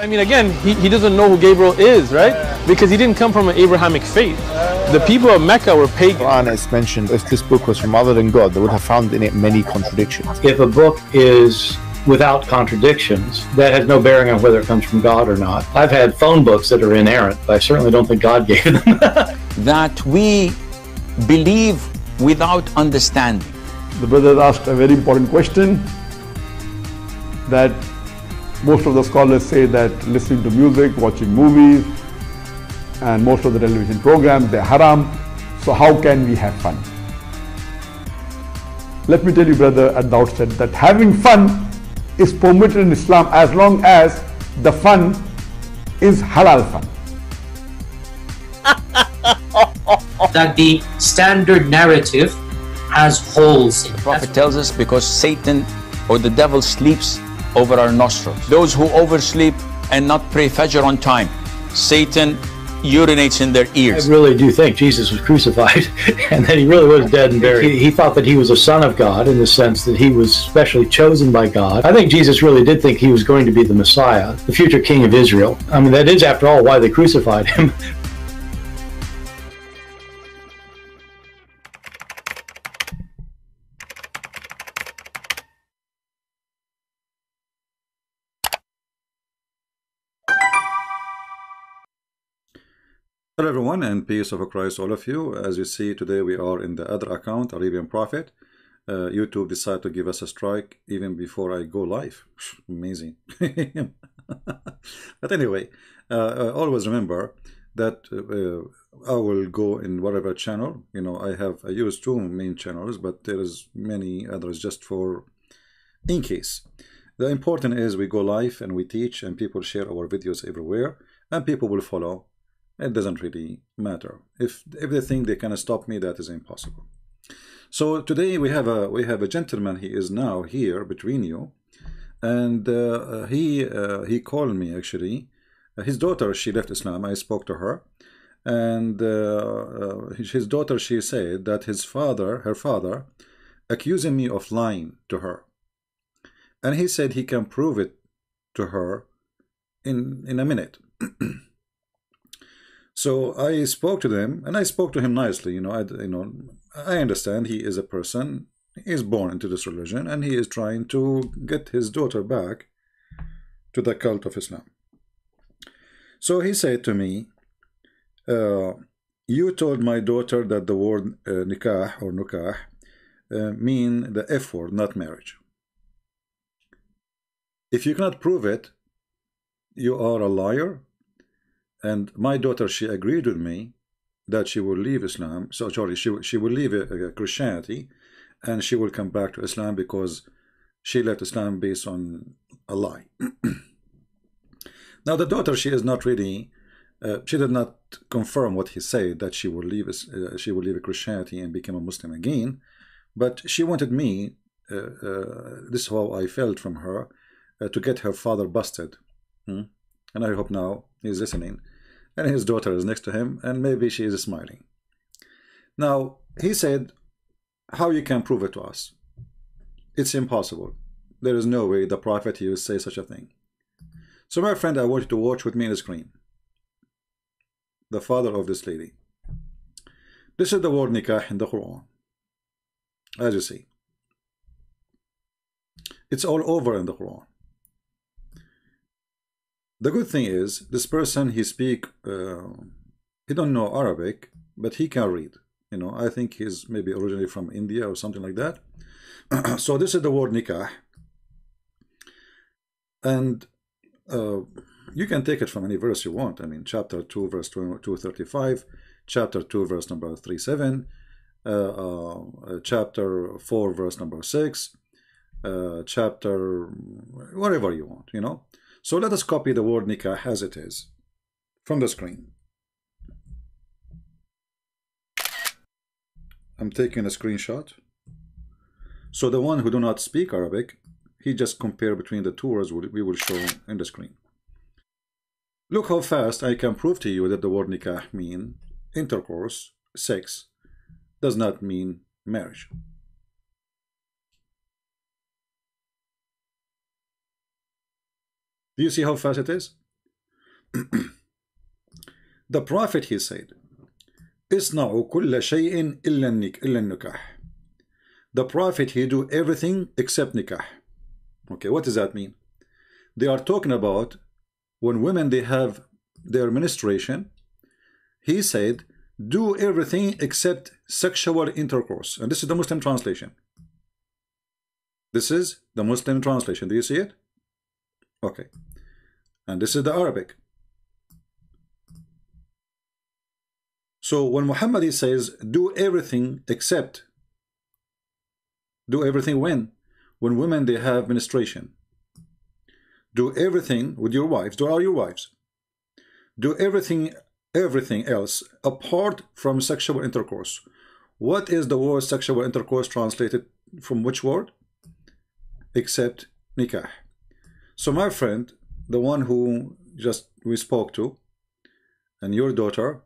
I mean, again, he doesn't know who Gabriel is, right? Because he didn't come from an Abrahamic faith. The people of Mecca were pagan. Quran is mentioned, if this book was from other than God, they would have found in it many contradictions. If a book is without contradictions, that has no bearing on whether it comes from God or not. I've had phone books that are inerrant, but I certainly don't think God gave them. That we believe without understanding. The brother asked a very important question, that most of the scholars say that listening to music, watching movies, and most of the television programs, they're haram. So how can we have fun? Let me tell you, brother, at the outset, that having fun is permitted in Islam as long as the fun is halal fun. That the standard narrative has holes in it. The Prophet tells us because Satan or the devil sleeps over our nostrils. Those who oversleep and not pray Fajr on time, Satan urinates in their ears. I really do think Jesus was crucified and that he really was dead and buried. He thought that he was a son of God in the sense that he was specially chosen by God. I think Jesus really did think he was going to be the Messiah, the future king of Israel. I mean, that is, after all, why they crucified him. Hello everyone, and peace of Christ all of you. As you see, today we are in the other account, Arabian Prophet. YouTube decided to give us a strike even before I go live. Amazing. But anyway, always remember that I will go in whatever channel. You know, I use two main channels, but there is many others just for in case. The important is we go live and we teach, and people share our videos everywhere, and people will follow. It doesn't really matter. If they think they can stop me, that is impossible. So today we have a gentleman. He is now here between you, and he called me actually. His daughter, she left Islam. I spoke to her, and his daughter, she said that her father, accusing me of lying to her, and he said he can prove it to her in a minute. So I spoke to them, and I spoke to him nicely. I understand he is a person. He is born into this religion, and he is trying to get his daughter back to the cult of Islam. So he said to me, you told my daughter that the word nikah or nukah mean the F word, not marriage. If you cannot prove it, you are a liar. And my daughter, she agreed with me that she will leave Islam. So sorry, she will leave Christianity, and she will come back to Islam because she left Islam based on a lie. Now the daughter, she is not really, she did not confirm what he said, that she will leave Christianity and become a Muslim again. But she wanted me, this is how I felt from her, to get her father busted. And I hope now he's listening. And his daughter is next to him, and maybe she is smiling. Now, he said, how you can prove it to us? It's impossible. There is no way the Prophet, he will say such a thing. So my friend, I want you to watch with me on the screen. The father of this lady. This is the word nikah in the Quran. As you see. It's all over in the Quran. The good thing is, this person, he speak, he don't know Arabic, but he can read. I think he's maybe originally from India or something like that. So this is the word nikah. And you can take it from any verse you want. I mean, chapter 2, verse 235, chapter 2, verse number 37, chapter 4, verse number 6, chapter, whatever you want, So let us copy the word nikah as it is from the screen. I'm taking a screenshot. So the one who do not speak Arabic, he just compare between the two words we will show in the screen. Look how fast I can prove to you that the word nikah mean intercourse, sex, does not mean marriage. Do you see how fast it is? The Prophet, he said, اصنعوا كل شيء إلا النكاح. The Prophet, he do everything except nikah. Okay, what does that mean? They are talking about when women, they have their menstruation. He said, do everything except sexual intercourse. And this is the Muslim translation. This is the Muslim translation. Do you see it? Okay. And this is the Arabic. So when Muhammad, he says, do everything except, do everything when women, they have menstruation. Do everything with your wives. Do all your wives. Do everything else apart from sexual intercourse. What is the word sexual intercourse translated from which word? Except nikah. So my friend, the one who just we spoke to, and your daughter,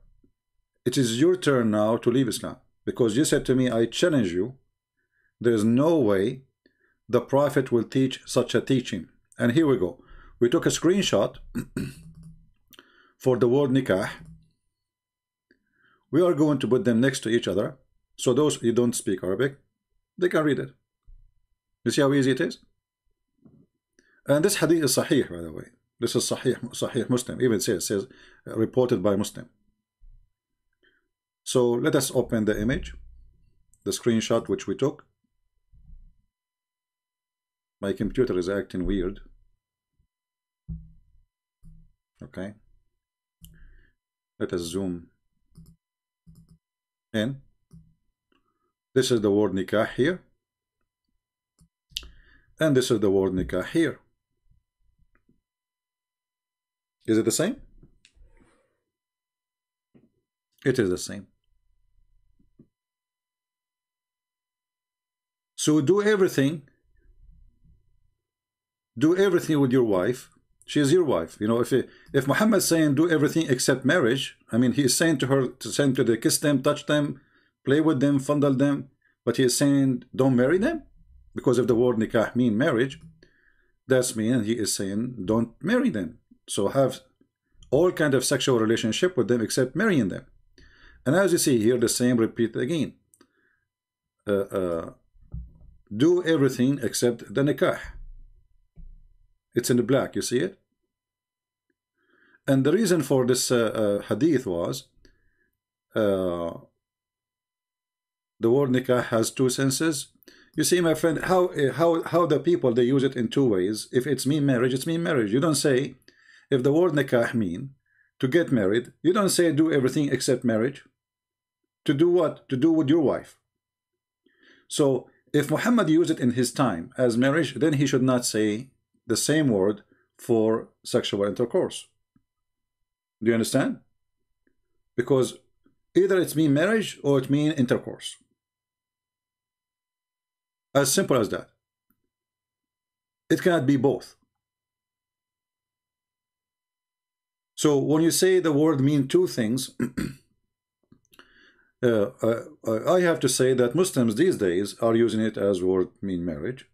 it is your turn now to leave Islam, because you said to me, I challenge you, there is no way the Prophet will teach such a teaching. And here we go. We took a screenshot for the word nikah. We are going to put them next to each other, so those who don't speak Arabic, they can read it. You see how easy it is? And this hadith is sahih, by the way. This is sahih Muslim. Even says reported by Muslim. So let us open the image, the screenshot which we took. My computer is acting weird. Okay. Let us zoom in. This is the word nikah here. And this is the word nikah here. Is it the same? It is the same. So do everything with your wife. She is your wife. You know, if Muhammad is saying do everything except marriage, I mean, he is saying to her to send to them, kiss them, touch them, play with them, fondle them, but he is saying don't marry them, because if the word nikah mean marriage, that's mean he is saying don't marry them. So have all kind of sexual relationship with them except marrying them. And as you see here, the same repeat again. Do everything except the nikah. It's in the black, you see it? And the reason for this hadith was the word nikah has two senses. You see, my friend, how the people, they use it in two ways. If it's mean marriage, it's mean marriage. You don't say, if the word nikah mean to get married, you don't say do everything except marriage. To do what? To do with your wife. So if Muhammad used it in his time as marriage, then he should not say the same word for sexual intercourse. Do you understand? Because either it's mean marriage or it mean intercourse. As simple as that. It cannot be both. So when you say the word mean two things, I have to say that Muslims these days are using it as word mean marriage.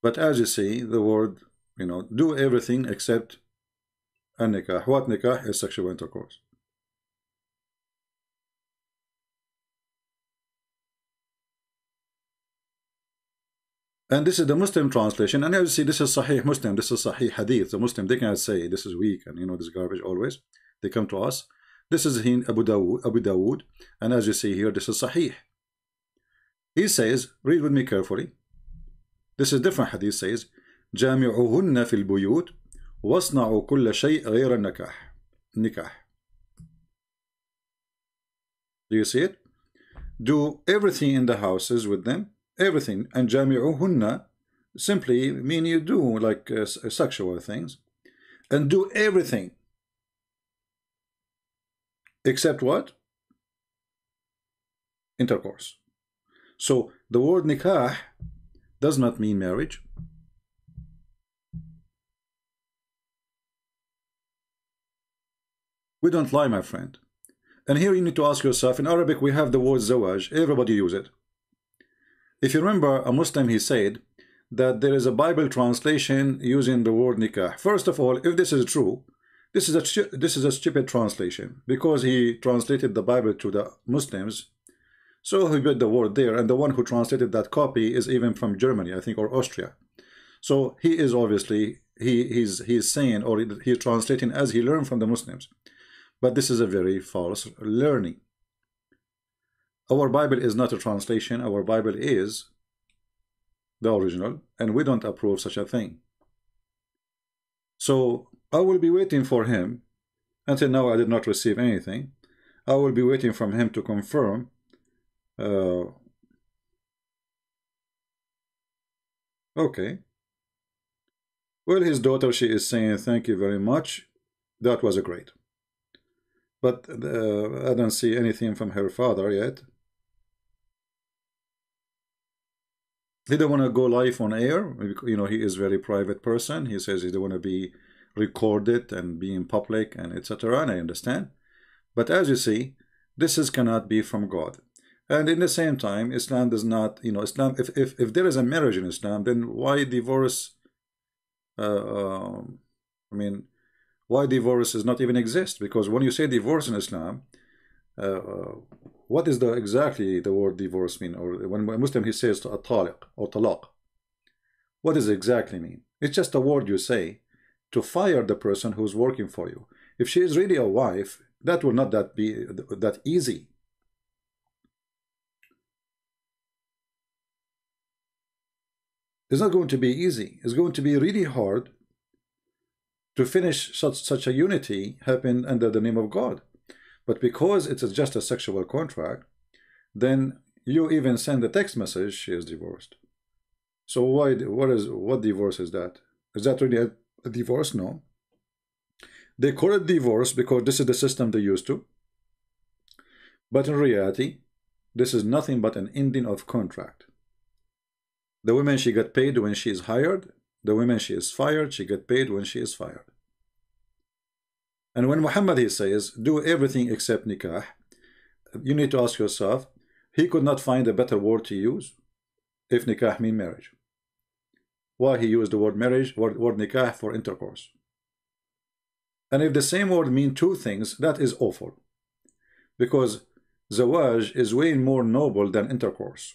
But as you see, the word, you know, do everything except a nikah. What nikah is sexual intercourse. And this is the Muslim translation. And as you see, this is Sahih Muslim. This is Sahih Hadith. The Muslim, they cannot say this is weak and, you know, this garbage always. They come to us. This is in Abu Dawood. And as you see here, this is Sahih. He says, read with me carefully. This is different hadith, says, جامعوهن في البيوت واصنعوا كل شيء غير النكاح. Do you see it? Do everything in the houses with them, everything. And جامعوهن simply mean you do like sexual things, and do everything except what? Intercourse. So the word nikah does not mean marriage. We don't lie, my friend. And here you need to ask yourself, in Arabic we have the word zawaj. Everybody use it. If you remember, a Muslim, he said that there is a Bible translation using the word nikah. First of all, if this is true, This is a stupid translation, because he translated the Bible to the Muslims, so he put the word there, and the one who translated that copy is even from Germany, I think, or Austria. So he is obviously he's saying, or he's translating as he learned from the Muslims. But this is a very false learning. Our Bible is not a translation. Our Bible is the original, and we don't approve such a thing. So I will be waiting for him. Until now I did not receive anything. I will be waiting from him to confirm. Okay. Well, his daughter, she is saying thank you very much. That was great. But I don't see anything from her father yet. He don't want to go live on air. You know, he is a very private person. He says he don't want to be recorded and be in public and etc. And I understand. But as you see, this cannot be from God. And in the same time, Islam does not, you know, Islam, if there is a marriage in Islam, then why divorce? I mean, why divorce does not even exist? Because when you say divorce in Islam, what is exactly the word divorce mean? Or when a Muslim he says taliq or talaq, what does it exactly mean? It's just a word you say to fire the person who's working for you. If she is really a wife, that will not be that easy. It's not going to be easy. It's going to be really hard to finish such a unity happen under the name of God. But because it's just a sexual contract, then you even send a text message, she is divorced. So what divorce is that? Is that really a divorce? No. They call it divorce because this is the system they used to. But in reality, this is nothing but an ending of contract. The woman, she got paid when she is hired. The woman, she is fired, she get paid when she is fired. And when Muhammad, he says, do everything except nikah, you need to ask yourself, he could not find a better word to use if nikah mean marriage. Why he used the word marriage, word nikah for intercourse? And if the same word mean two things, that is awful. Because zawaj is way more noble than intercourse.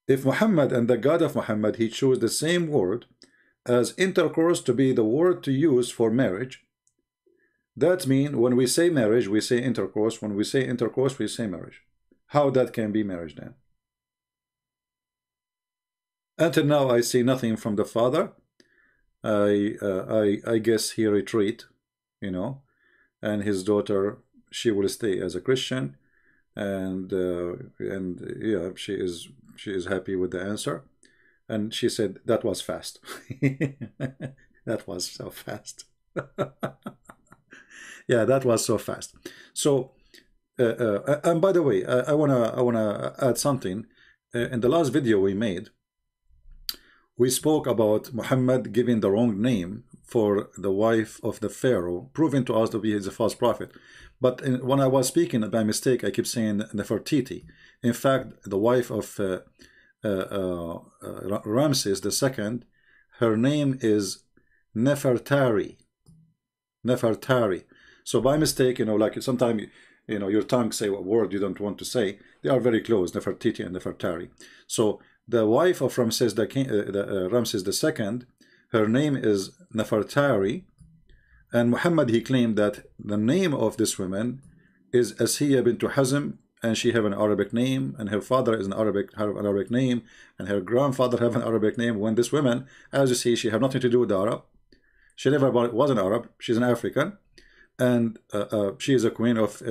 If Muhammad and the God of Muhammad, he chose the same word as intercourse to be the word to use for marriage, that means when we say marriage, we say intercourse. When we say intercourse, we say marriage. How that can be marriage then? Until now, I see nothing from the father. I guess he retreat, you know, and his daughter, she will stay as a Christian, and yeah, she is happy with the answer, and she said that was fast. That was so fast. Yeah, that was so fast. So and by the way, I wanna add something. In the last video we made, we spoke about Muhammad giving the wrong name for the wife of the Pharaoh, proving to us that he is a false prophet. But when I was speaking by mistake, I keep saying Nefertiti. In fact, the wife of Ramses II, her name is Nefertari. Nefertari. So by mistake, you know, like sometimes, you know, your tongue say what word you don't want to say. They are very close, Nefertiti and Nefertari. So the wife of Ramses II, her name is Nefertari, and Muhammad, he claimed that the name of this woman is Asiya bint Hazm, and she have an Arabic name, and her father is an Arabic name, and her grandfather have an Arabic name. When this woman, as you see, she have nothing to do with the Arab. She never was an Arab. She's an African, and she is a queen of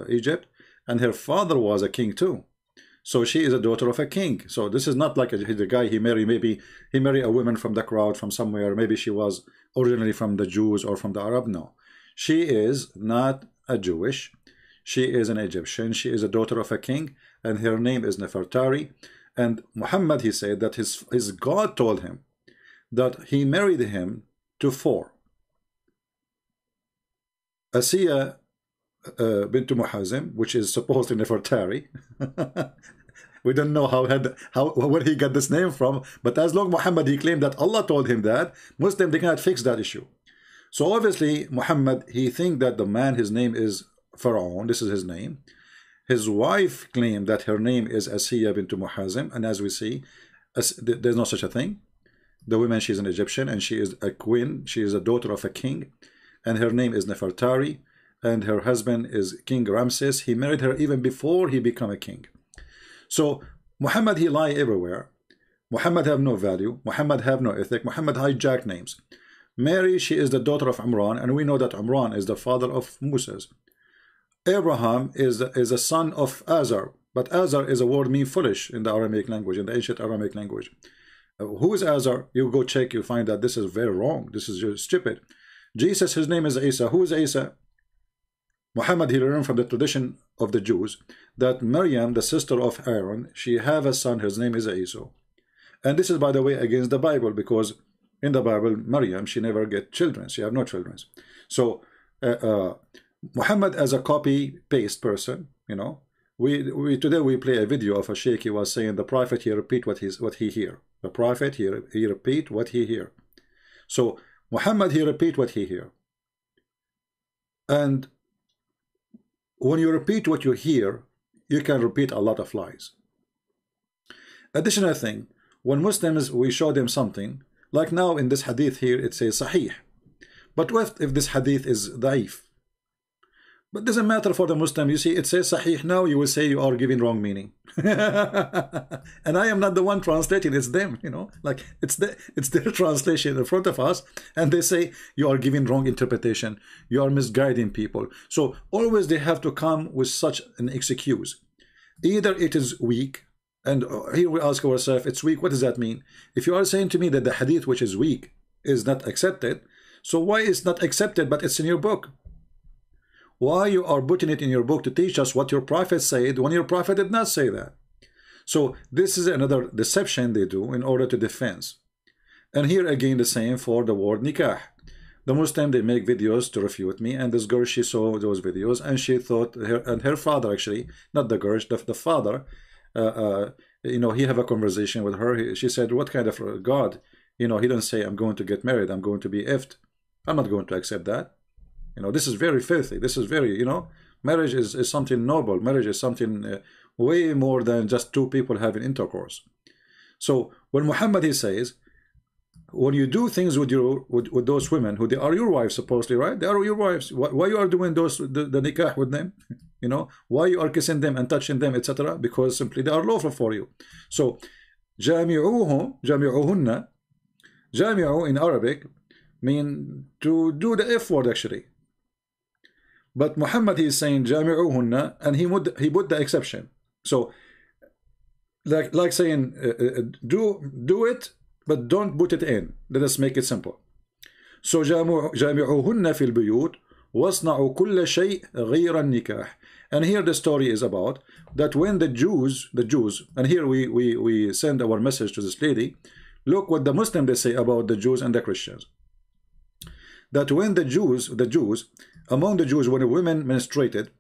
Egypt, and her father was a king too. So she is a daughter of a king. So this is not like the guy he married. Maybe he married a woman from the crowd, from somewhere. Maybe she was originally from the Jews or from the Arab. No, she is not a Jewish. She is an Egyptian. She is a daughter of a king, and her name is Nefertari. And Muhammad, he said that his God told him that he married him to four. Asiya bint Hazm, which is supposedly Nefertari, We don't know where he got this name from, but as long Muhammad he claimed that Allah told him that, Muslim they cannot fix that issue. So obviously Muhammad he think that the man, his name is Pharaoh, this is his name. His wife claimed that her name is Asiya bint Muhazim, and as we see, there's no such a thing. The woman, she's an Egyptian, and she is a queen. She is a daughter of a king, and her name is Nefertari, and her husband is King Ramses. He married her even before he became a king. So Muhammad, he lie everywhere. Muhammad have no value. Muhammad have no ethic. Muhammad hijack names. Mary, she is the daughter of Imran, and we know that Imran is the father of Moses. Abraham is a son of Azar, but Azar is a word mean foolish in the Aramaic language, in the ancient Aramaic language. Who is Azar? You go check, you find that this is very wrong. This is just stupid. Jesus, his name is Isa. Who is Isa? Muhammad, he learned from the tradition of the Jews that Maryam, the sister of Aaron, she have a son, his name is Isa. And this is, by the way, against the Bible, because in the Bible, Maryam, she never get children. She have no children. So Muhammad, as a copy-paste person, you know, today we play a video of a sheikh. He was saying the prophet, he repeat what he hear. The prophet, he repeat what he hear. So Muhammad, he repeat what he hear. And when you repeat what you hear, you can repeat a lot of lies. Additional thing, when Muslims, we show them something, like now in this hadith here, it says Sahih. But what if this hadith is Da'if? But it doesn't matter for the Muslim. You see, it says Sahih now, you will say you are giving wrong meaning. And I am not the one translating, it's them, you know, like it's their translation in front of us, and they say you are giving wrong interpretation, you are misguiding people. So always they have to come with such an excuse. Either it is weak, and here we ask ourselves, it's weak, what does that mean? If you are saying to me that the hadith which is weak is not accepted, so why is not accepted but it's in your book? Why you are putting it in your book to teach us what your prophet said when your prophet did not say that? So this is another deception they do in order to defend. And here again the same for the word nikah. The Muslim, they make videos to refute me, and this girl, she saw those videos and she thought her father, actually, not the girl, the father, you know, he have a conversation with her. She said, what kind of God? You know, he don't say I'm going to get married, I'm going to be effed. I'm not going to accept that. You know, this is very filthy. This is very, you know, marriage is something noble. Marriage is something way more than just two people having intercourse. So when Muhammad, he says, when you do things with those women who they are your wives, supposedly, right? They are your wives. Why you are doing the nikah with them? You know, why you are kissing them and touching them, etc.? Because simply they are lawful for you. So jami'uhunna, jami'u in Arabic mean to do the F word actually. But Muhammad, he is saying jami'uhunna, and he put the exception. So like saying do it, but don't put it in. Let us make it simple. So جامعوهن في البيوت واصنعوا كل شيء غير النكاح. And here the story is about that when the Jews, and here we send our message to this lady. Look what the Muslims, they say about the Jews and the Christians. That when the Jews, among the Jews, when a woman menstruated,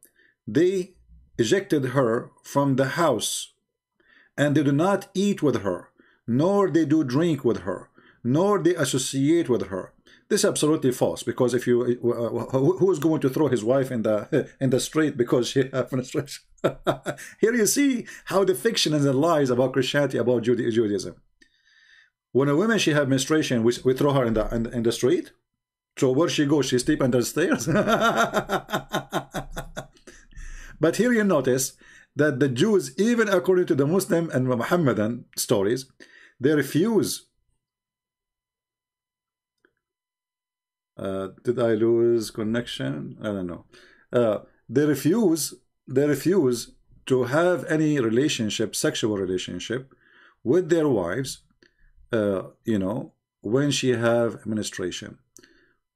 they ejected her from the house, and they do not eat with her, nor they do drink with her, nor they associate with her. This is absolutely false, because if you who is going to throw his wife in the street because she has menstruation? Here you see how the fiction and the lies about Christianity, about Judaism. When a woman, she have menstruation, we throw her in the street. So where she goes, she sleep under the stairs. But here you notice that the Jews, even according to the Muslim and Muhammadan stories, they refuse. Did I lose connection? I don't know. They refuse to have any relationship, sexual relationship, with their wives, you know, when she have menstruation.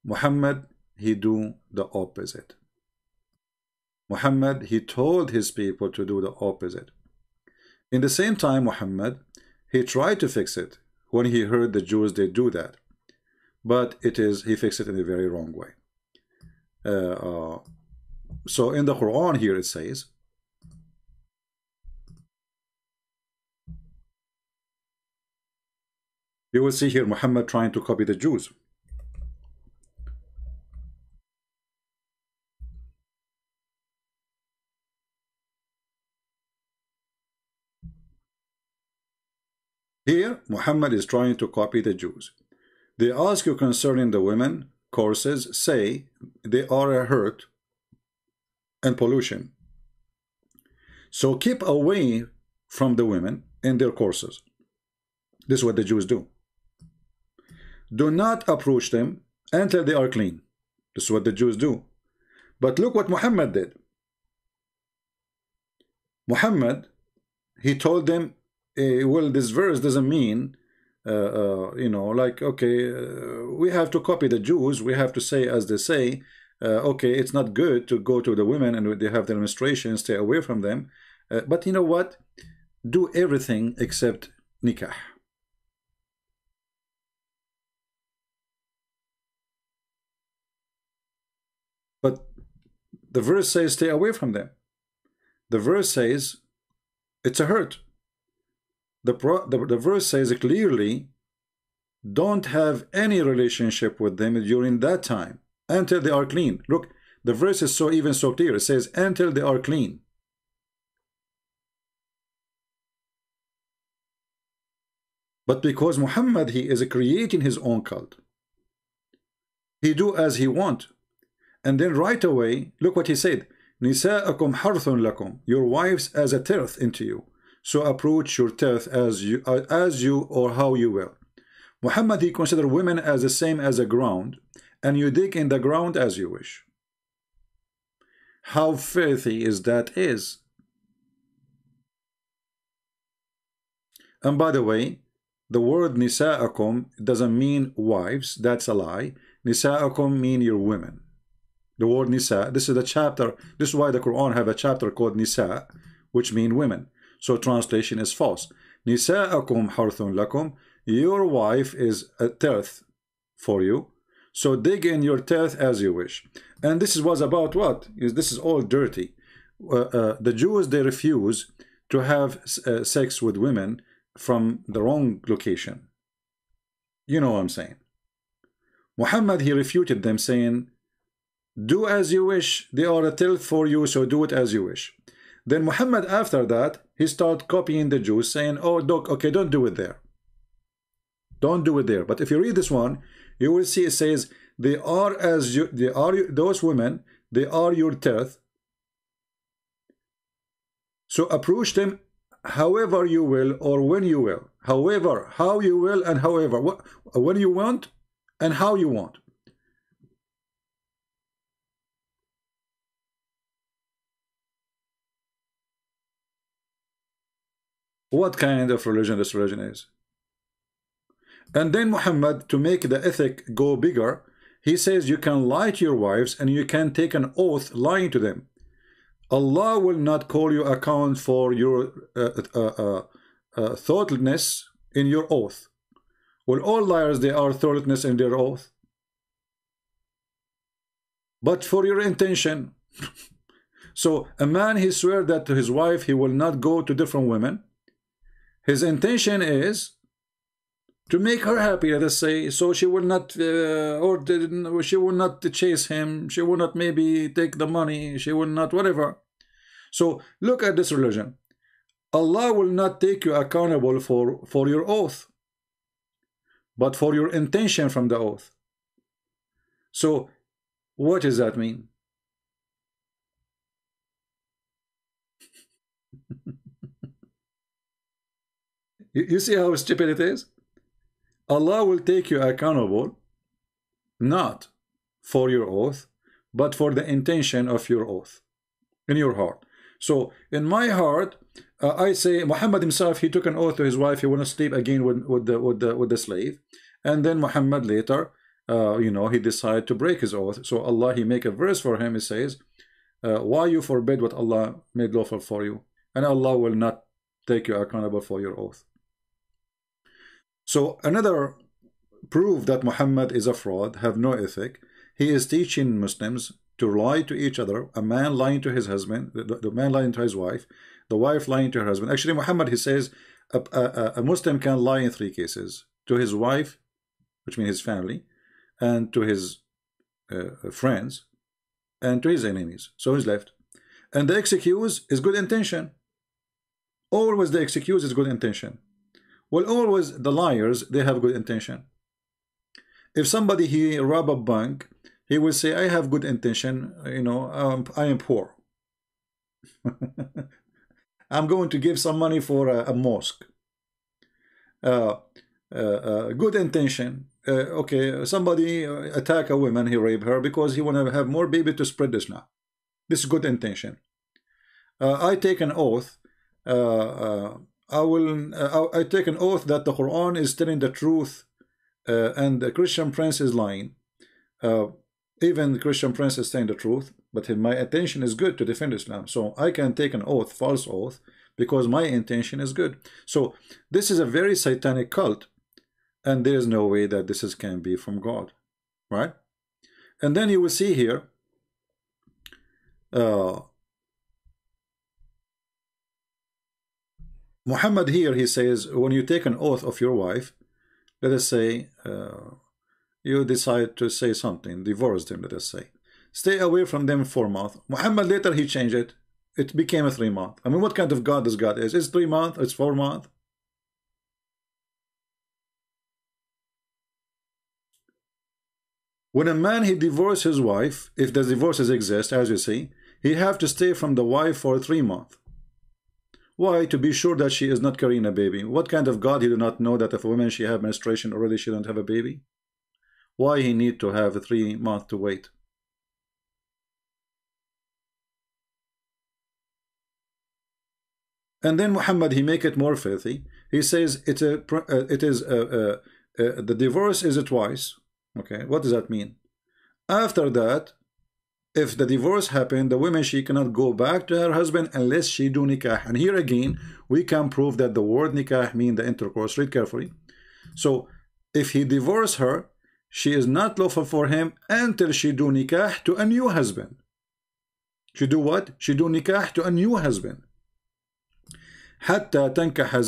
Muhammad, he do the opposite. Muhammad, he told his people to do the opposite. In the same time, Muhammad, he tried to fix it when he heard the Jews, they do that. But he fixed it in a very wrong way. So in the Quran here it says, You will see here Muhammad trying to copy the Jews. Here, Muhammad is trying to copy the Jews. They ask you concerning the women courses, say they are a hurt and pollution. So keep away from the women in their courses. This is what the Jews do. Do not approach them until they are clean. This is what the Jews do. But look what Muhammad did. Muhammad, he told them, well, this verse doesn't mean, you know, like, okay, we have to copy the Jews. We have to say as they say, okay, it's not good to go to the women and they have their menstruation, stay away from them. But you know what? Do everything except nikah. But the verse says stay away from them. The verse says it's a hurt. The verse says clearly, don't have any relationship with them during that time until they are clean. Look, the verse is so clear. It says until they are clean. But because Muhammad, he is creating his own cult, he do as he want. And then right away, look what he said. Nisa'akum harthun lakum. Your wives as a turf into you. So approach your turf as you or how you will. Muhammad, he considered women as the same as a ground, and you dig in the ground as you wish. How filthy is that is. And by the way, the word nisa'akum doesn't mean wives. That's a lie. Nisa'akum mean your women. The word nisa, this is the chapter, this is why the Quran have a chapter called nisa, which mean women. So translation is false. Nisa'akum harthun lakum. Your wife is a turf for you. So dig in your turf as you wish. And this was about what? This is all dirty. The Jews, they refuse to have sex with women from the wrong location. You know what I'm saying. Muhammad, he refuted them saying, do as you wish. They are a tilth for you, so do it as you wish. Then Muhammad, after that, he started copying the Jews, saying, oh, look, okay, don't do it there. Don't do it there. But if you read this one, you will see it says, they are as you, they are those women, they are your tilth. So approach them however you will or when you will. However, how you will and however. When you want and how you want. What kind of religion this religion is? And then Muhammad, to make the ethic go bigger, he says you can lie to your wives and you can take an oath lying to them. Allah will not call you account for your thoughtlessness in your oath. Well, all liars, they are thoughtlessness in their oath. But for your intention. So a man, he swear that to his wife he will not go to different women. His intention is to make her happy, let us say, so she will not, she will not chase him, she will not maybe take the money, she will not whatever. So look at this religion. Allah will not take you accountable for your oath, but for your intention from the oath. So what does that mean? You see how stupid it is? Allah will take you accountable not for your oath, but for the intention of your oath in your heart. So in my heart, I say Muhammad himself, he took an oath to his wife he will not sleep again with the slave, and then Muhammad later, you know, he decided to break his oath. So Allah, he make a verse for him. He says, "Why you forbid what Allah made lawful for you, and Allah will not take you accountable for your oath." So another proof that Muhammad is a fraud, have no ethic. He is teaching Muslims to lie to each other. A man lying to his husband, the man lying to his wife, the wife lying to her husband. Actually, Muhammad, he says a Muslim can lie in 3 cases. to his wife, which means his family, and to his friends, and to his enemies. So he's left. And the excuse is good intention. Always the excuse is good intention. Well, always the liars, they have good intention. If somebody he rob a bank, he will say, I have good intention, you know, I am poor. I'm going to give some money for a mosque. Good intention. Okay, somebody attack a woman, he rape her because he want to have more baby to spread Islam. This is good intention. I take an oath. I take an oath that the Quran is telling the truth, and the Christian prince is lying. Even the Christian prince is saying the truth, but my intention is good to defend Islam. So I can take an oath, false oath, because my intention is good. So this is a very satanic cult, and there is no way that this can be from God, right? And then you will see here, Muhammad here, he says, when you take an oath of your wife, let us say, you decide to say something, divorce them, let us say. Stay away from them 4 months. Muhammad later, he changed it. It became a 3 month. I mean, what kind of God this God is? It's 3 months, it's 4 months. When a man, he divorces his wife, if the divorces exist, as you see, he have to stay from the wife for 3 months. Why? To be sure that she is not carrying a baby. What kind of God he do not know that if a woman she have menstruation already, she don't have a baby? Why he need to have 3 months to wait? And then Muhammad, he make it more filthy. He says the divorce is twice. Okay, what does that mean? After that, if the divorce happened, the woman, she cannot go back to her husband unless she do nikah. And here again, we can prove that the word nikah means the intercourse. Read carefully. So if he divorced her, she is not lawful for him until she do nikah to a new husband. She do what? She do nikah to a new husband. حتى تنكح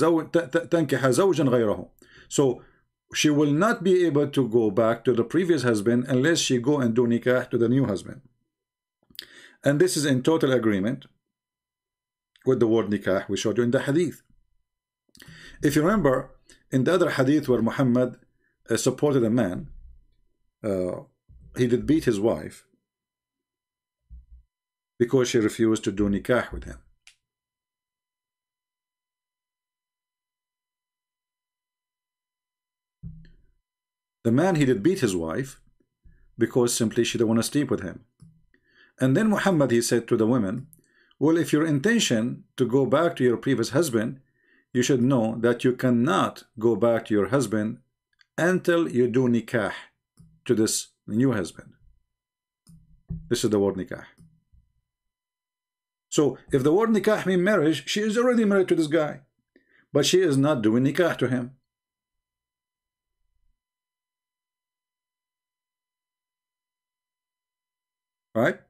زوجا غيره. So she will not be able to go back to the previous husband unless she go and do nikah to the new husband. And this is in total agreement with the word nikah we showed you in the hadith. If you remember, in the other hadith where Muhammad supported a man, he did beat his wife because she refused to do nikah with him. The man, he did beat his wife because simply she didn't want to sleep with him. And then Muhammad, he said to the women, well, if your intention to go back to your previous husband, you should know that you cannot go back to your husband until you do nikah to this new husband. This is the word nikah. So if the word nikah means marriage, she is already married to this guy, but she is not doing nikah to him. Right?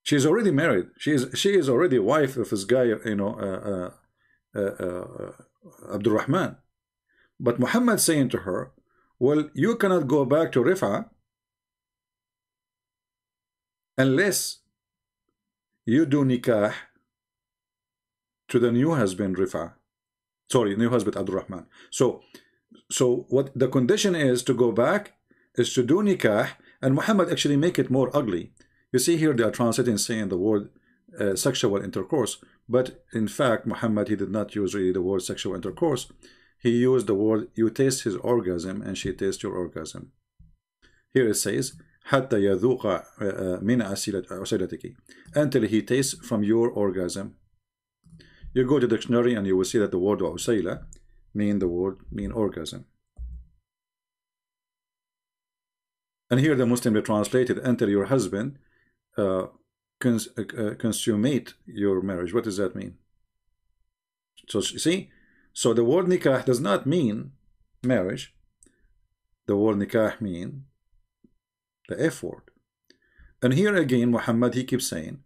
She is already married. She is already wife of this guy, you know, Abdul Rahman. But Muhammad saying to her, well, you cannot go back to Rif'a unless you do nikah to the new husband Rif'a. Sorry, new husband Abdul Rahman. So what the condition is to go back is to do nikah. And Muhammad actually make it more ugly. You see here they are translating saying the word sexual intercourse, but in fact Muhammad, he did not use really the word sexual intercourse. He used the word you taste his orgasm and she tastes your orgasm. Here it says حتى يذوق من عسيلتك, until he tastes from your orgasm. You go to the dictionary and you will see that the word عسيلة mean orgasm. And here the Muslim, they translated until your husband consummate your marriage. What does that mean? So you see, so the word nikah does not mean marriage. The word nikah mean the F word. And here again Muhammad, he keeps saying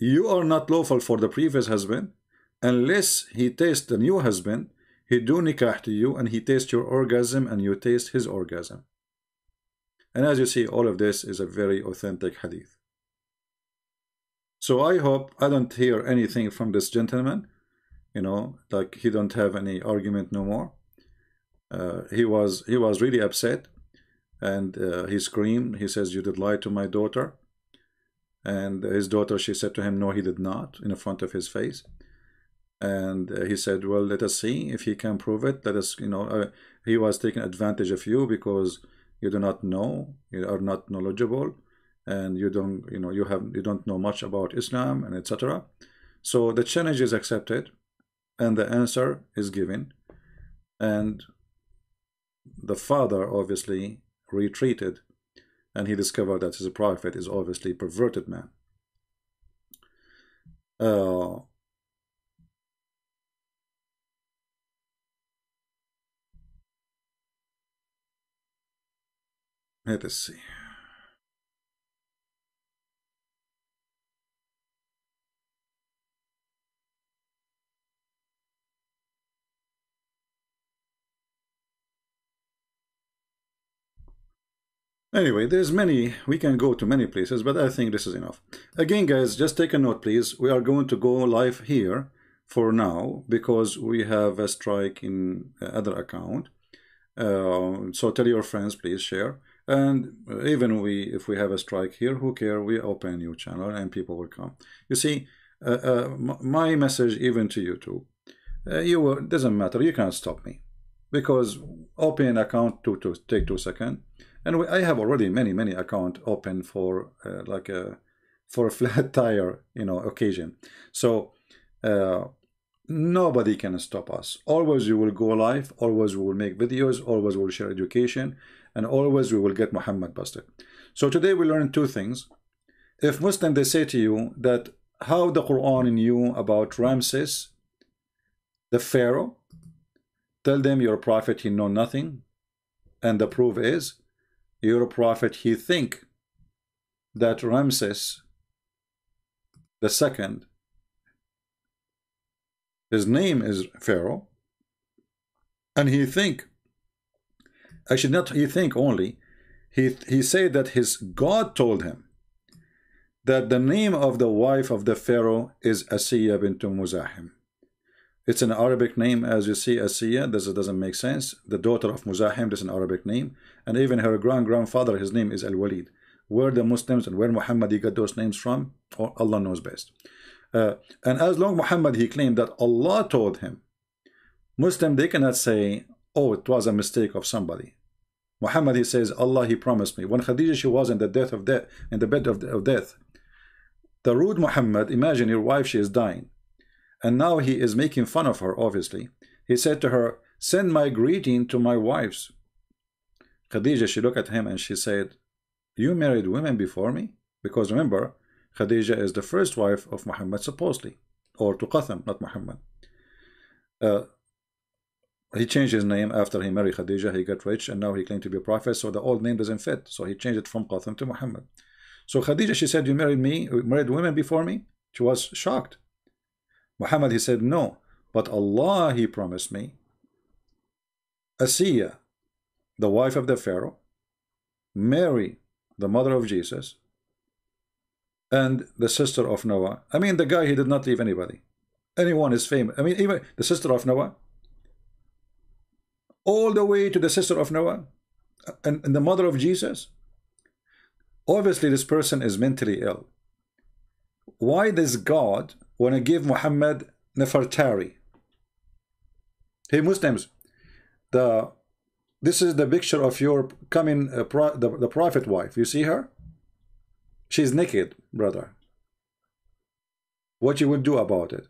you are not lawful for the previous husband unless he tastes the new husband. he do nikah to you, and he tastes your orgasm, and you taste his orgasm. And as you see, all of this is a very authentic hadith. So I hope I don't hear anything from this gentleman, you know, like he don't have any argument no more. He was really upset, and he screamed. He says, "You did lie to my daughter." And his daughter, she said to him, "No, he did not," in front of his face. And he said, "Well, let us see if he can prove it. Let us, you know, he was taking advantage of you because you do not know, you are not knowledgeable, and you don't, you know, you don't know much about Islam, and etc." So the challenge is accepted, and the answer is given, and the father obviously retreated, and he discovered that his prophet is obviously a perverted man. Let us see. Anyway, there's many, we can go to many places, but I think this is enough. Again, guys, just take a note, please. We are going to go live here for now because we have a strike in other account. So tell your friends, please share. And even if we have a strike here, who care? We open a new channel and people will come. You see, my message even to you too, doesn't matter. You can't stop me because open an account to take 2 seconds. And I have already many account open for for a flat tire, you know, occasion. So nobody can stop us. Always we will go live. Always we will make videos. Always we will share education, and always we will get Muhammad busted. So today we learn 2 things. If Muslim they say to you that how the Quran knew about Ramses, the Pharaoh, tell them your prophet he know nothing, and the proof is your prophet he think that Ramses the second, his name is Pharaoh, and he think, actually not he think only, he said that his God told him that the name of the wife of the Pharaoh is Asiya bint Muzahim. It's an Arabic name, as you see, Asiya. This doesn't make sense. The daughter of Muzahim, this is an Arabic name. And even her grandfather, his name is Al-Walid. Where the Muslims and where Muhammad he got those names from, Allah knows best. And as long Muhammad he claimed that Allah told him, Muslim they cannot say, oh, it was a mistake of somebody. Muhammad he says, Allah he promised me. When Khadija she was in the bed of death, the rude Muhammad, imagine your wife, she is dying. And now he is making fun of her, obviously. He said to her, send my greeting to my wives. Khadija, she looked at him and she said, you married women before me? Because remember, Khadija is the first wife of Muhammad, supposedly. Or to Qatham, not Muhammad. He changed his name after he married Khadija. He got rich and now he claimed to be a prophet. So the old name doesn't fit. So he changed it from Qatham to Muhammad. So Khadija, she said, you married women before me? She was shocked. Muhammad he said, no, but Allah he promised me Asiya, the wife of the Pharaoh, Mary, the mother of Jesus, and the sister of Noah. I mean, the guy, he did not leave anybody. Anyone is famous. I mean, even the sister of Noah, all the way to the sister of Noah and the mother of Jesus. Obviously, this person is mentally ill. Why does God want to give Muhammad Nefertari? Hey Muslims, this is the picture of your coming the prophet wife. You see her? She's naked, brother. What you will do about it?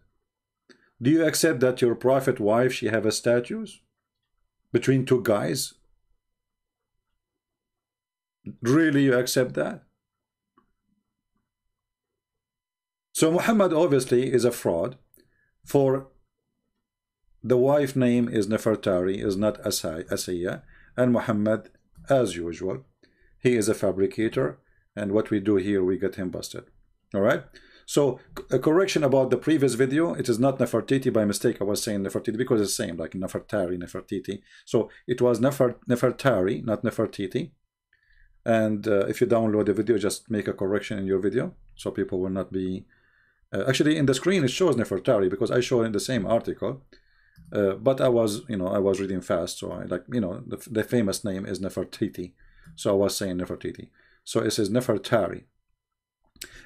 Do you accept that your prophet wife, she have a statues between 2 guys? Really, you accept that? So Muhammad obviously is a fraud, for the wife name is Nefertari, is not Asiya, and Muhammad, as usual, he is a fabricator, and what we do here, we get him busted. All right. So a correction about the previous video, it is not Nefertiti. By mistake I was saying Nefertiti because it's the same, like Nefertari, Nefertiti. So it was Nefertari, not Nefertiti. And if you download the video, just make a correction in your video so people will not be actually in the screen it shows Nefertari because I show in the same article, but I was reading fast, so I the famous name is Nefertiti, so I was saying Nefertiti, so it says Nefertari.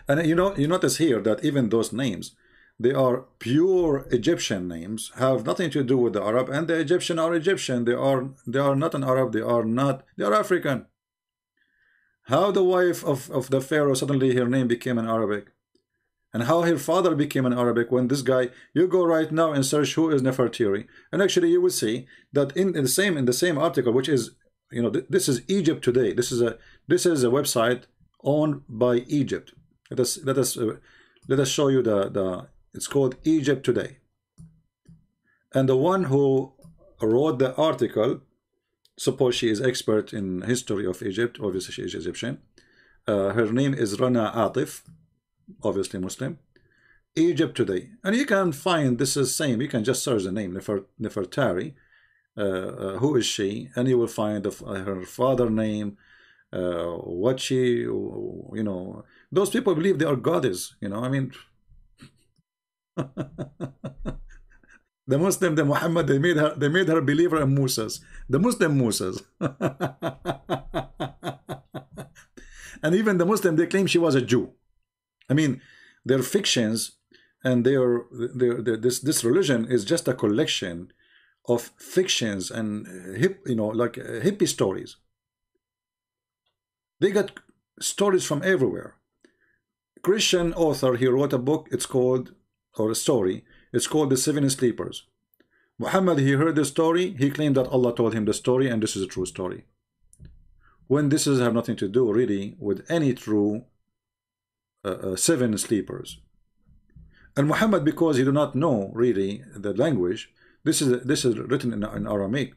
And you notice here that even those names, they are pure Egyptian names, have nothing to do with the Arab, and the Egyptian are Egyptian. They are not an Arab. They are African. How the wife of the Pharaoh suddenly her name became an Arabic, and how her father became an Arabic when this guy, you go right now and search who is Nefertiti, and actually you will see that in the same article, which is this is Egypt Today. This is a website owned by Egypt. Let us show you the it's called Egypt Today, and the one who wrote the article, suppose she is expert in history of Egypt, obviously she is Egyptian, her name is Rana Atif, obviously Muslim. Egypt Today, and you can find this is same, you can just search the name Nefertari, who is she, and you will find her father name, what she, those people believe they are goddess, I mean, the Muslim, the Muhammad, they made her believer in Musas, the Muslim Musas. And even the Muslim, they claim she was a Jew. I mean, their fictions and this religion is just a collection of fictions and hippie stories. They got stories from everywhere. Christian author, he wrote a book, it's called, or a story, it's called The Seven Sleepers. Muhammad, he heard the story, he claimed that Allah told him the story, and this is a true story. When this has nothing to do really with any true seven sleepers. And Muhammad, because he do not know really the language, this is written in Aramaic.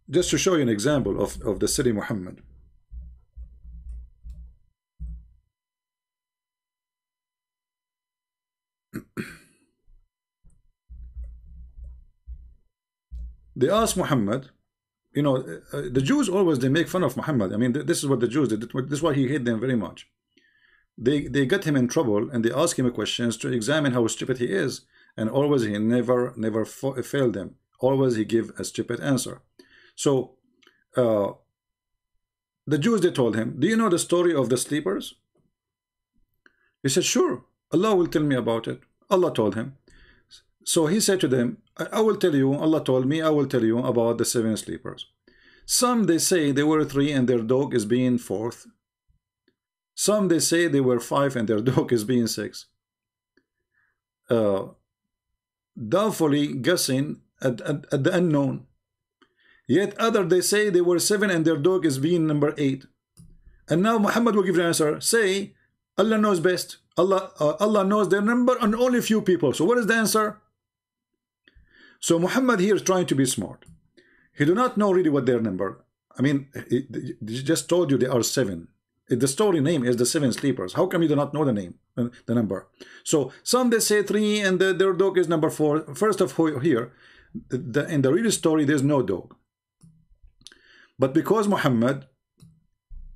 Just to show you an example of the city Muhammad. They asked Muhammad, the Jews always, they make fun of Muhammad. I mean, this is what the Jews did. This is why he hated them very much. They got him in trouble, and they asked him questions to examine how stupid he is, and always he never failed them. Always he give a stupid answer. So the Jews, they told him, do you know the story of the sleepers? He said, sure, Allah will tell me about it. Allah told him. So he said to them, I will tell you, Allah told me, I will tell you about the seven sleepers. Some they say they were 3 and their dog is being 4th. Some they say they were 5 and their dog is being 6. Doubtfully guessing at the unknown. Yet other they say they were 7 and their dog is being number 8. And now Muhammad will give the answer. Say, Allah knows best. Allah knows their number and only few people. So what is the answer? So Muhammad here is trying to be smart. He do not know really what their number. I mean, he just told you they are 7. The story name is the 7 sleepers. How come you do not know the name, the number? So some they say 3 and their dog is number 4. First of all, here, in the real story, there's no dog. But because Muhammad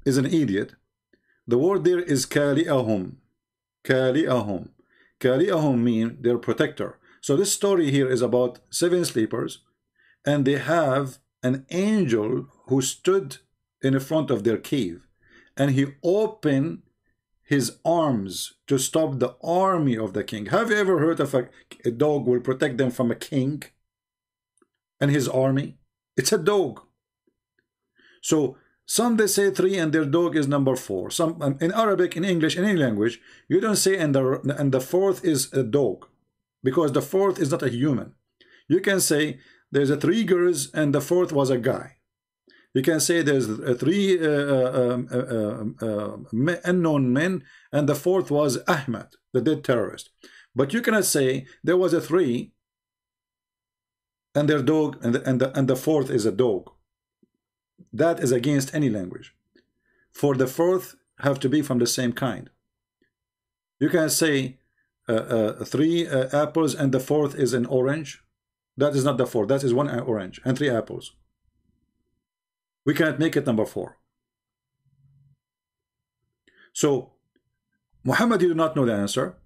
is an idiot, the word there is kali'ahum. Kali'ahum. Kali'ahum mean their protector. So this story here is about 7 sleepers, and they have an angel who stood in front of their cave, and he opened his arms to stop the army of the king. Have you ever heard of a dog will protect them from a king and his army? It's a dog. So some they say 3 and their dog is number 4. Some in Arabic, in English, in any language, you don't say and the 4th is a dog, because the 4th is not a human. You can say there's a 3 girls and the 4th was a guy. You can say there's 3 unknown men and the 4th was Ahmed, the dead terrorist. But you cannot say there was a 3 and their dog and the 4th is a dog. That is against any language. For the fourth have to be from the same kind. You can say 3 apples and the fourth is an orange. That is not the fourth. That is 1 orange and 3 apples. We cannot make it number 4. So Muhammad, you do not know the answer.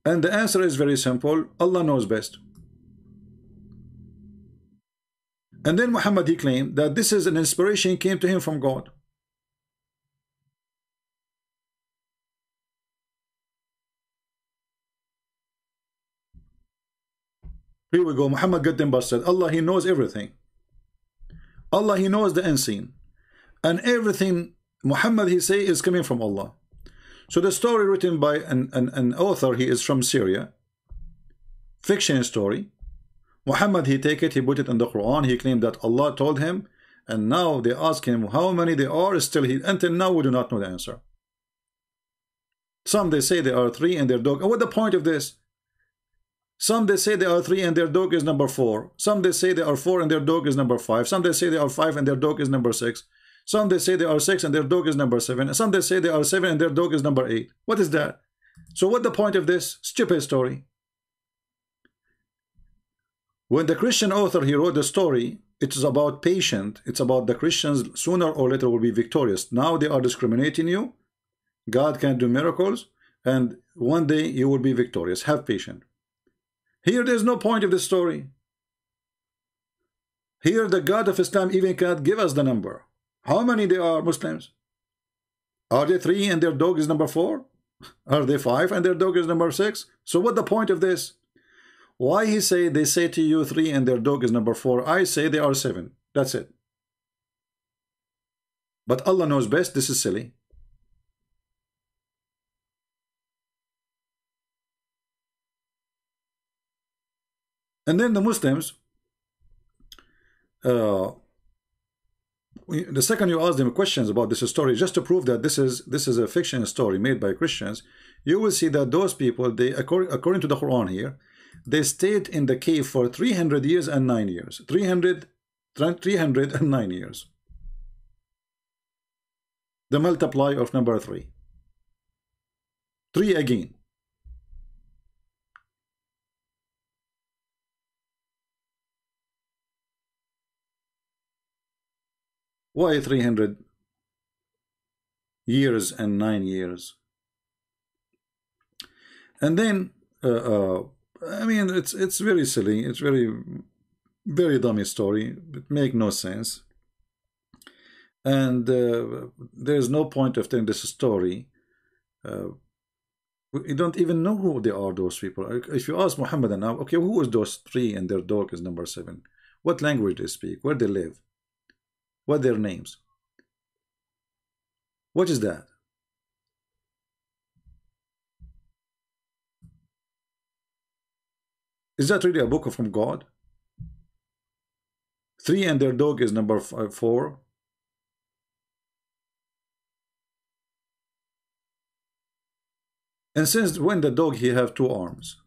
And the answer is very simple. Allah knows best. And then Muhammad, he claimed that this is an inspiration came to him from God. Here we go. Muhammad got them busted. Allah, he knows everything. Allah, he knows the unseen. And everything Muhammad, he say, is coming from Allah. So the story written by an author, he is from Syria. Fiction story. Muhammad, he take it, he put it in the Quran. He claimed that Allah told him. And now they ask him how many they are. Still, until now, we do not know the answer. Some, they say they are 3 and their dog. And what the point of this? Some, they say they are 3 and their dog is number 4. Some, they say they are 4 and their dog is number 5. Some, they say they are 5 and their dog is number 6. Some, they say they are 6 and their dog is number 7. Some, they say they are 7 and their dog is number 8. What is that? So what the point of this stupid story? When the Christian author, he wrote the story, it is about patient. It's about the Christians sooner or later will be victorious. Now they are discriminating you. God can do miracles. And one day you will be victorious. Have patience. Here there's no point of the story. Here the God of Islam even cannot give us the number. How many they are Muslims? Are they 3 and their dog is number 4? Are they 5 and their dog is number 6? So what the point of this? Why he say they say to you 3 and their dog is number 4? I say they are 7. That's it. But Allah knows best. This is silly. And then the Muslims, the second you ask them questions about this story, just to prove that this is a fiction story made by Christians, you will see that those people, they according to the Quran here, they stayed in the cave for 300 years and 9 years. 309 years. The multiply of number 3. 3 again. Why 300 years and 9 years? And then I mean, it's very silly. It's very dummy story. It make no sense. And there's no point of telling this story. We don't even know who they are, those people. If you ask Muhammad now, okay, who is those 3 and their dog is number 7? What language they speak? Where they live? What are their names? What is that? Is that really a book from God? 3 and their dog is number 4. And since when the dog he have 2 arms?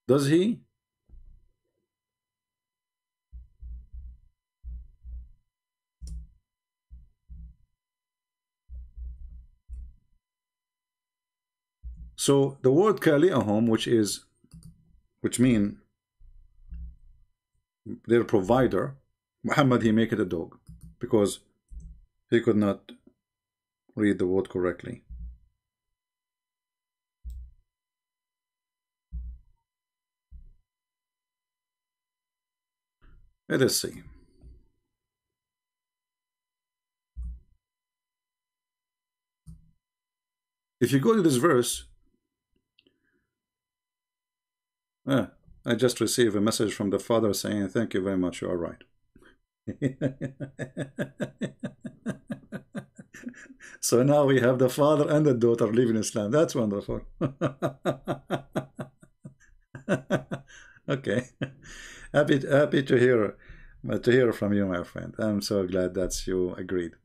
Does he? So the word Kali'ahum, which mean their provider, Muhammad, he make it a dog because he could not read the word correctly. Let us see. If you go to this verse, I just received a message from the father saying, thank you very much, you are right. So now we have the father and the daughter living in Islam. That's wonderful. Okay. Happy to hear from you, my friend. I'm so glad that you agreed.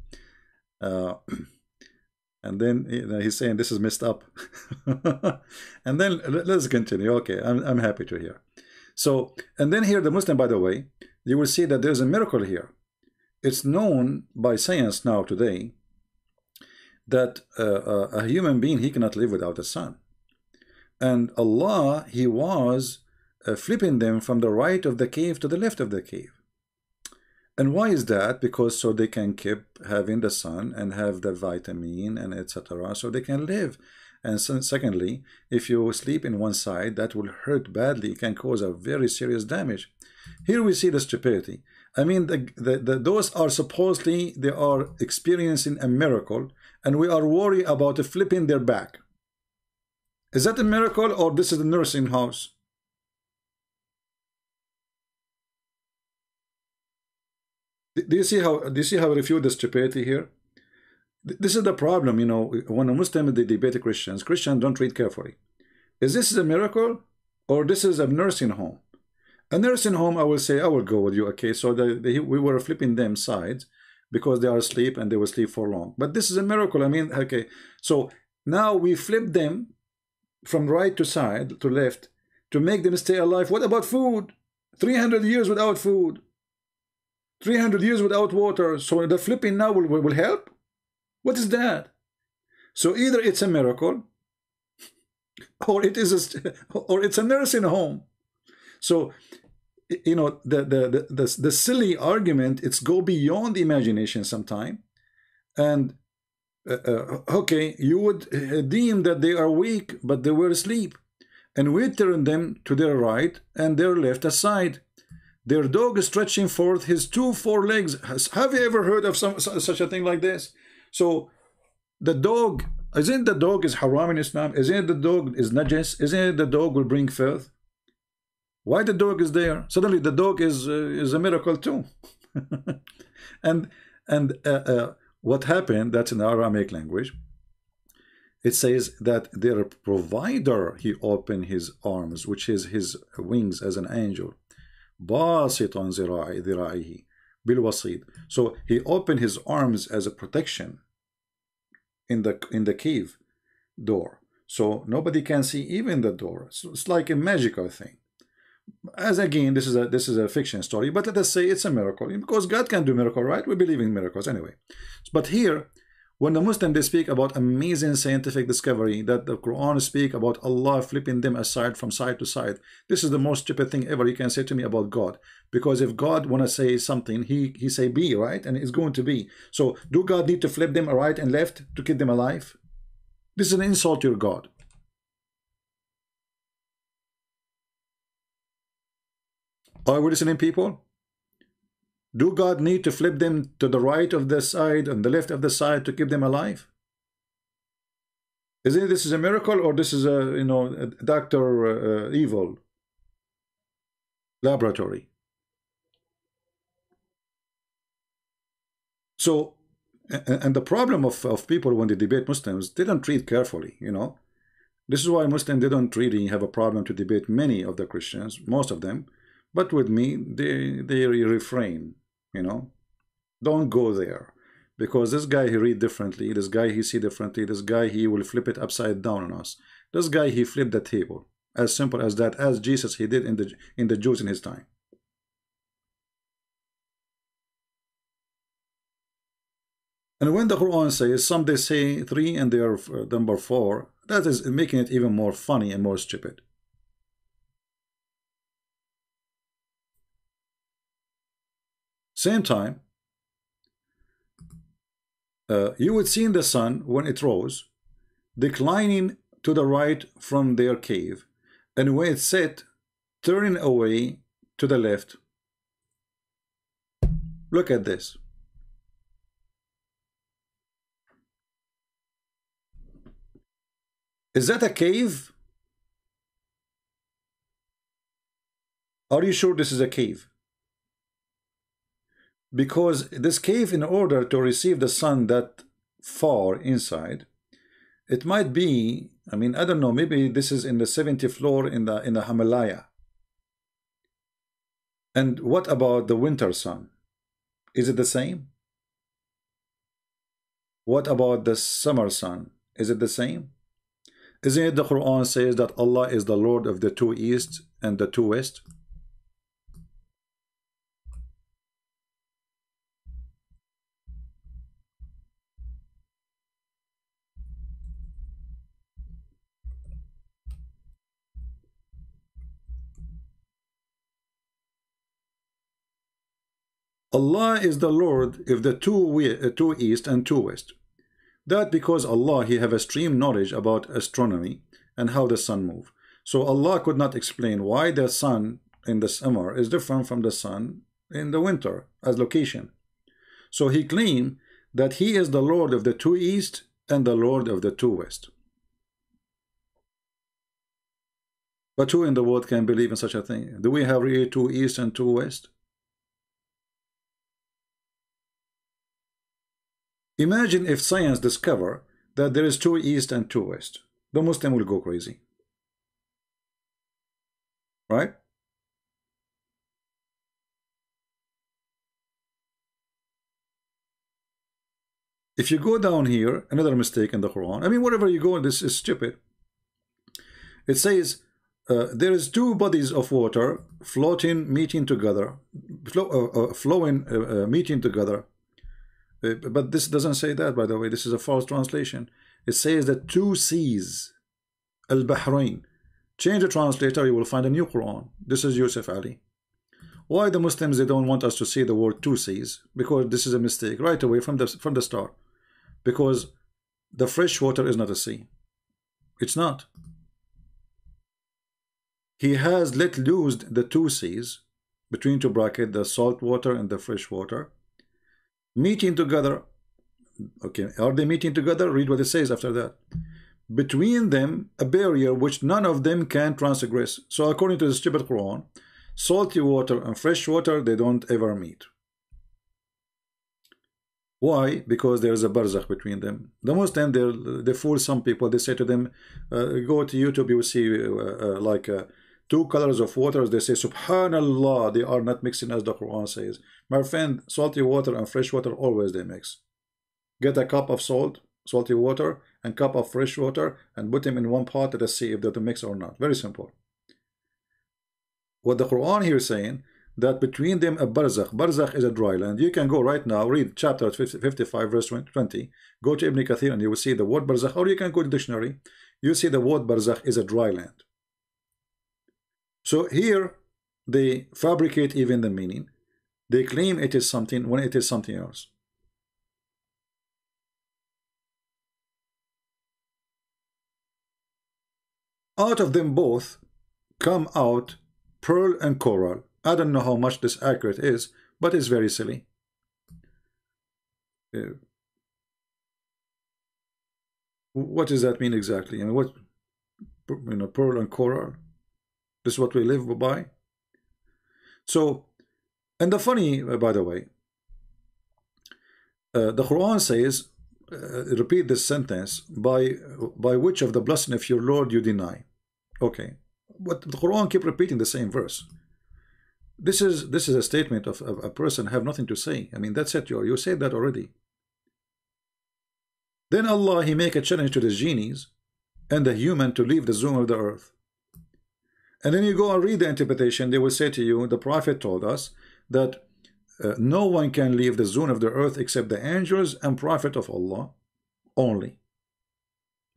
And then he's saying this is messed up. And then let's continue. Okay, I'm happy to hear. So, and then here the Muslim, by the way, you will see that there's a miracle here. It's known by science now today that a human being, he cannot live without the sun. And Allah, he was flipping them from the right of the cave to the left of the cave. And why is that? Because so they can keep having the sun and have the vitamin and etc. so they can live. And secondly, if you sleep in one side, that will hurt badly. It can cause a very serious damage. Here we see the stupidity. I mean, those are supposedly, they are experiencing a miracle, and we are worried about flipping their back. Is that a miracle, or this is a nursing house? Do you see how I refute the stupidity here? This is the problem, you know, when a Muslim they debate Christians don't read carefully. Is this a miracle, or this is a nursing home? A nursing home, I will say, I will go with you, okay? So we were flipping them sides because they are asleep and they will sleep for long. But this is a miracle. I mean, okay. So now we flip them from right to side to left to make them stay alive. What about food? 300 years without food. 300 years without water. So the flipping now will help? What is that? So either it's a miracle, or it's a nursing home. So, you know, the silly argument, it's go beyond imagination sometime. And okay, you would deem that they are weak, but they were asleep, and we turn them to their right and their left aside. Their dog is stretching forth his 2 forelegs. Have you ever heard of such a thing like this? So the dog, isn't the dog is haram in Islam? Isn't the dog is najis? Isn't the dog will bring filth? Why the dog is there? Suddenly the dog is a miracle too. and what happened, that's in the Aramaic language, it says that their provider, he opened his arms, which is his wings as an angel. باسطا ذراعيه بالوسيط. So he opened his arms as a protection in the cave door, so nobody can see even the door. So it's like a magical thing. As again, this is a fiction story, but let us say it's a miracle, because God can do miracle, right? We believe in miracles anyway. But here, when the Muslims, they speak about amazing scientific discovery, that the Quran speak about Allah flipping them aside from side to side, this is the most stupid thing ever you can say to me about God. Because if God want to say something, he say be, right? And it's going to be. So do God need to flip them right and left to keep them alive? This is an insult to your God. Are we listening, people? Do God need to flip them to the right of the side and the left of the side to keep them alive? Isn't this is a miracle, or this is a, you know, a Dr. Evil laboratory? So, and the problem of people when they debate Muslims, they don't read carefully, you know. This is why Muslims, they don't really have a problem to debate many of the Christians, most of them. But with me, they refrain, you know. Don't go there, because this guy, he read differently, this guy he see differently, this guy he will flip it upside down on us. This guy, he flipped the table, as simple as that, as Jesus he did in the Jews in his time. And when the Quran says, some they say 3 and they are number 4, that is making it even more funny and more stupid. Same time, you would see in the sun when it rose, declining to the right from their cave, and when it set, turning away to the left. Look at this. Is that a cave? Are you sure this is a cave? Because this cave, in order to receive the sun that far inside, it might be, I mean, I don't know, maybe this is in the 70th floor in the Himalaya. And what about the winter sun? Is it the same? What about the summer sun? Is it the same? Isn't it the Quran says that Allah is the Lord of the 2 east and the 2 west? Allah is the Lord of the two east and two west. That because Allah, He have extreme knowledge about astronomy and how the sun move. So Allah could not explain why the sun in the summer is different from the sun in the winter as location. So He claimed that He is the Lord of the two east and the Lord of the two west. But who in the world can believe in such a thing? Do we have really two east and two west? Imagine if science discover that there is two east and two west. The Muslim will go crazy. Right? If you go down here, another mistake in the Quran. I mean, wherever you go, this is stupid. It says there is two bodies of water floating, meeting together, meeting together. But this doesn't say that, by the way. This is a false translation. It says that two seas, al-Bahrain. Change the translator, you will find a new Quran. This is Yusuf Ali. Why the Muslims, they don't want us to say the word two seas? Because this is a mistake right away from the start. Because the fresh water is not a sea. It's not. He has let loose the two seas, between two brackets, the salt water and the fresh water, meeting together. Okay, are they meeting together? Read what it says after that. Between them a barrier which none of them can transgress. So according to the stupid Quran, salty water and fresh water, they don't ever meet. Why? Because there is a barzakh between them. The Muslim, they fool some people. They say to them, go to YouTube, you will see two colors of waters. They say, Subhanallah, they are not mixing as the Quran says. My friend, salty water and fresh water, always they mix. Get a cup of salty water, and cup of fresh water, and put them in one pot. Let us see if they mix or not. Very simple. What the Quran here is saying, that between them a barzakh. Barzakh is a dry land. You can go right now, read chapter 55, verse 20. Go to Ibn Kathir and you will see the word barzakh, or you can go to the dictionary. You see the word barzakh is a dry land. So here they fabricate even the meaning. They claim it is something when it is something else. Out of them both come out pearl and coral. I don't know how much this accurate is, but it's very silly. What does that mean exactly? I mean, what, pearl and coral? This is what we live by. So, and the funny, by the way, the Quran says, repeat this sentence, by which of the blessing of your Lord you deny. Okay, but the Quran keep repeating the same verse. This is a statement of a person have nothing to say. I mean, that's it. You said that already. Then Allah, He make a challenge to the genies and the human to leave the zone of the earth. And then you go and read the interpretation. They will say to you, the Prophet told us that no one can leave the zone of the earth except the angels and Prophet of Allah only,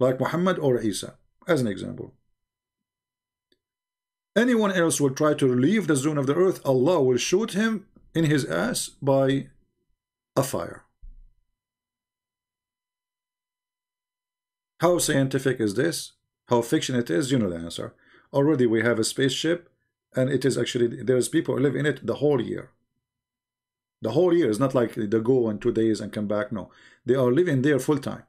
like Muhammad or Isa, as an example. Anyone else will try to leave the zone of the earth, Allah will shoot him in his ass by a fire. How scientific is this? How fiction it is? You know the answer. Already we have a spaceship, and it is actually, there's people who live in it the whole year. The whole year is not like they go in 2 days and come back. No, they are living there full time.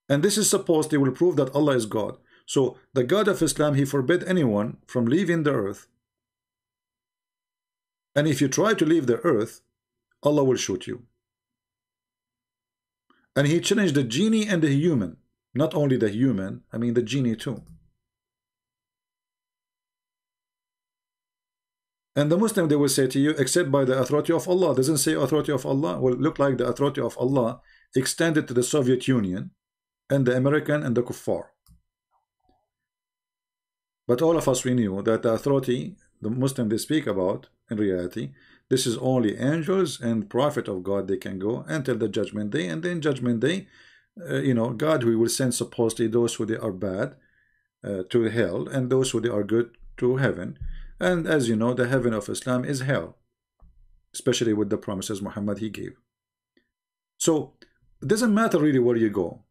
And this is supposed, they will prove that Allah is God. So the God of Islam, He forbid anyone from leaving the earth. And if you try to leave the earth, Allah will shoot you. And He challenged the genie and the human. Not only the human, I mean the genie too. And the Muslim, they will say to you, except by the authority of Allah. Doesn't say authority of Allah. Will look like the authority of Allah extended to the Soviet Union and the American and the Kuffar. But all of us, we knew that the authority, the Muslim they speak about, in reality, this is only angels and Prophet of God. They can go until the judgment day. And then judgment day, God, we will send supposedly those who they are bad to hell, and those who they are good to heaven. And as you know, the heaven of Islam is hell, especially with the promises Muhammad he gave. So it doesn't matter really where you go.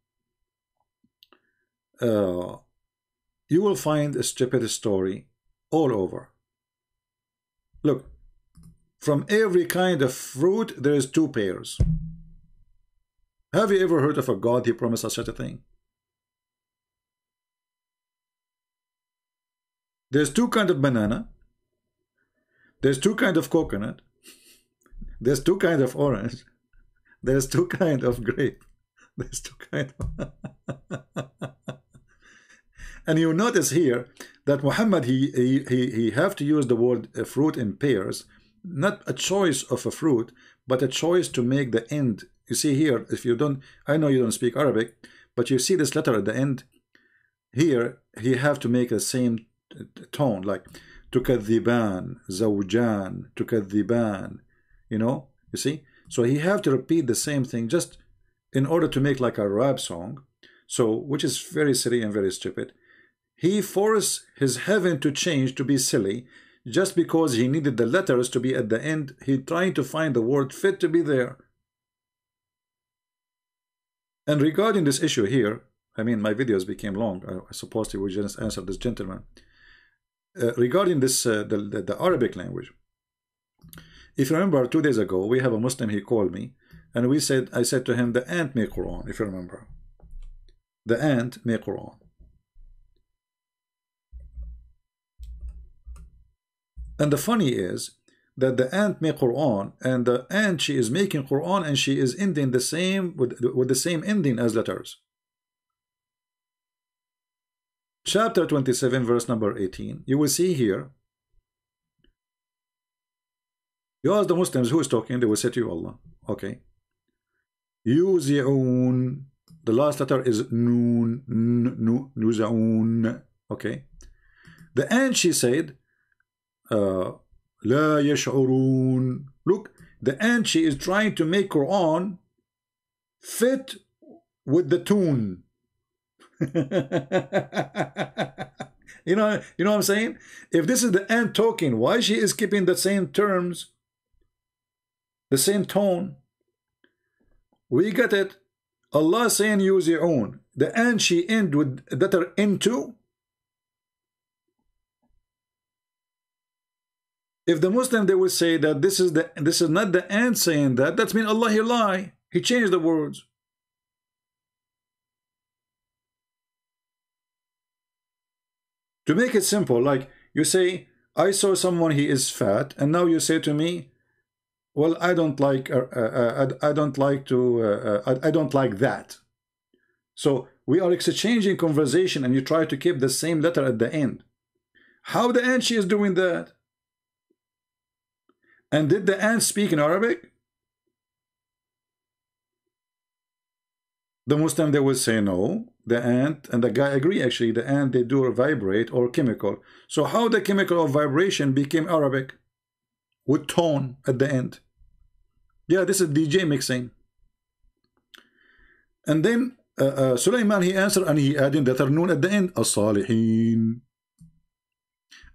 You will find a stupid story all over. Look, from every kind of fruit there is 2 pairs. Have you ever heard of a God he promised us such a thing? There's 2 kinds of banana. There's 2 kinds of coconut. There's 2 kinds of orange. There's 2 kinds of grape. There's 2 kinds of and you notice here that Muhammad he have to use the word fruit in pairs, not a choice of a fruit, but a choice to make the end. You see here, if you don't, I know you don't speak Arabic, but you see this letter at the end here, he have to make the same tone, like tukadhiban, zawjan, tukadhiban, you know, you see. So he have to repeat the same thing just in order to make like a rap song. So which is very silly and very stupid. He forced his heaven to change to be silly just because he needed the letters to be at the end. He trying to find the word fit to be there. And regarding this issue here, I mean, my videos became long. I suppose we just answer this gentleman. Regarding this, the Arabic language. If you remember, 2 days ago, we have a Muslim, he called me, and I said to him, the ant make Quran, if you remember. The ant make Quran. And the funny is that the ant make Quran, and the ant, she is making Quran, and she is ending the same with the same ending as letters. Chapter 27, verse number 18. You will see here. You ask the Muslims who is talking, they will say to you Allah. Okay. Yuzi'un. The last letter is Nun. Nuzaun. Okay. The ant, she said, La yash'urun. Look, the ant, she is trying to make Quran fit with the tune. you know what I'm saying? If this is the ant talking, why she is keeping the same terms, the same tone? We get it. Allah saying use your own. The ant, she end with letter into. If the Muslim, they will say that this is not the ant saying that. That means Allah he lie. He changed the words. To make it simple, like you say, I saw someone, he is fat, and now you say to me, well, I don't like that. So we are exchanging conversation, and you try to keep the same letter at the end. How the ant she is doing that? And did the ant speak in Arabic? The Muslim, they will say no. The ant and the guy agree, actually. The ant, they do vibrate or chemical. So how the chemical of vibration became Arabic? With tone at the end. Yeah, this is DJ mixing. And then Sulaiman, he answered, and he added the tarnoon at the end. As-salihin.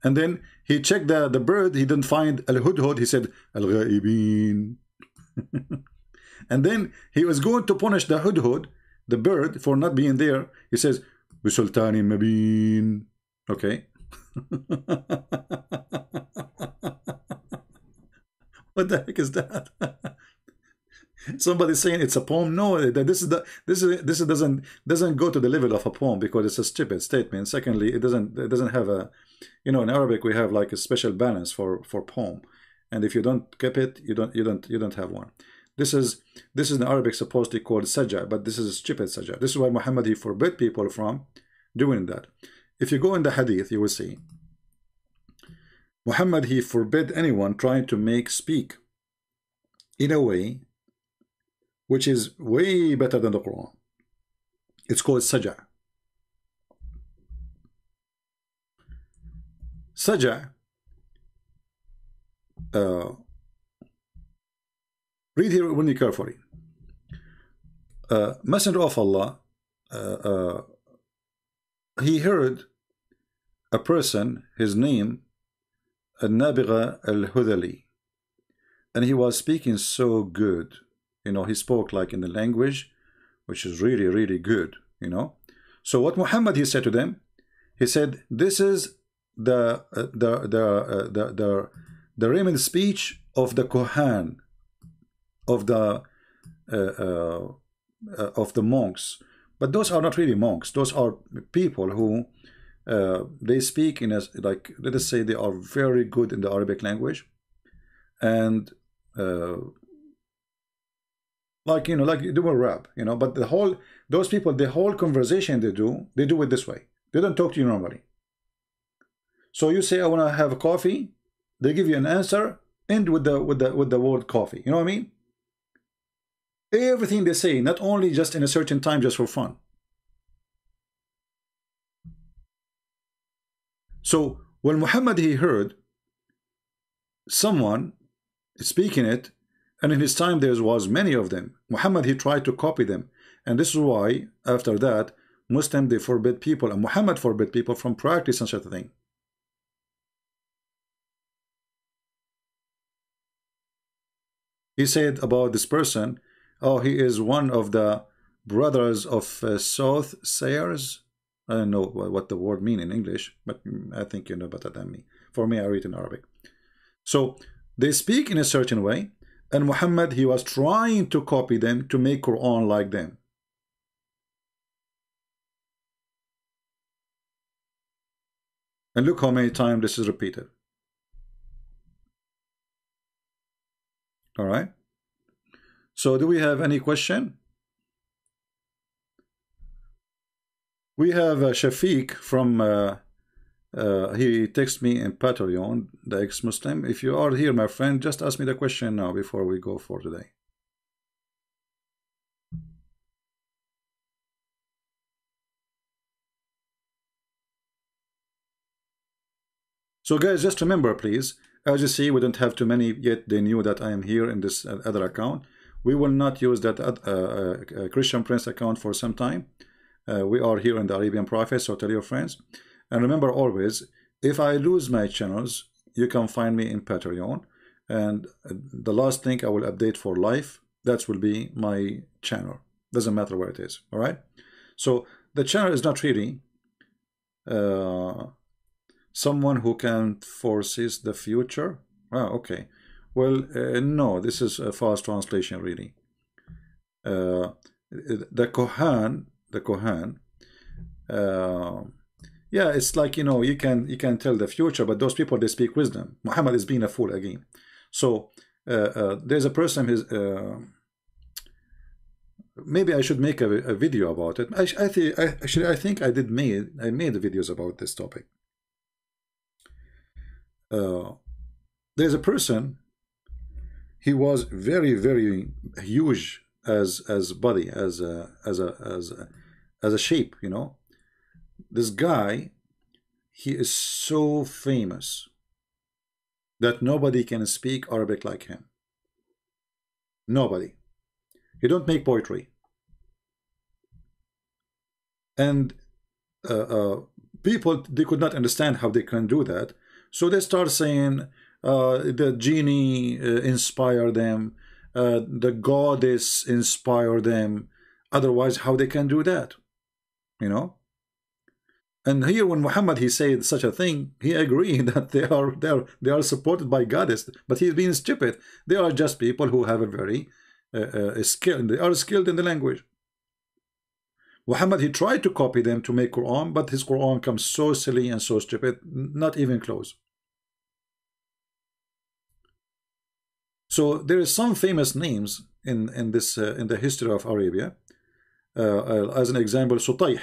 And then he checked the bird. He didn't find al-hudhud. He said al-ghaibin. And then he was going to punish the hudhud, the bird, for not being there. He says bisultanin mabin. Okay. What the heck is that? Somebody saying it's a poem. No, this doesn't go to the level of a poem, because it's a stupid statement. Secondly, it doesn't have a, you know, in Arabic we have like a special balance for poem, and if you don't keep it, you don't have one. This is in Arabic supposedly called sajja, but this is a stupid sajja. This is why Muhammad he forbid people from doing that. If you go in the hadith, you will see Muhammad he forbid anyone trying to speak in a way which is way better than the Quran. It's called sajja. Sajja. Read here really carefully. Messenger of Allah, he heard a person, his name Nabigha al-Hudali, and he was speaking so good. You know, he spoke like in the language, which is really, really good. You know, so what Muhammad he said to them, he said, "This is the Raymond speech of the Kohan, of the monks, but those are not really monks. Those are people who they speak in a, like, let us say they are very good in the Arabic language, and like, you know, like you do a rap, you know, but the whole, those people, the whole conversation they do it this way. They don't talk to you normally. So you say, I want to have a coffee, they give you an answer, end with the word coffee. You know what I mean? Everything they say, not only just in a certain time, just for fun. So when Muhammad he heard someone speaking it, and in his time there was many of them, Muhammad he tried to copy them, and this is why after that Muslim they forbid people, and Muhammad forbid people from practicing such a thing. He said about this person, oh, he is one of the brothers of soothsayers. I don't know what the word mean in English, but I think you know better than me. For me, I read in Arabic. So they speak in a certain way, and Muhammad he was trying to copy them to make Quran like them. And look how many times this is repeated. All right. So do we have any question? We have Shafiq from he texted me in Patreon, the ex-Muslim. If you are here, my friend, just ask me the question now before we go for today. So guys, just remember, please, as you see, we don't have too many yet. They knew that I am here in this other account. We will not use that Christian Prince account for some time. We are here in the Arabian Prophet, so tell your friends. And remember always, if I lose my channels, you can find me in Patreon. And the last thing I will update for life, that will be my channel. Doesn't matter where it is, all right? So the channel is not really someone who can foresee the future. Ah, okay. Well, no, this is a fast translation, really. The Kohan, yeah, it's like, you know, you can tell the future, but those people, they speak wisdom. Muhammad is being a fool again. So there's a person who's maybe I should make a video about it. I think I made videos about this topic. There's a person, he was very, very huge as body, as a shape, you know. This guy, he is so famous that nobody can speak Arabic like him. Nobody. He don't make poetry. And people, they could not understand how they can do that. So they start saying the genie inspired them, the goddess inspired them. Otherwise, how they can do that? You know? And here, when Muhammad he said such a thing, he agreed that they are supported by goddess, but he's being stupid. They are just people who have a very skill. They are skilled in the language. Muhammad he tried to copy them to make Quran, but his Quran comes so silly and so stupid, not even close. So there is some famous names in the history of Arabia. As an example, Sutayh.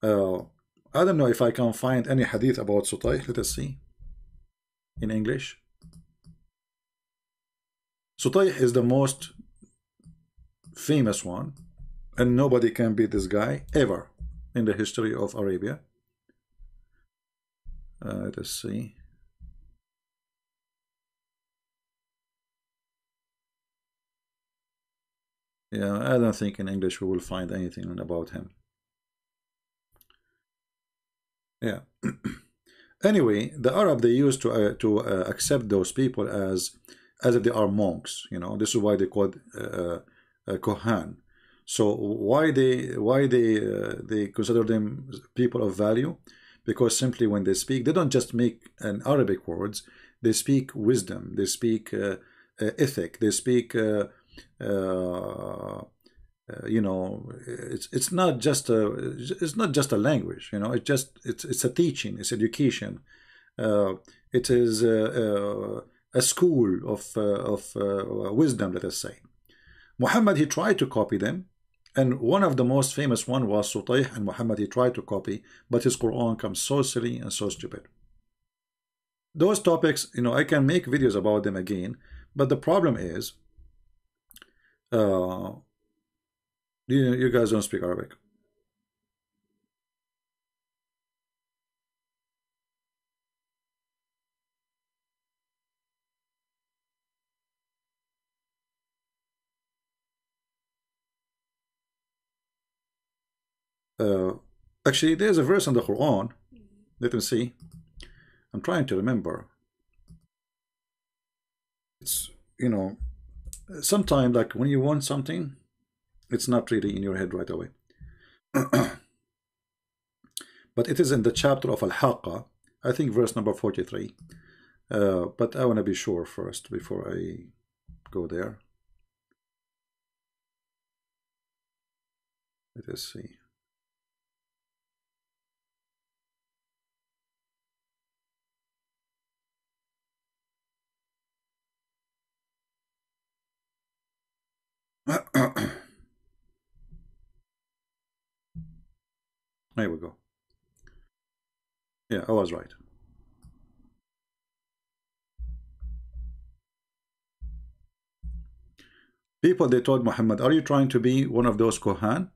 I don't know if I can find any hadith about Sutayh. Let us see in English. Sutayh is the most famous one, and nobody can beat this guy ever in the history of Arabia. Let us see. Yeah, I don't think in English we will find anything about him. Yeah. Anyway, the Arab, they used to accept those people as if they are monks. You know, this is why they called Kohan. So why they consider them people of value? Because simply when they speak, they don't just make an Arabic words. They speak wisdom. They speak ethic. They speak you know, it's not just a language. You know, it's a teaching. It's education. It is a school of wisdom, let us say. Muhammad, he tried to copy them, and one of the most famous one was Sutayh, and Muhammad, he tried to copy, but his Quran comes so silly and so stupid. Those topics, you know, I can make videos about them again, but the problem is you guys don't speak Arabic. Actually, there's a verse in the Quran. Let me see. I'm trying to remember. It's, you know, sometimes like when you want something, it's not really in your head right away. But it is in the chapter of Al-Haqqa, I think verse number 43. But I want to be sure first before I go there. Let us see. There we go. Yeah, I was right. People, they told Muhammad, are you trying to be one of those Kohan?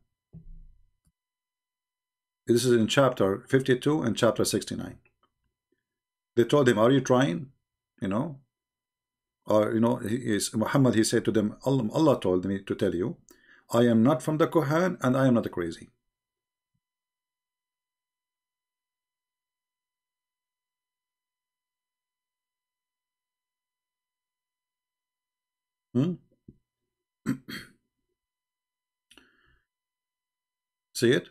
This is in chapter 52 and chapter 69. They told him, are you trying? You know, or you know, Muhammad, he said to them, Allah told me to tell you, I am not from the Kohan and I am not crazy. See it?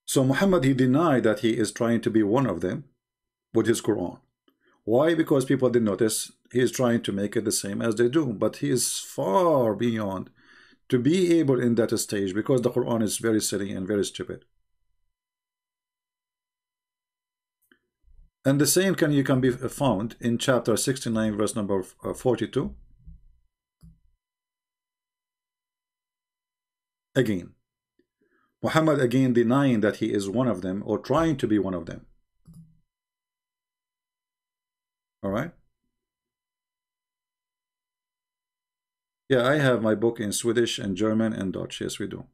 So Muhammad, he denied that he is trying to be one of them with his Quran. Why? Because people didn't notice he is trying to make it the same as they do, but he is far beyond to be able in that stage, because the Quran is very silly and very stupid. And the same can be found in chapter 69 verse number 42. Again, Muhammad again denying that he is one of them or trying to be one of them. All right. Yeah, I have my book in Swedish and German and Dutch. Yes, we do.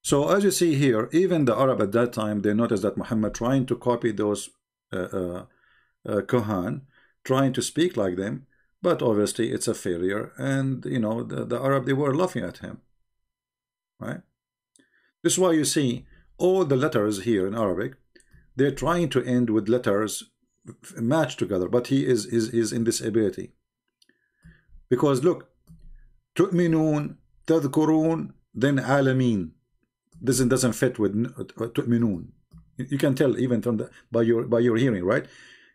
So as you see here, even the Arab at that time, they noticed that Muhammad trying to copy those Kohan, trying to speak like them, but obviously it's a failure, and you know, the Arab, they were laughing at him, right? This is why you see all the letters here in Arabic, they're trying to end with letters matched together, but he is in this ability, because look, tu'minun, tadhkurun, then alamin, this doesn't fit with tu'minun. You can tell even from by your hearing, right?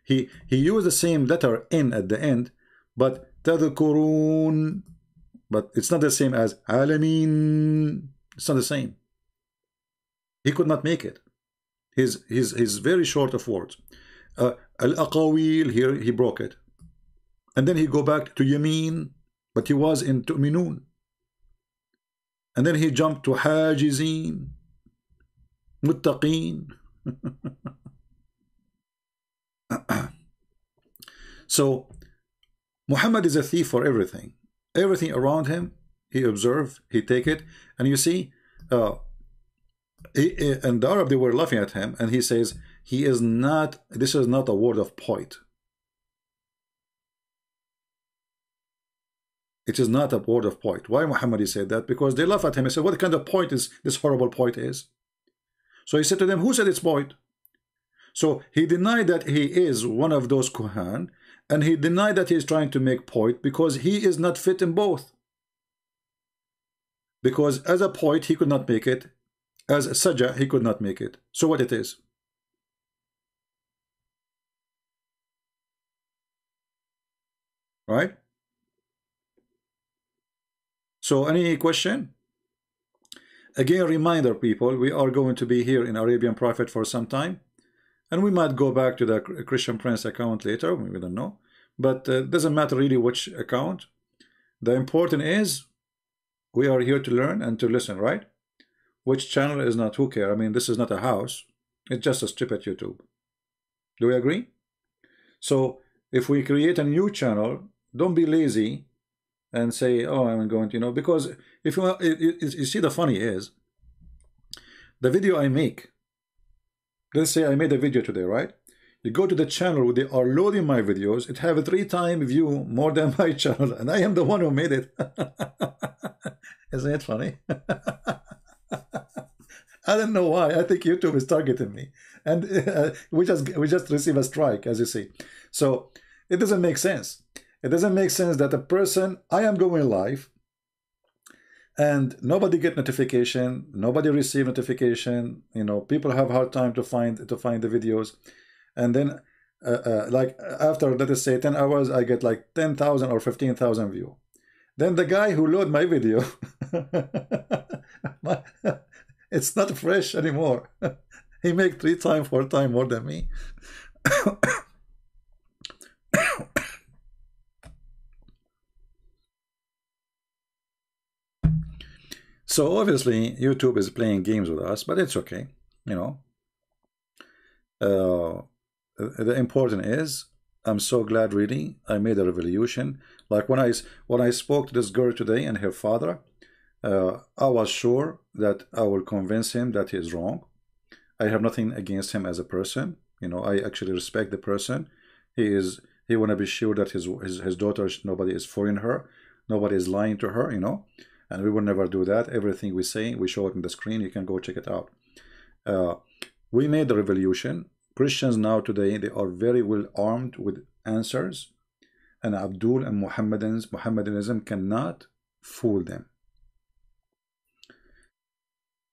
He used the same letter N at the end, but tadhkurun, but it's not the same as alamin. It's not the same. He could not make it. He's very short of words. Al-aqawil, here he broke it, and then he go back to yamin, but he was in tu'minun, and then he jumped to hajizin, muttaqin. So Muhammad is a thief for everything. Everything around him, he observed, he take it, and you see, and the Arab, they were laughing at him, and he says, he is not, this is not a word of poet. It is not a word of poet. Why Muhammad he said that? Because they laugh at him and say, what kind of poet is this horrible poet is? So he said to them, who said it's poet? So he denied that he is one of those Kohan, and he denied that he is trying to make poet because he is not fit in both. Because as a poet he could not make it, as a Sajja he could not make it. So what it is? Right? So any question? Again, reminder people, we are going to be here in Arabian Prophet for some time, and we might go back to the Christian Prince account later, we don't know, but it doesn't matter really which account. The important is we are here to learn and to listen, right? Which channel is not, who care? I mean, this is not a house, it's just a strip at YouTube. Do we agree? So if we create a new channel, don't be lazy and say, oh, I'm going to, you know, because if you see, the funny is, the video I make, let's say I made a video today, right? You go to the channel where they are loading my videos, it have a 3-time view more than my channel, and I am the one who made it. Isn't it funny? I don't know why. I think YouTube is targeting me, and we just received a strike, as you see. So it doesn't make sense. It doesn't make sense that a person, I am going live, and nobody get notification, nobody receive notification. You know, people have a hard time to find the videos, and then like after, let us say 10 hours, I get like 10,000 or 15,000 view. Then the guy who load my video, it's not fresh anymore. He make 3 times, 4 times more than me. So obviously YouTube is playing games with us, but it's okay, you know. The important is, I'm so glad really I made a revolution. Like when I spoke to this girl today and her father, I was sure that I will convince him that he is wrong. I have nothing against him as a person, you know. I actually respect the person. He want to be sure that his daughter, nobody is fooling her, nobody is lying to her, you know. And we will never do that. Everything we say, we show it on the screen. You can go check it out. We made the revolution. Christians now today, they are very well armed with answers, and Abdul and Mohammedanism cannot fool them.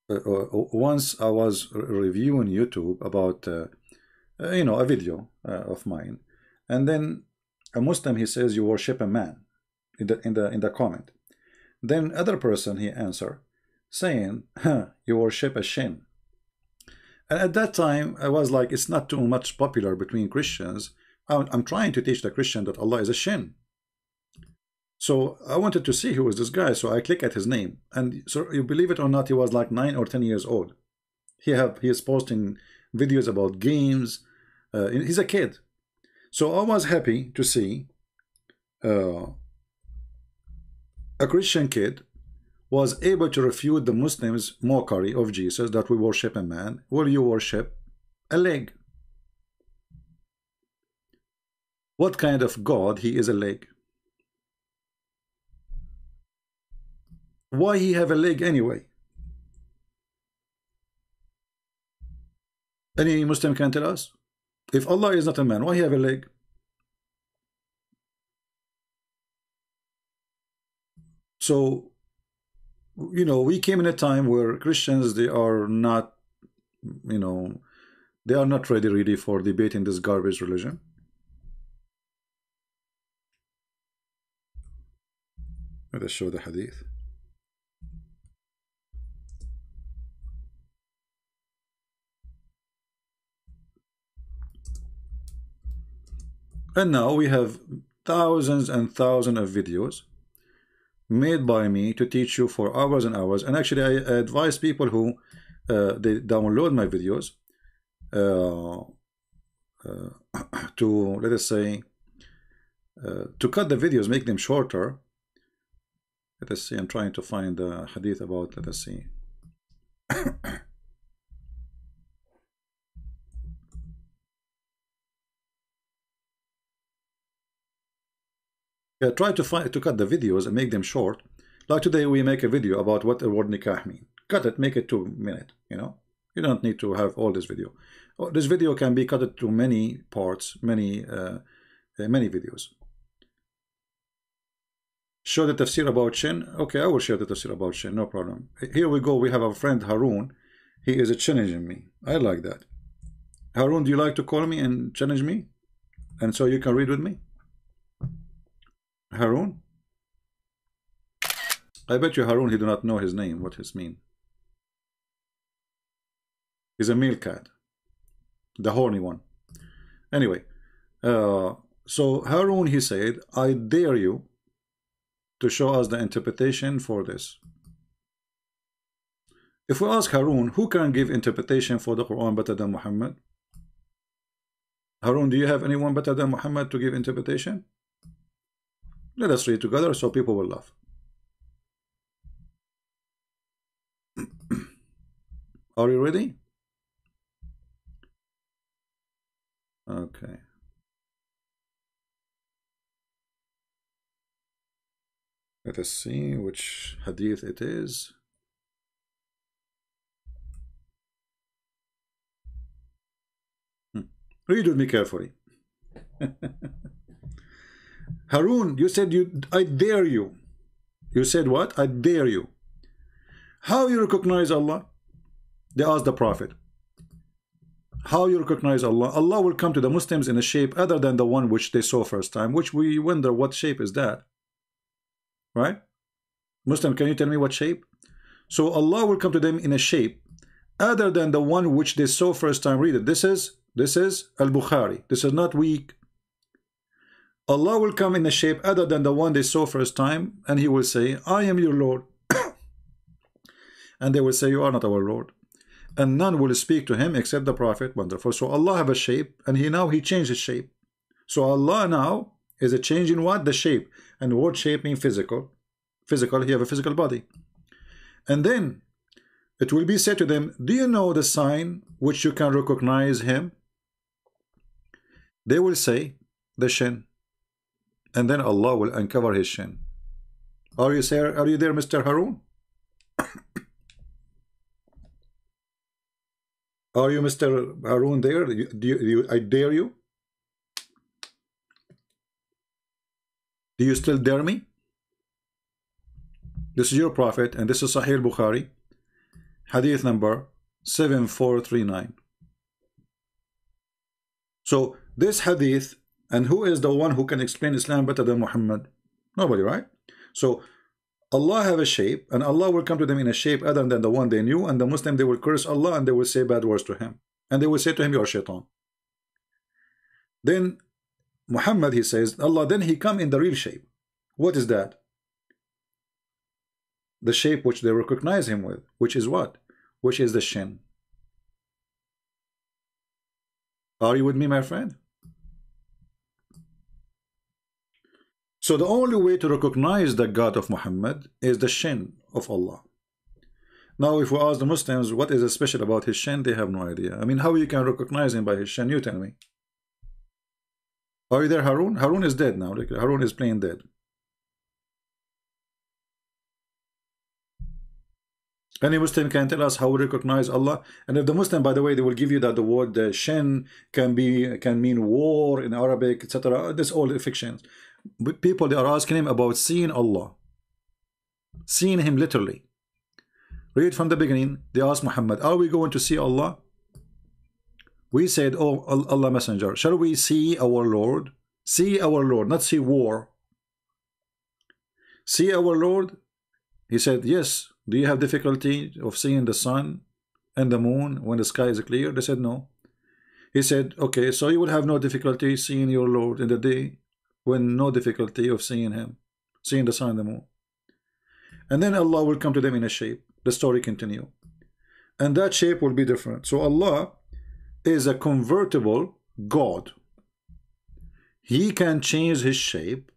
Once I was reviewing YouTube about you know, a video of mine, and then a Muslim, he says you worship a man in the comment. Then other person, he answer saying, you worship a shin. And at that time I was like, it's not too much popular between Christians. I'm trying to teach the Christian that Allah is a shin. So I wanted to see who was this guy, so I click at his name, and so you believe it or not, he was like 9 or 10 years old. He is posting videos about games. He's a kid. So I was happy to see a Christian kid was able to refute the Muslims' mockery of Jesus that we worship a man, where you worship a leg. What kind of God he is a leg? Why he have a leg anyway? Any Muslim can tell us? If Allah is not a man, why he have a leg? So, you know, we came in a time where Christians, they are not, you know, they are not ready for debating this garbage religion. Let us show the hadith. And now we have thousands and thousands of videos made by me to teach you for hours and hours. And actually I advise people who they download my videos to, let us say, to cut the videos, make them shorter. Let us see, I'm trying to find the hadith about, let us see. Yeah, try to cut the videos and make them short. Like today we make a video about what the word nikah mean. Cut it, make it 2 minutes, you know. You don't need to have all this video. This video can be cut into many parts, many videos. Show the tafsir about Shin. Okay, I will share the tafsir about Shin, no problem. Here we go. We have our friend Harun. He is challenging me. I like that. Harun, do you like to call me and challenge me? And so you can read with me? Harun? I bet you Harun, he do not know his name, what his mean. He's a male cat. The horny one. Anyway, so Harun, he said, I dare you to show us the interpretation for this. If we ask Harun, who can give interpretation for the Quran better than Muhammad? Harun, do you have anyone better than Muhammad to give interpretation? Let us read together so people will laugh. Are you ready? Okay. Let us see which hadith it is. Read with me carefully. Harun, you said I dare you. You said what? I dare you. How you recognize Allah? They asked the Prophet. How you recognize Allah? Allah will come to the Muslims in a shape other than the one which they saw first time, which we wonder what shape is that. Right? Muslim, can you tell me what shape? So Allah will come to them in a shape other than the one which they saw first time. Read it. This is Al-Bukhari. This is not weak. Allah will come in a shape other than the one they saw first time, and He will say, I am your Lord. And they will say, you are not our Lord. And none will speak to Him except the Prophet. Wonderful. So Allah have a shape, and He changed His shape. So Allah now is a change in what? The shape. And the word shape means physical. Physical, He have a physical body. And then it will be said to them, do you know the sign which you can recognize Him? They will say, the shin. And then Allah will uncover His shin. Are you there, Mr. Harun? Are you, Mr. Harun, there? I dare you? Do you still dare me? This is your Prophet, and this is Sahih Bukhari, hadith number 7439. So this hadith, and who is the one who can explain Islam better than Muhammad? Nobody, right? So Allah have a shape, and Allah will come to them in a shape other than the one they knew, and the Muslim, they will curse Allah and they will say bad words to Him, and they will say to Him, you are shaitan. Then Muhammad, he says, Allah, then He come in the real shape. What is that? The shape which they recognize Him with, which is what? Which is the shin. Are you with me, my friend? So the only way to recognize the God of Muhammad is the shin of Allah. Now if we ask the Muslims what is special about his shin, they have no idea. I mean, how you can recognize him by his shin? You tell me. Are you there, Harun? Harun is dead now. Harun is plain dead. Any Muslim can tell us how we recognize Allah. And if the Muslim, by the way, they will give you that the word shin can mean war in Arabic, etc. That's all fictions. But people, they are asking him about seeing Allah, seeing Him literally. Read from the beginning. They asked Muhammad, are we going to see Allah? We said, oh Allah Messenger, shall we see our Lord? See our Lord, not see war. See our Lord? He said, yes. Do you have difficulty of seeing the sun and the moon when the sky is clear? They said no. He said, okay, so you will have no difficulty seeing your Lord in the day, when no difficulty of seeing Him, seeing the sun and the moon. And then Allah will come to them in a shape. The story continue, and that shape will be different. So Allah is a convertible God. He can change His shape.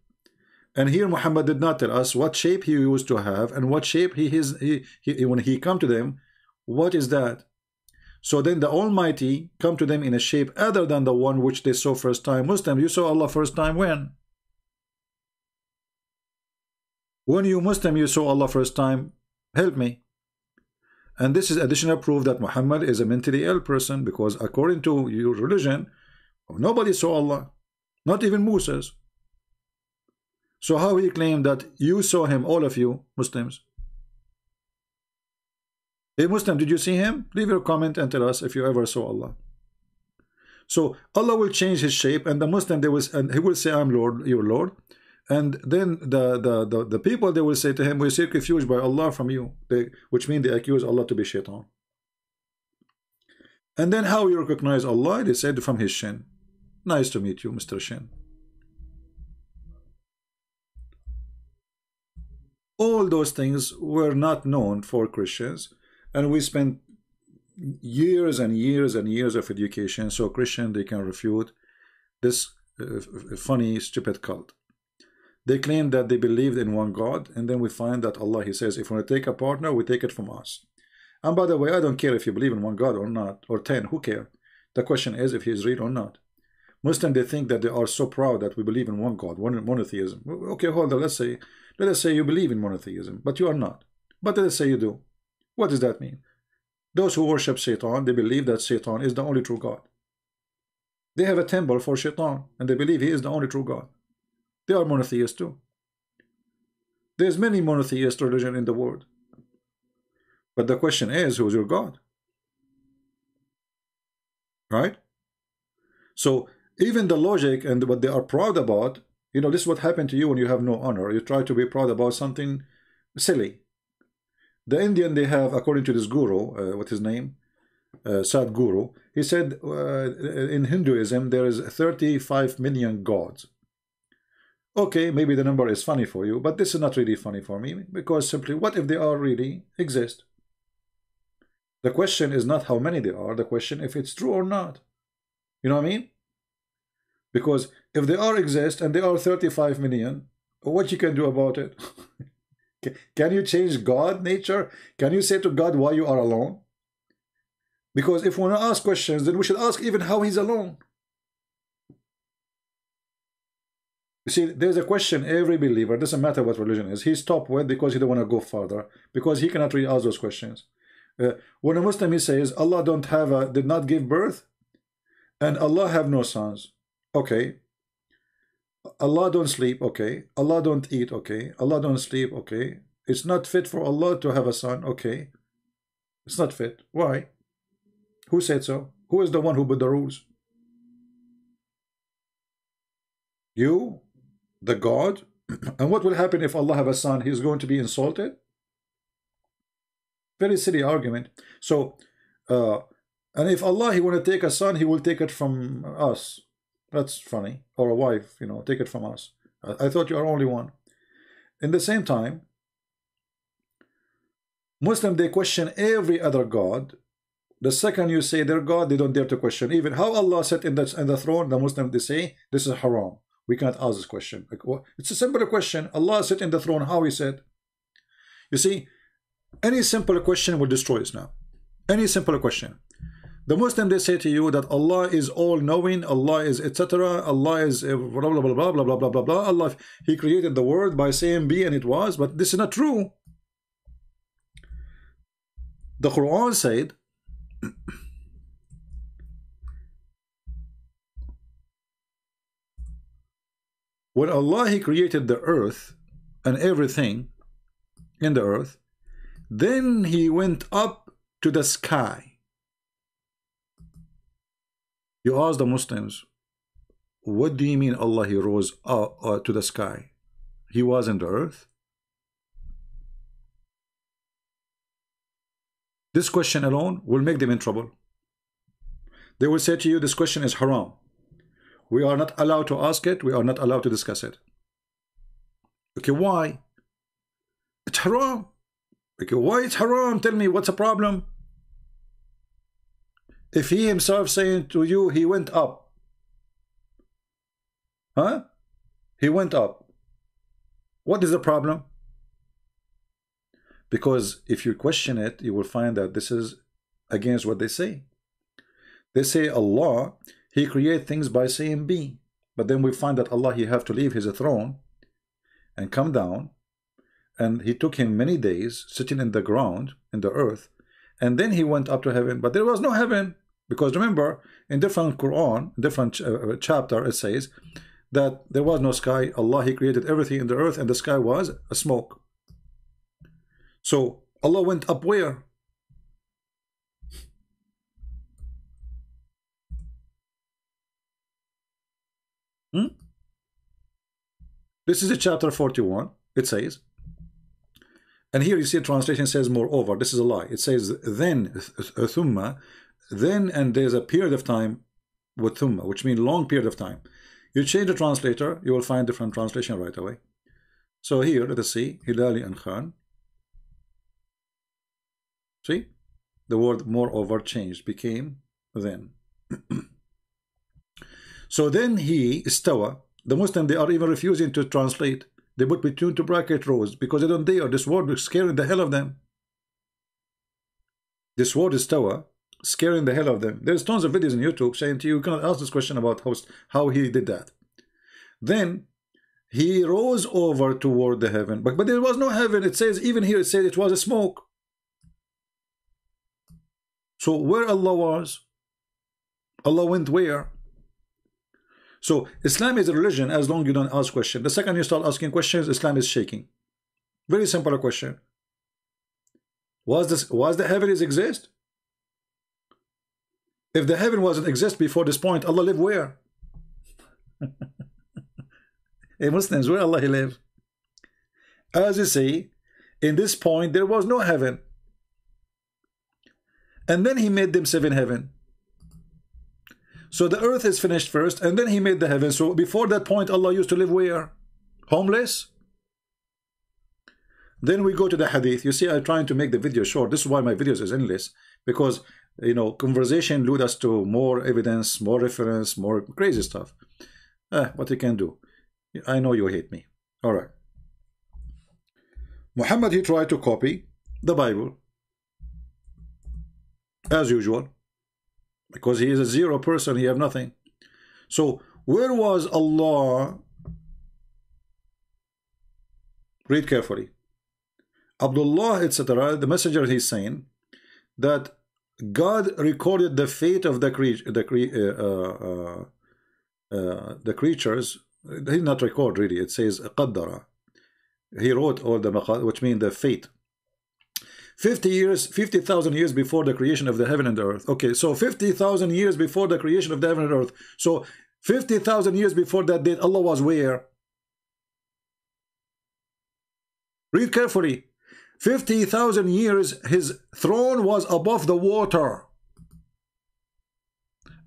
And here Muhammad did not tell us what shape He used to have and what shape when He come to them, what is that? So then the Almighty come to them in a shape other than the one which they saw first time. Muslim, you saw Allah first time when? When you Muslim, you saw Allah first time? Help me. And this is additional proof that Muhammad is a mentally ill person, because according to your religion, nobody saw Allah, not even Moses. So how he claimed that you saw him, all of you Muslims? Hey Muslim, did you see him? Leave your comment and tell us if you ever saw Allah. So Allah will change his shape, and the Muslim, they will, and he will say, I'm Lord, your Lord. And then the people, they will say to him, we seek refuge by Allah from you, which means they accuse Allah to be shaitan. And then how you recognize Allah? They said from his shin. Nice to meet you, Mr. Shin. All those things were not known for Christians, and we spent years and years and years of education so Christian they can refute this funny stupid cult. They claim that they believed in one God, and then we find that Allah, he says, if we want to take a partner, we take it from us. And by the way, I don't care if you believe in one God or not, or 10, who cares? The question is if he is real or not. Muslims, they think that they are so proud that we believe in one God, one monotheism. Okay, hold on, let us say you believe in monotheism, but you are not. But let us say you do. What does that mean? Those who worship Satan, they believe that Satan is the only true God. They have a temple for Satan, and they believe he is the only true God. They are monotheists too. There's many monotheist religions in the world. But the question is, who's your God? Right? So even the logic and what they are proud about, you know, this is what happened to you when you have no honor. You try to be proud about something silly. The Indian, they have, according to this guru, what's his name? Sadhguru, he said in Hinduism there is 35 million gods. Okay, maybe the number is funny for you, but this is not really funny for me, because simply, what if they are really exist? The question is not how many they are, the question if it's true or not. You know what I mean? Because if they are exist and they are 35 million, what you can do about it? Can you change God nature? Can you say to God why you are alone? Because if we want to ask questions, then we should ask even how he's alone. You see, there's a question every believer, doesn't matter what religion is, he stopped with because he don't want to go further, because he cannot really ask those questions. When a Muslim, he says Allah did not give birth, and Allah have no sons. Okay. Allah don't sleep. Okay. Allah don't eat. Okay. Allah don't sleep. Okay. It's not fit for Allah to have a son. Okay. It's not fit. Why? Who said so? Who is the one who put the rules? You, the God. And what will happen if Allah have a son? He's going to be insulted. Very silly argument. So, and if Allah, he want to take a son, he will take it from us. That's funny. Or a wife, you know, take it from us. I thought you are only one. In the same time, Muslim, they question every other God. The second you say their God, they don't dare to question. Even how Allah sat in the throne, the Muslim, they say, this is haram. We can't ask this question. It's a simple question. Allah sit in the throne, how he said. You see, any simple question will destroy us now. Any simple question. The Muslim, they say to you that Allah is all-knowing, Allah is etc. Allah is blah blah blah blah blah blah blah blah blah. Allah, he created the world by saying be and it was, but this is not true. The Quran said when Allah, he created the earth and everything in the earth, then he went up to the sky. You ask the Muslims, what do you mean Allah, he rose up to the sky? He was in the earth? This question alone will make them in trouble. They will say to you, this question is haram. We are not allowed to ask it. We are not allowed to discuss it. Okay, why? It's haram. Okay, why it's haram? Tell me, what's the problem? If he himself saying to you, he went up. Huh? He went up. What is the problem? Because if you question it, you will find that this is against what they say. They say Allah, he created things by saying be. But then we find that Allah, he have to leave his throne and come down. And he took him many days sitting in the ground, in the earth. and then he went up to heaven. But there was no heaven, because remember, in different Quran, different chapter, it says that there was no sky. Allah, he created everything in the earth, and the sky was a smoke. So Allah went up where? This is a chapter 41. It says, and here you see a translation says moreover. This is a lie. It says then, thumma, then, and there's a period of time with thumma, which means long period of time. You change the translator, you will find different translation right away. So here, let us see, Hilali and Khan. See, the word moreover changed, became then. So then he, istawa, the Muslim, they are even refusing to translate. They put between two bracket rows because they don't dare. This word is scaring the hell of them. This word is istawa, scaring the hell of them. There's tons of videos on YouTube saying to you, you cannot ask this question about how he did that. Then he rose over toward the heaven, but there was no heaven. It says, even here it says it was a smoke. So where Allah was, Allah went where? So Islam is a religion as long as you don't ask questions. The second you start asking questions, Islam is shaking. Very simple question. Was the heavens exist? If the heaven wasn't exist before this point, Allah live where? Hey Muslims, where Allah he live? As you see, in this point there was no heaven. And then he made them 7 heaven. So the earth is finished first, and then he made the heaven. So before that point, Allah used to live where? Homeless? Then we go to the hadith. You see, I'm trying to make the video short. This is why my videos is endless. Because, you know, conversation lead us to more evidence, more reference, more crazy stuff. What you can do. I know you hate me. All right. Muhammad, he tried to copy the Bible. As usual. Because he is a zero person, he have nothing. So where was Allah? Read carefully. Abdullah, etc., the messenger, he's saying that God recorded the fate of the creatures. He did not record really. It says qaddara. He wrote all the maqad, which means the fate. 50,000 years before the creation of the heaven and the earth. Okay, so 50,000 years before the creation of the heaven and earth. So 50,000 years before that date, Allah was where? Read carefully. 50,000 years, his throne was above the water.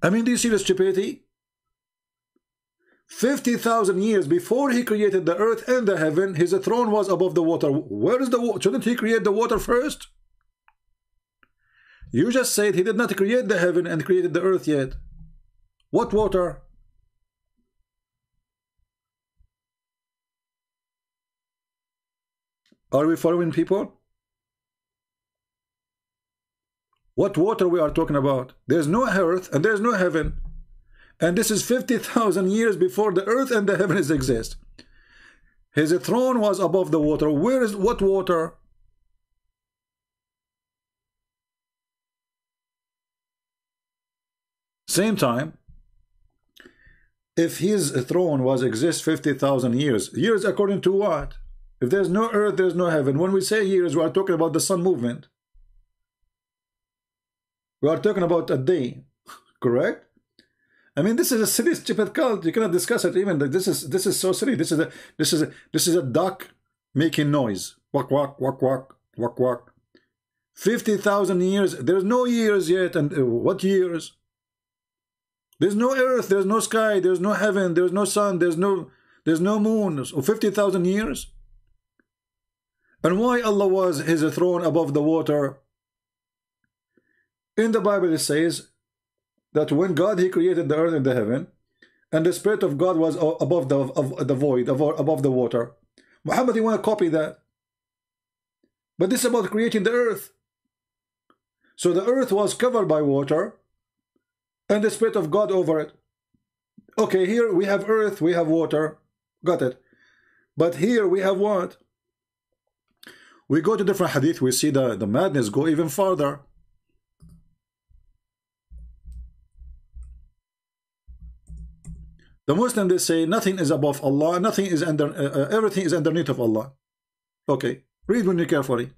I mean, do you see the stupidity? 50,000 years before he created the earth and the heaven, his throne was above the water. Where is the water? Shouldn't he create the water first? You just said he did not create the heaven and created the earth yet. What water? Are we following, people? What water we are talking about? There's no earth and there's no heaven. And this is 50,000 years before the earth and the heavens exist. His throne was above the water. Where is what water? Same time, if his throne was exist 50,000 years, years according to what? If there's no earth, there's no heaven. When we say years, we are talking about the sun movement. We are talking about a day, correct? I mean, this is a silly, stupid cult. You cannot discuss it even. This is so silly. This is a duck making noise. Walk, walk, walk, walk, walk, walk. 50,000 years. There's no years yet. And what years? There's no earth. There's no sky. There's no heaven. There's no sun. There's no moon. So 50,000 years. And why Allah was his throne above the water? In the Bible it says that when God he created the earth and the heaven, and the Spirit of God was above the void, above the water. Muhammad, you want to copy that? But this is about creating the earth. So the earth was covered by water, and the Spirit of God over it. Okay, here we have earth, we have water, got it. But here we have what? We go to different hadith, we see the madness go even farther. The Muslim, they say nothing is above Allah, nothing is under, everything is underneath of Allah. Okay, read with me carefully.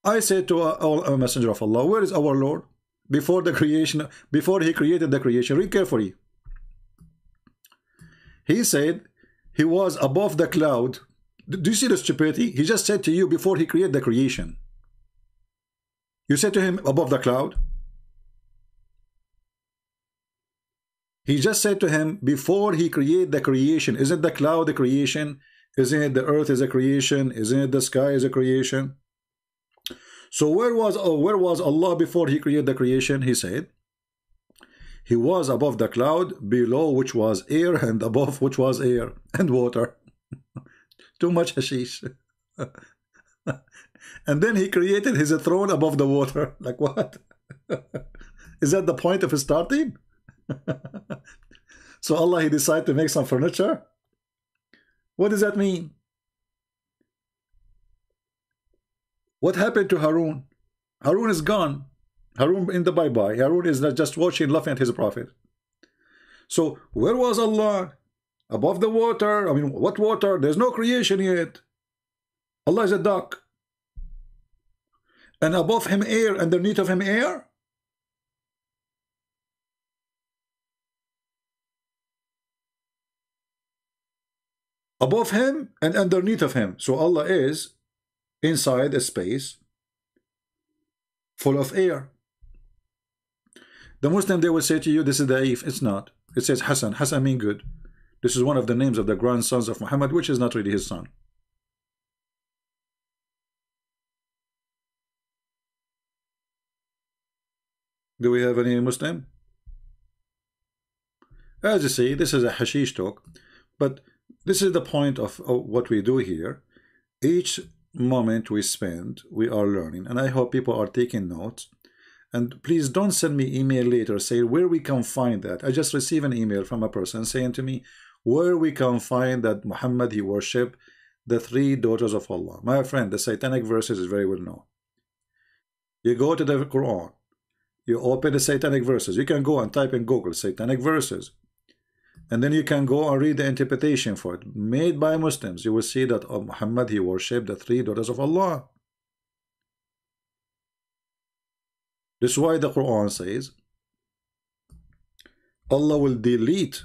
I say to a messenger of Allah, where is our Lord? Before the creation, before he created the creation, read carefully. He said he was above the cloud. Do you see the stupidity? He just said to you before he created the creation. You said to him above the cloud. He just said to him before he created the creation. Isn't the cloud a creation? Isn't it the earth is a creation? Isn't it the sky is a creation? So where was Allah before he created the creation? He said he was above the cloud, below which was air, and above which was air and water. Too much hashish. And then he created his throne above the water. Like what? Is that the point of his starting? So Allah, he decided to make some furniture? What does that mean? What happened to Harun? Harun is gone. Harun in the bye-bye. Harun is not just watching, laughing at his prophet. So where was Allah? Above the water. I mean, what water? There's no creation yet. Allah is a duck. And above him air, underneath of him air? Above him and underneath of him. So Allah is inside a space full of air. The Muslim, they will say to you, this is da'if. It's not. It says Hassan. Hassan means good. This is one of the names of the grandsons of Muhammad, which is not really his son. Do we have any Muslim? As you see, this is a hashish talk, but this is the point of what we do here. Each moment we spend, we are learning, and I hope people are taking notes. And please don't send me email later saying where we can find that. I just received an email from a person saying to me where we can find that Muhammad, he worshipped the 3 daughters of Allah. My friend, the satanic verses is very well known. You go to the Quran, you open the satanic verses. You can go and type in Google satanic verses, and then you can go and read the interpretation for it made by Muslims. You will see that Muhammad, he worshipped the 3 daughters of Allah. This is why the Quran says Allah will delete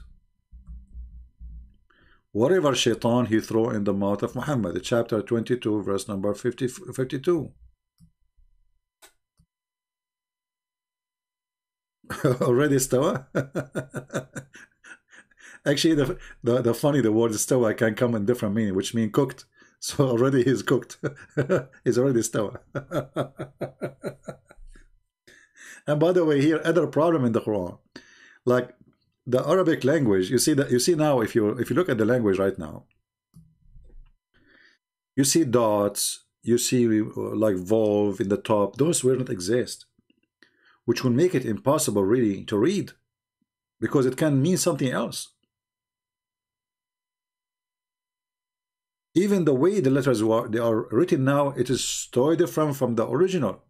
whatever shaitan he throw in the mouth of Muhammad. Chapter 22, verse number 52. Already istawa? Actually, the word istawa can come in different meaning, which means cooked. So already he's cooked. He's already istawa. And by the way, here other problem in the Quran, like the Arabic language. You see now, if you look at the language right now, you see dots, you see like volve in the top. Those will not exist, which will make it impossible really to read, because it can mean something else. Even the way the letters they are written now, it is totally different from the original.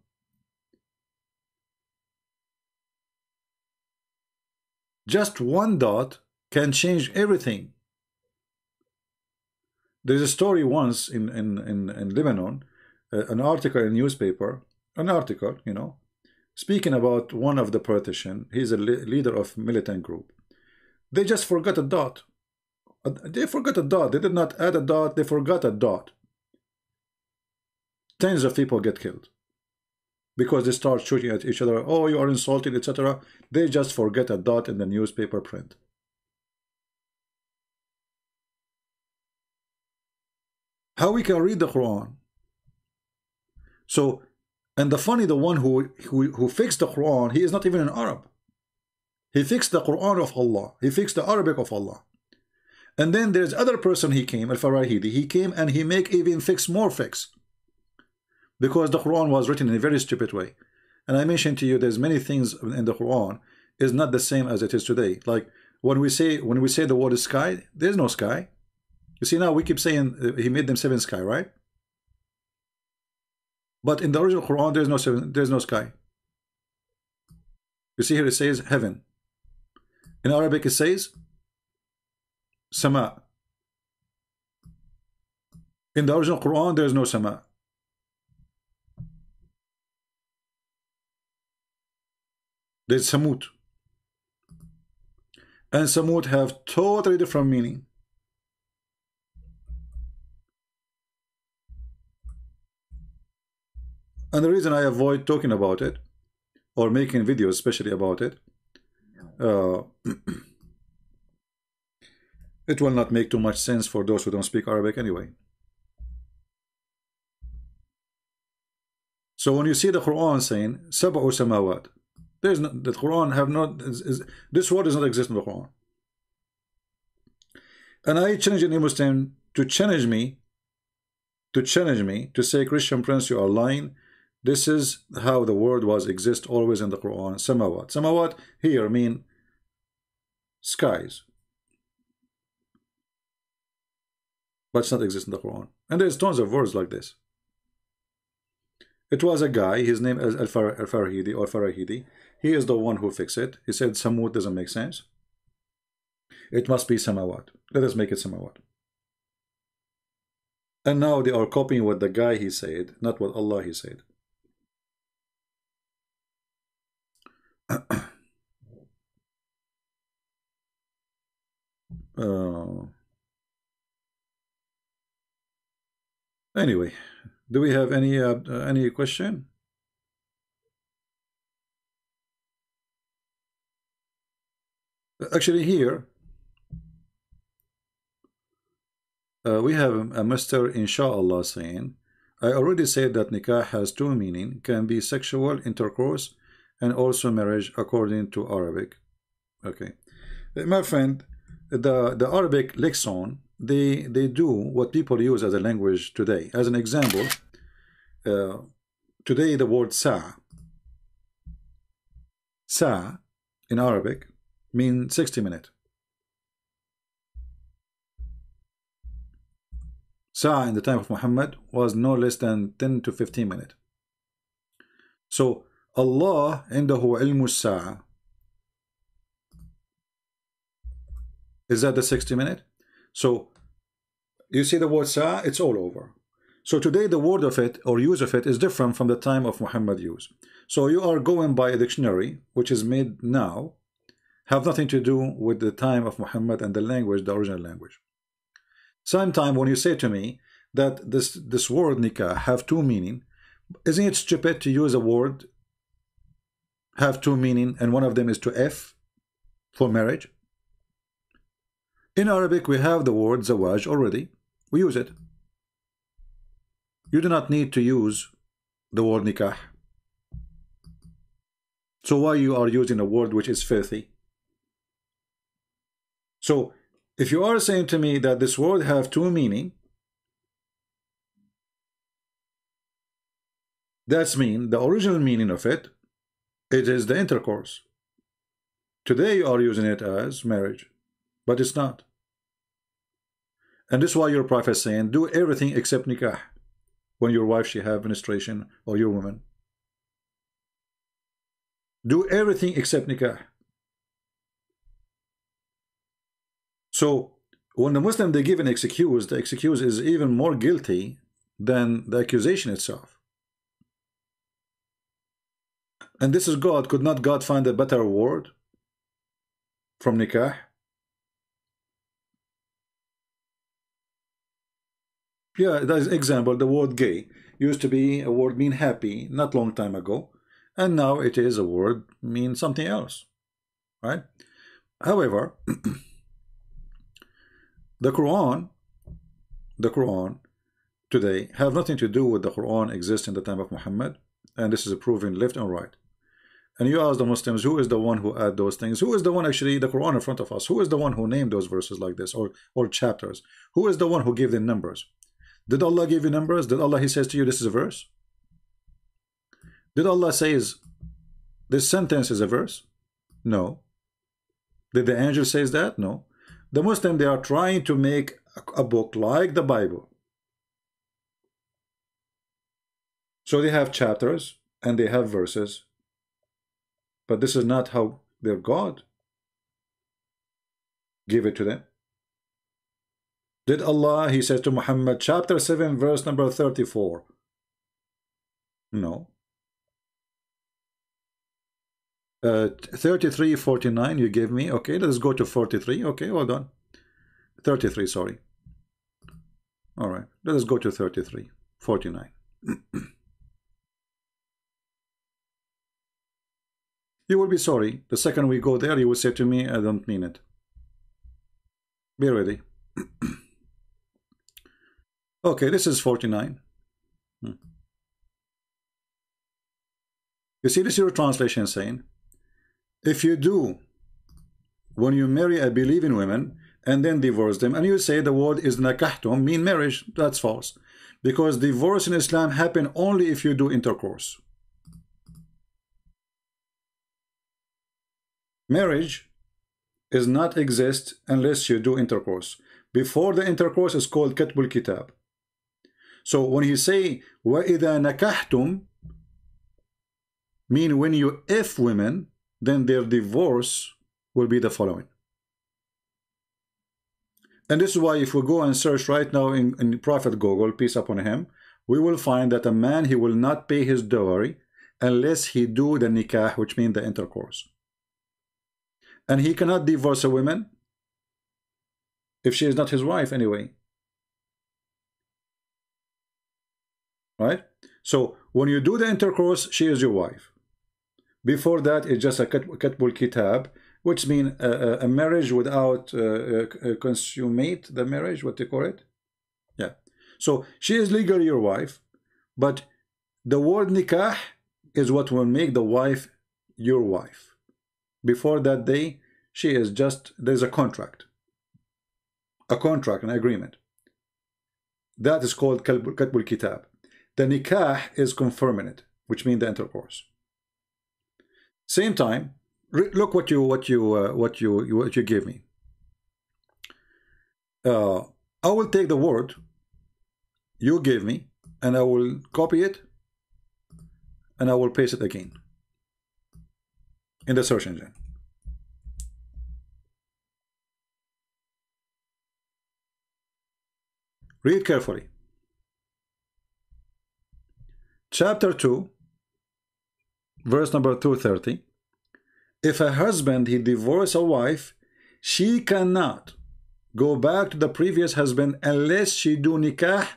Just one dot can change everything. There's a story once in Lebanon, an article in a newspaper, you know, speaking about one of the politicians. He's a leader of militant group. They just forgot a dot. They forgot a dot. They did not add a dot. They forgot a dot. Tens of people get killed because they start shooting at each other. Oh, you are insulted, etc. They just forget a dot in the newspaper print. How we can read the Quran? So, and the funny, the one who fixed the Quran, he is not even an Arab. He fixed the Quran of Allah. He fixed the Arabic of Allah. And then there's other person, he came, Al-Farahidi. He came and he make even fix more fix, because the Quran was written in a very stupid way. And I mentioned to you, there's many things in the Quran is not the same as it is today. Like when we say the word sky, there's no sky. You see, now we keep saying he made them 7 sky, right? But in the original Quran, there's no sky. You see here it says heaven. In Arabic it says sama. In the original Quran there is no sama. There's samut. And samut have totally different meaning. And the reason I avoid talking about it or making videos especially about it, it will not make too much sense for those who don't speak Arabic anyway. So when you see the Quran saying sab'u samawat, there's no, the Quran have not this word does not exist in the Quran. And I challenge any Muslim to challenge me to say, Christian Prince, you are lying. This is how the word was exist always in the Quran. Samawat. Samawat here mean skies, but it's not exist in the Quran. And there's tons of words like this. It was a guy, his name is Al-Farahidi or Farahidi. He is the one who fixed it. He said Samut doesn't make sense. It must be Samawat. Let us make it Samawat. And now they are copying what the guy he said, not what Allah he said. Anyway, do we have any question? Actually, here we have a Mr. Inshallah saying, I already said that nikah has two meaning, can be sexual intercourse and also marriage according to Arabic. Okay, my friend, the Arabic lexicon, they do what people use as a language today. As an example, today the word sa in Arabic means 60 minutes. Sa in the time of Muhammad was no less than 10 to 15 minutes. So Allah indahu ilmu sa'a. Is that the 60 minutes? So you see the word sa, it's all over. So today the word of it or use of it is different from the time of Muhammad use. So you are going by a dictionary which is made now, have nothing to do with the time of Muhammad and the language, the original language. Sometime when you say to me that this word nikah have two meaning, isn't it stupid to use a word have two meaning and one of them is to F for marriage? In Arabic we have the word zawaj already. We use it. You do not need to use the word nikah. So why you are using a word which is filthy? So if you are saying to me that this word have two meaning, that's mean the original meaning of it is the intercourse. Today you are using it as marriage, but it's not. And this is why your prophet is saying do everything except nikah when your wife she have menstruation or your woman. Do everything except nikah. So when the Muslim they give an excuse, the excuse is even more guilty than the accusation itself. And this is God. Could not God find a better word from nikah? Yeah, that's example. The word gay used to be a word mean happy not long time ago, and now it is a word mean something else, right? However, the Quran today have nothing to do with the Quran exists in the time of Muhammad, and this is proven left and right. And you ask the Muslims, who is the one who add those things? Who is the one actually the Quran in front of us? Who is the one who named those verses like this or chapters? Who is the one who gave the numbers? Did Allah give you numbers? Did Allah he says to you this is a verse? Did Allah says this sentence is a verse? No. Did the angel says that? No. The Muslim they are trying to make a book like the Bible. So they have chapters and they have verses, but this is not how they're God. give it to them? Did Allah, he says to Muhammad, chapter 7, verse number 34? No. 33:49 you gave me. Okay, let's go to 43. Okay, hold on. 33, sorry. All right, let us go to 33:49. You will be sorry. The second we go there, you will say to me, I don't mean it. Be ready. Okay, this is 49. You see, this is your translation saying, if you do, when you marry a believing woman and then divorce them, and you say the word is nakahtum, mean marriage, that's false. Because divorce in Islam happen only if you do intercourse. Marriage is not exist unless you do intercourse. Before the intercourse is called katbul kitab. So when you say وَإِذَا نَكَحْتُمْ, mean when you if women, then their divorce will be the following. And this is why if we go and search right now in Prophet Google, peace upon him, we will find that a man, he will not pay his dowry unless he do the nikah, which means the intercourse. And he cannot divorce a woman if she is not his wife anyway. Right? So when you do the intercourse, she is your wife. Before that, it's just a katbul kitab, which means a marriage without consummate the marriage, what they call it. Yeah. So she is legally your wife, but the word nikah is what will make the wife your wife. Before that day, she is just, there's a contract. An agreement. That is called katbul kitab. The nikah is confirming it, which means the intercourse. Same time, look what you give me. I will take the word you gave me, and I will copy it, and I will paste it again in the search engine. Read carefully. Chapter 2, verse number 230. If a husband, he divorce a wife, she cannot go back to the previous husband unless she do nikah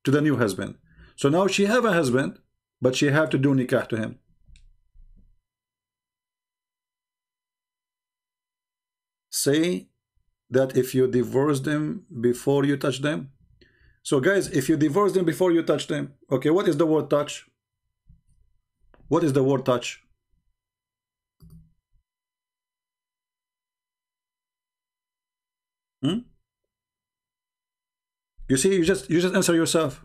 to the new husband. So now she have a husband, but she have to do nikah to him. Say that if you divorce them before you touch them. So guys, if you divorce them before you touch them, okay, what is the word touch? What is the word touch? You see, you just answer yourself.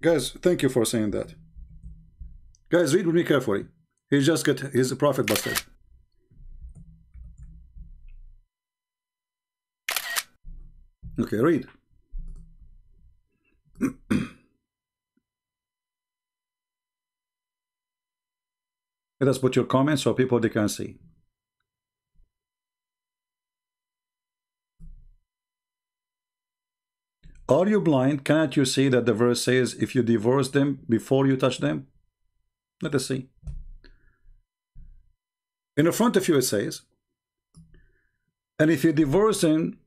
Guys, thank you for saying that. Guys, read with me carefully. He just got his prophet busted. Okay, read. Let us put your comments so people they can see. Are you blind? Cannot you see that the verse says if you divorce them before you touch them? Let us see. In the front of you it says, and if you divorce them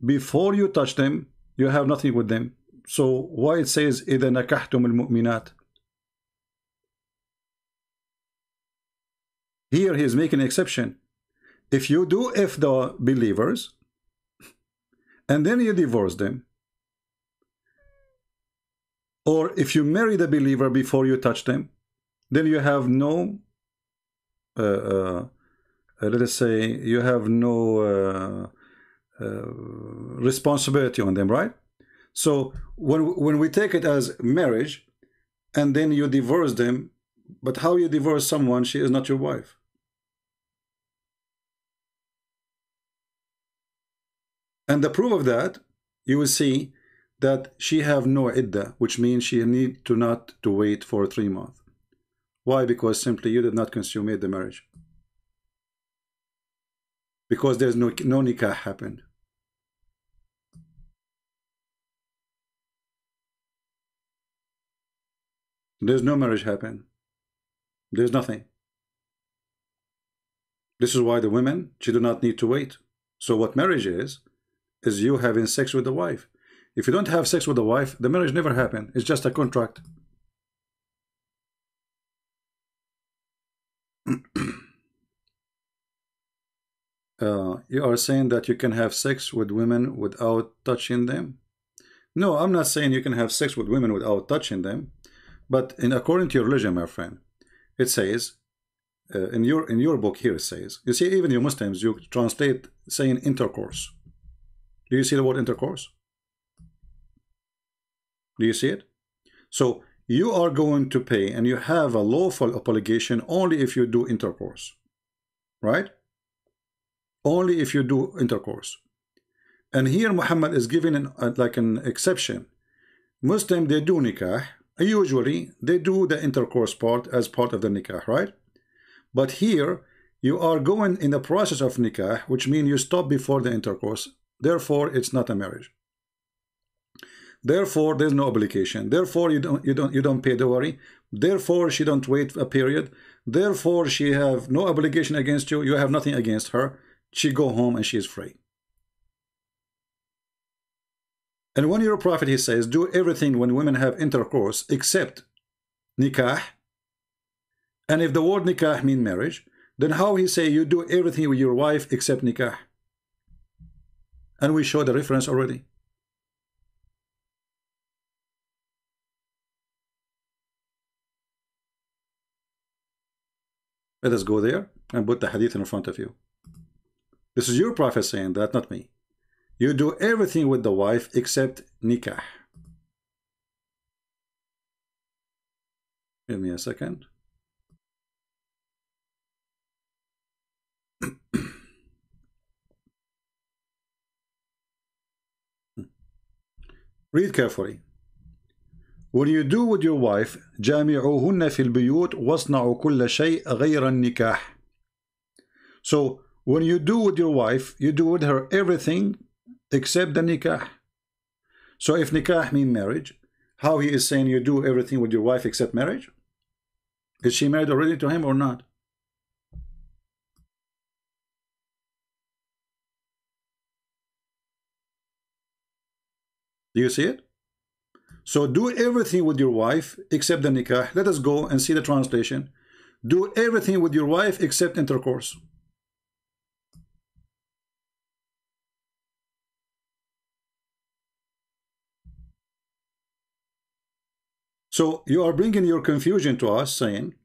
before you touch them, you have nothing with them. So why it says إِذَا نَكَحْتُمُ الْمُؤْمِنَاتِ? Here he is making an exception. If you do if the believers, and then you divorce them, or if you marry the believer before you touch them, then you have no, let us say, you have no responsibility on them, right? So when we take it as marriage, and then you divorce them, but how you divorce someone, she is not your wife. And the proof of that, you will see that she have no iddah, which means she need to not to wait for 3 months. Why? Because simply you did not consummate the marriage. because there's no nikah happened. There's no marriage happened. There's nothing. This is why the women, she do not need to wait. So what marriage is you having sex with the wife. If you don't have sex with the wife, the marriage never happened. It's just a contract. You are saying that you can have sex with women without touching them? No, I'm not saying you can have sex with women without touching them. But according to your religion, my friend, it says, in your book here it says, you see, even you Muslims, you translate saying intercourse. Do you see the word intercourse? Do you see it? So you are going to pay, and you have a lawful obligation only if you do intercourse, right? Only if you do intercourse. And here Muhammad is giving like an exception. Muslim, they do nikah. Usually they do the intercourse part as part of the nikah, right? But here you are going in the process of nikah, which means you stop before the intercourse. Therefore, it's not a marriage. Therefore, there's no obligation. Therefore, you don't pay dowry. Therefore, she don't wait a period. Therefore, she have no obligation against you. You have nothing against her. She go home and she is free. And when your prophet, he says, do everything when women have intercourse except nikah. And if the word nikah mean marriage, then how he say you do everything with your wife except nikah? And we showed the reference already. Let us go there and put the hadith in front of you. This is your prophet saying that, not me. You do everything with the wife except nikah. Give me a second. Read carefully. When you do with your wife, جامعوهن في البيوت واصنعوا كل شيء غير النكاح. So when you do with your wife, you do with her everything except the nikah. So if nikah means marriage, how he is saying you do everything with your wife except marriage? Is she married already to him or not? Do you see it? So do everything with your wife except the nikah. Let us go and see the translation. Do everything with your wife except intercourse. So you are bringing your confusion to us, saying,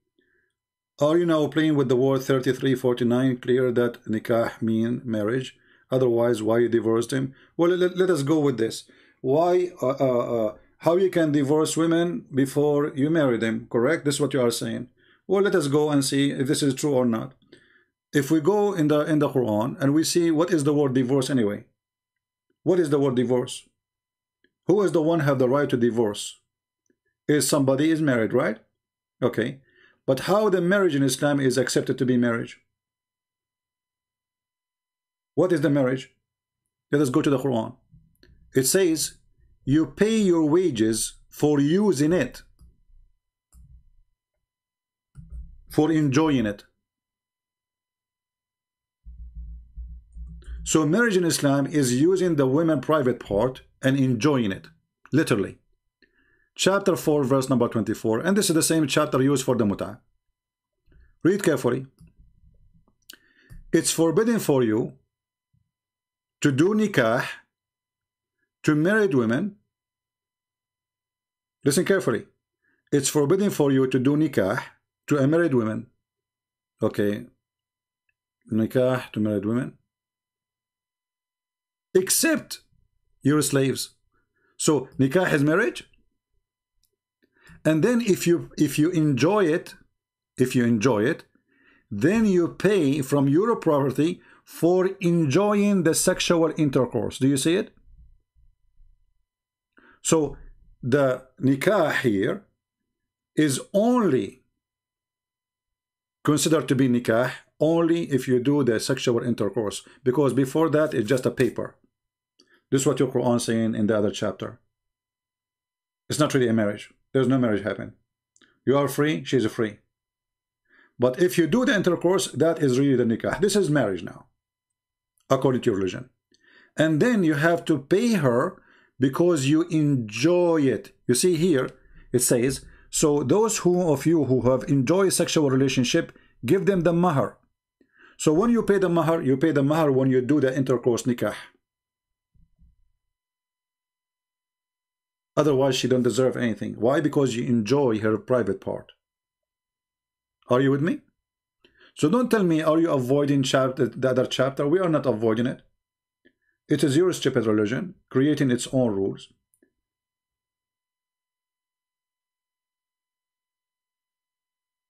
are you now playing with the word 3349, clear that nikah mean marriage? Otherwise, why you divorced him? Well, let us go with this. Why, how you can divorce women before you marry them, correct? This is what you are saying. Well, let us go and see if this is true or not. If we go in the Quran and we see what is the word divorce anyway. What is the word divorce? Who is the one have the right to divorce? Is somebody is married, right? Okay. But how the marriage in Islam is accepted to be marriage? What is the marriage? Let us go to the Quran. It says, you pay your wages for using it, for enjoying it. So marriage in Islam is using the women private part and enjoying it, literally. Chapter 4, verse number 24, and this is the same chapter used for the mut'ah. Read carefully. It's forbidden for you to do nikah to married women. Listen carefully. It's forbidden for you to do nikah to a married woman. Okay. Nikah to married women. Except your slaves. So nikah is marriage. And then if you enjoy it, then you pay from your property for enjoying the sexual intercourse. Do you see it? So the nikah here is only considered to be nikah only if you do the sexual intercourse, because before that it's just a paper. This is what your Quran is saying in the other chapter. It's not really a marriage. There's no marriage happen. You are free, she's free. But if you do the intercourse, that is really the nikah. This is marriage now, according to your religion. And then you have to pay her because you enjoy it. You see here, it says, so those of you who have enjoyed sexual relationship, give them the mahar. So when you pay the mahar when you do the intercourse nikah. Otherwise, she don't deserve anything. Why? Because you enjoy her private part. Are you with me? So don't tell me, are you avoiding the other chapter? We are not avoiding it. It is your stupid religion creating its own rules.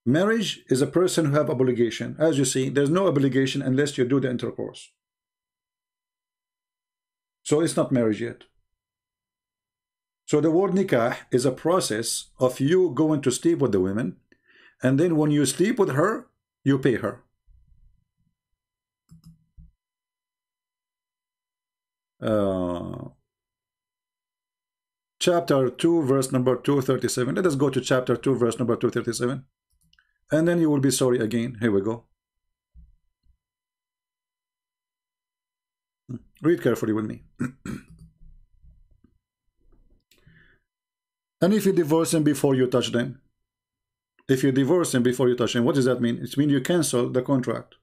Marriage is a person who have obligation. As you see, there's no obligation unless you do the intercourse. So it's not marriage yet. So the word nikah is a process of you going to sleep with the women, and then when you sleep with her, you pay her. Chapter 2, verse number 237. Let us go to chapter 2, verse number 237. And then you will be sorry again. Here we go. Read carefully with me. And if you divorce him before you touch them, if you divorce him before you touch him, what does that mean? It means you cancel the contract.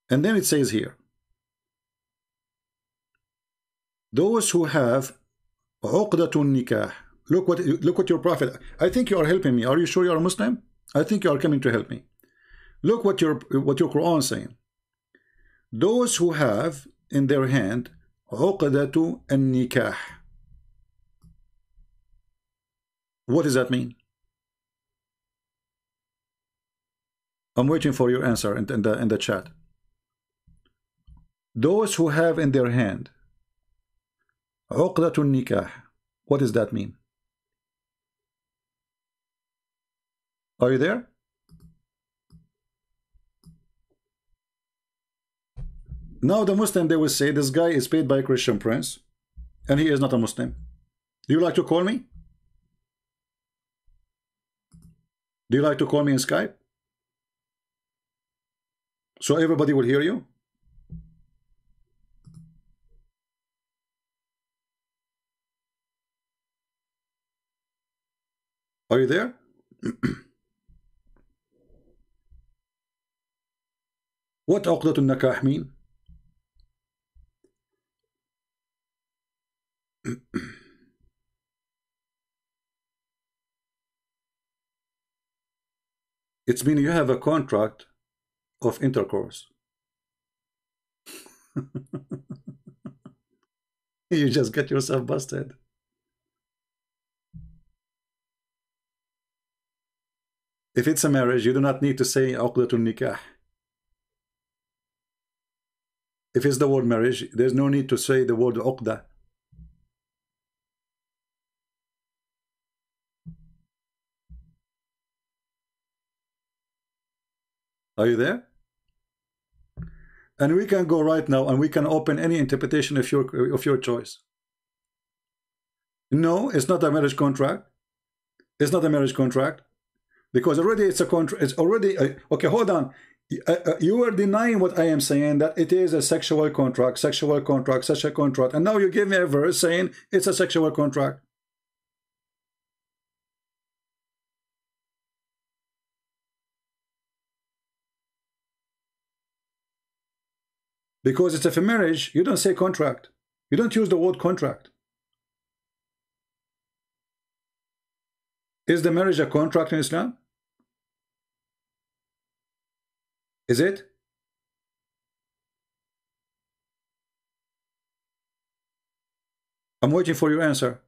And then it says here, those who have uqdatun nikah. Look what your prophet. I think you are helping me. Are you sure you are a Muslim? I think you are coming to help me. Look what your Quran is saying. Those who have in their hand uqdatu an-nikah. What does that mean? I'm waiting for your answer in the chat. Those who have in their hand uqdatu an-nikah. What does that mean? Are you there? Now the Muslim, they will say this guy is paid by a Christian prince and he is not a Muslim. Do you like to call me? Do you like to call me in Skype? So everybody will hear you? Are you there? What uqdatun nikah mean? It's mean you have a contract of intercourse. You just get yourself busted. If it's a marriage, you do not need to say uqdatun nikah. If it's the word marriage, there's no need to say the word uqda. Are you there? And we can go right now and we can open any interpretation of your choice. No, it's not a marriage contract. It's not a marriage contract because already it's a contract. It's already okay. Hold on. You are denying what I am saying, that it is a sexual contract, such a contract, and now you give me a verse saying it's a sexual contract. Because it's a marriage, you don't say contract. You don't use the word contract. Is the marriage a contract in Islam? Is it? I'm waiting for your answer.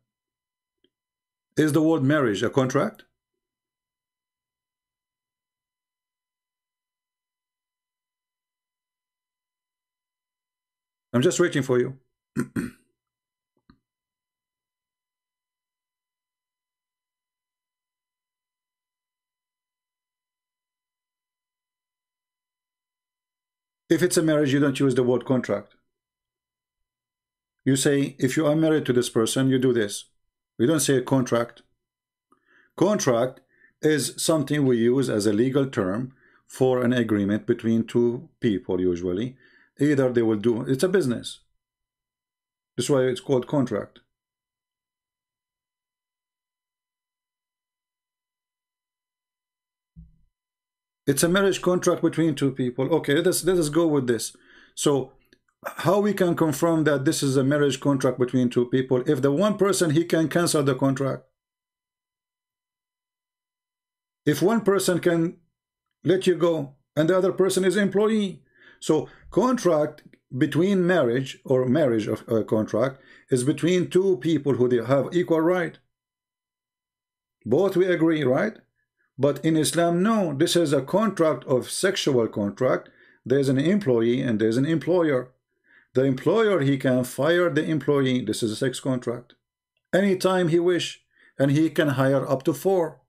Is the word marriage a contract? I'm just waiting for you. If it's a marriage, you don't use the word contract. You say, if you are married to this person, you do this. We don't say a contract. Contract is something we use as a legal term for an agreement between two people usually. Either they will do, it's a business. That's why it's called contract. It's a marriage contract between two people. Okay, let us go with this. So how we can confirm that this is a marriage contract between two people? If the one person, he can cancel the contract. If one person can let you go and the other person is employee. So contract between marriage, or marriage of a contract, is between two people who they have equal right. Both we agree, right? But in Islam, no, this is a contract of sexual contract. There's an employee and there's an employer. The employer, he can fire the employee. This is a sex contract. Anytime he wish, and he can hire up to 4.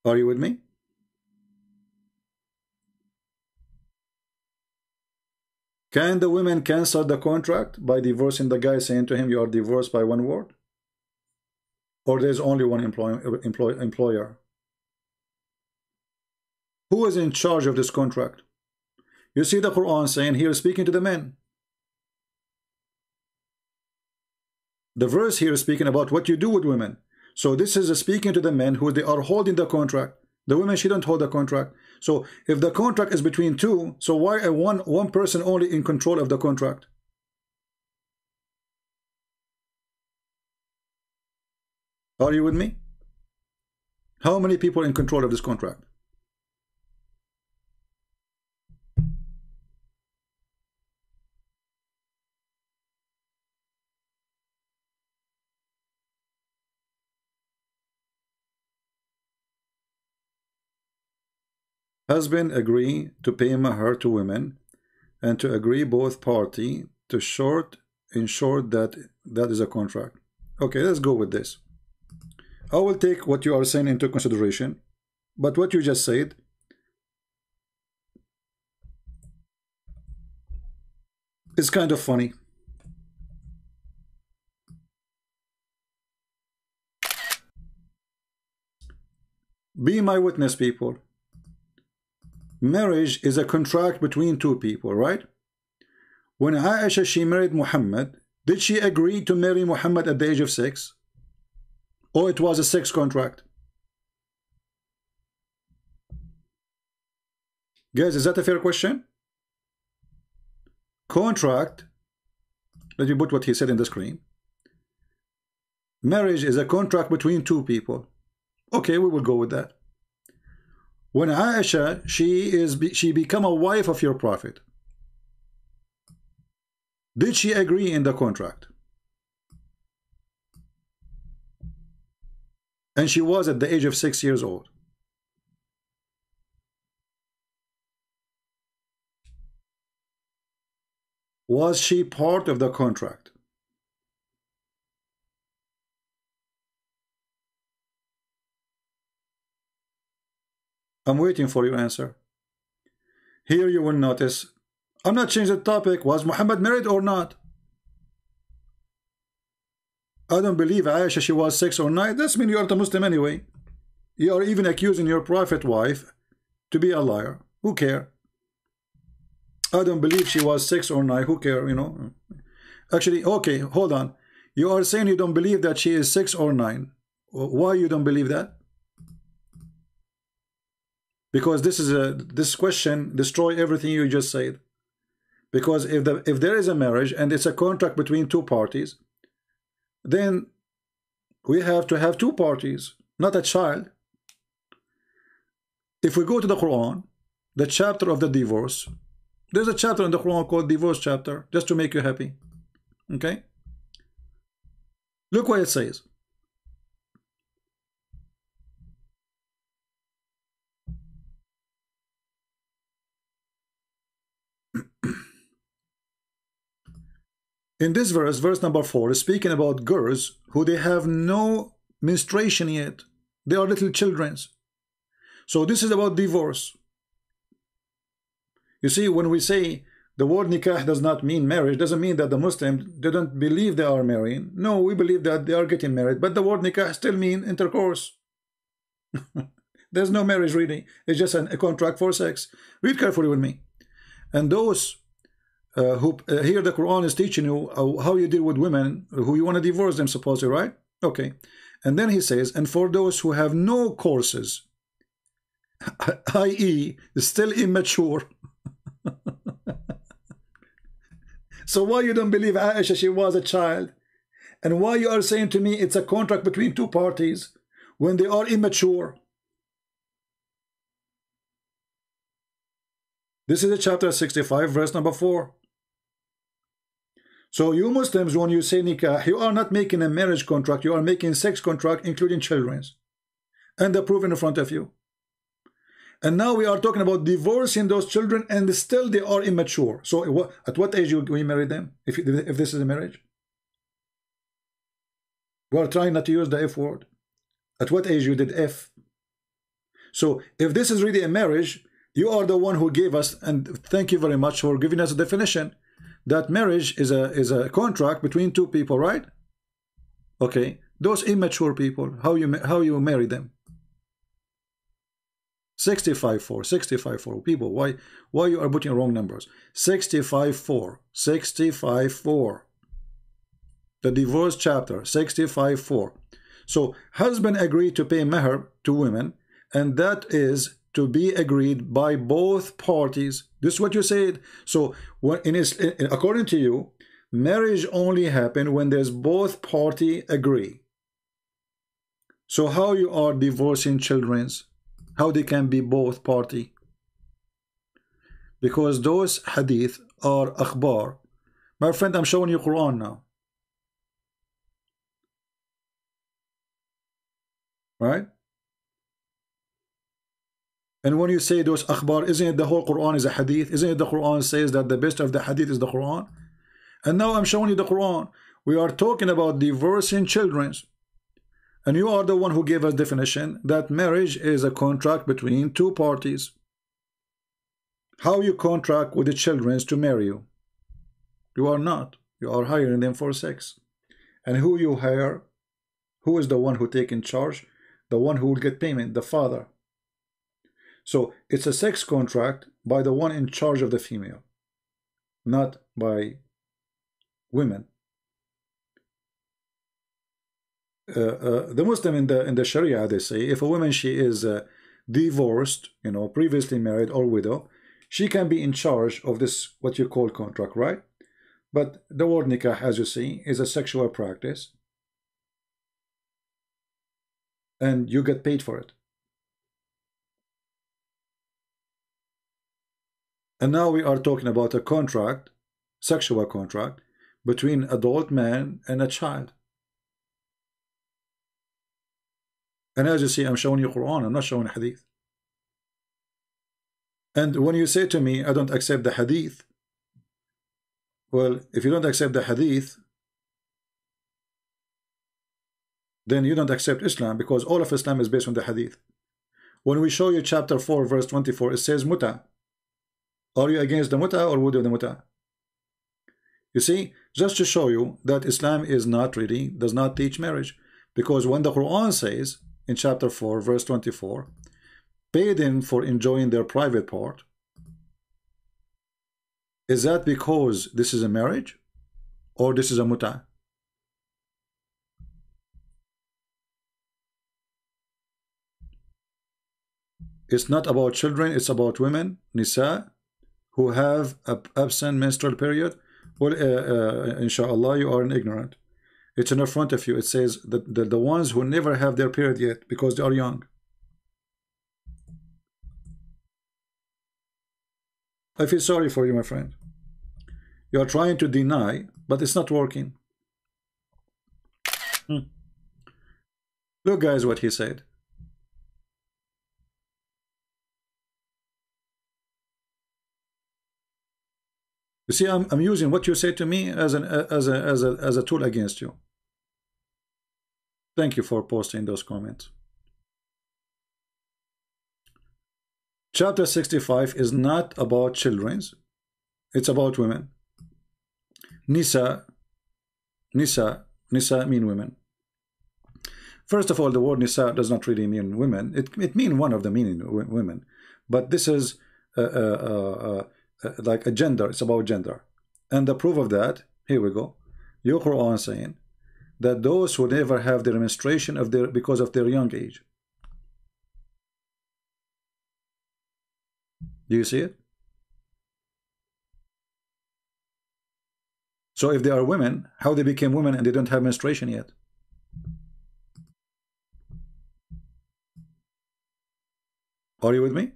Are you with me? Can the women cancel the contract by divorcing the guy, saying to him, you are divorced by one word? Or there's only one employer? Who is in charge of this contract? You see the Quran saying here, speaking to the men. The verse here is speaking about what you do with women. So this is speaking to the men who they are holding the contract. The women shouldn't hold the contract. So if the contract is between two, so why are one person only in control of the contract? Are you with me? How many people in control of this contract? Husband agree to pay mahar to women and to agree both party to ensure that is a contract. Okay, let's go with this. I will take what you are saying into consideration, but what you just said is kind of funny. Be my witness, people. Marriage is a contract between two people, right? When Aisha, she married Muhammad, did she agree to marry Muhammad at the age of 6? Or it was a sex contract? Guys, is that a fair question? Contract, let me put what he said in the screen. Marriage is a contract between two people. Okay, we will go with that. When Aisha, she become a wife of your prophet, did she agree in the contract? And she was at the age of 6 years old. Was she part of the contract? I'm waiting for your answer. Here you will notice, I'm not changing the topic. Was Muhammad married or not? I don't believe Aisha, she was 6 or 9. That's mean you are a Muslim anyway. You are even accusing your prophet wife to be a liar. Who care? I don't believe she was 6 or 9. Who care, you know? Actually, okay, hold on. You are saying you don't believe that she is 6 or 9. Why you don't believe that? Because this question destroy everything you just said. Because if there is a marriage and it's a contract between two parties, then we have to have two parties, not a child. If we go to the Quran, the chapter of the divorce, there's a chapter in the Quran called divorce chapter, just to make you happy. Okay? Look what it says. In this verse, verse number 4, is speaking about girls who they have no menstruation yet. They are little children. So this is about divorce. You see, when we say the word nikah does not mean marriage, doesn't mean that the Muslims didn't believe they are marrying. No, we believe that they are getting married, but the word nikah still means intercourse. There's no marriage really. It's just a contract for sex. Read carefully with me. And those who here the Quran is teaching you how you deal with women who you want to divorce them, supposedly, right? Okay. And then he says, and for those who have no courses, i.e. still immature. So why you don't believe Aisha, she was a child? And why you are saying to me it's a contract between two parties when they are immature? This is a chapter 65, verse number 4. So you Muslims, when you say nikah, you are not making a marriage contract, you are making sex contract, including children's. And the proof in front of you. And now we are talking about divorcing those children, and still they are immature. So at what age we marry them, if this is a marriage? We are trying not to use the F word. At what age you did F? So if this is really a marriage, you are the one who gave us, and thank you very much for giving us a definition, that marriage is a contract between two people, right? Okay, those immature people, how you marry them? 65-4 people. Why you are putting wrong numbers? 65-4 the divorce chapter 65-4. So husband agreed to pay mahr to women, and that is to be agreed by both parties. This is what you said. So according to you, marriage only happen when there's both party agree. So how you are divorcing children's? How they can be both party? Because those hadith are akhbar. My friend, I'm showing you Quran now. Right? And when you say those akhbar, isn't it the whole Quran is a hadith? Isn't it the Quran says that the best of the hadith is the Quran? And now I'm showing you the Quran. We are talking about divorcing children. And you are the one who gave us definition that marriage is a contract between two parties. How you contract with the children to marry you? You are not. You are hiring them for sex. And who you hire? Who is the one who take in charge? The one who will get payment, the father. So it's a sex contract by the one in charge of the female, not by women. The Muslim in the Sharia, they say, if a woman, she is divorced, previously married or widow, she can be in charge of this, what you call contract, right? But the word nikah, as you see, is a sexual practice, and you get paid for it. And now we are talking about a contract, sexual contract, between adult man and a child. And as you see, I'm showing you Quran, I'm not showing hadith. And when you say to me, I don't accept the hadith, well, if you don't accept the hadith, then you don't accept Islam, because all of Islam is based on the hadith. When we show you chapter 4, verse 24, it says muta. Are you against the muta or would you the muta? You see, just to show you that Islam is not really, does not teach marriage. Because when the Quran says, in chapter 4, verse 24, pay them for enjoying their private part, is that because this is a marriage or this is a muta? It's not about children, it's about women, nisa, who have an absent menstrual period. Well, inshallah, you are ignorant. It's in the front of you. It says that the ones who never have their period yet because they are young. I feel sorry for you, my friend. You are trying to deny, but it's not working. Look, guys, what he said. You see, I'm using what you say to me as a tool against you. Thank you for posting those comments. Chapter 65 is not about children's, it's about women. Nisa mean women. First of all, the word Nisa does not really mean women. It means one of the meaning women, but this is like a gender. It's about gender, and the proof of that, here we go. Your Quran saying that those who never have their menstruation because of their young age. Do you see it? So if they are women, how they became women and they don't have menstruation yet? Are you with me?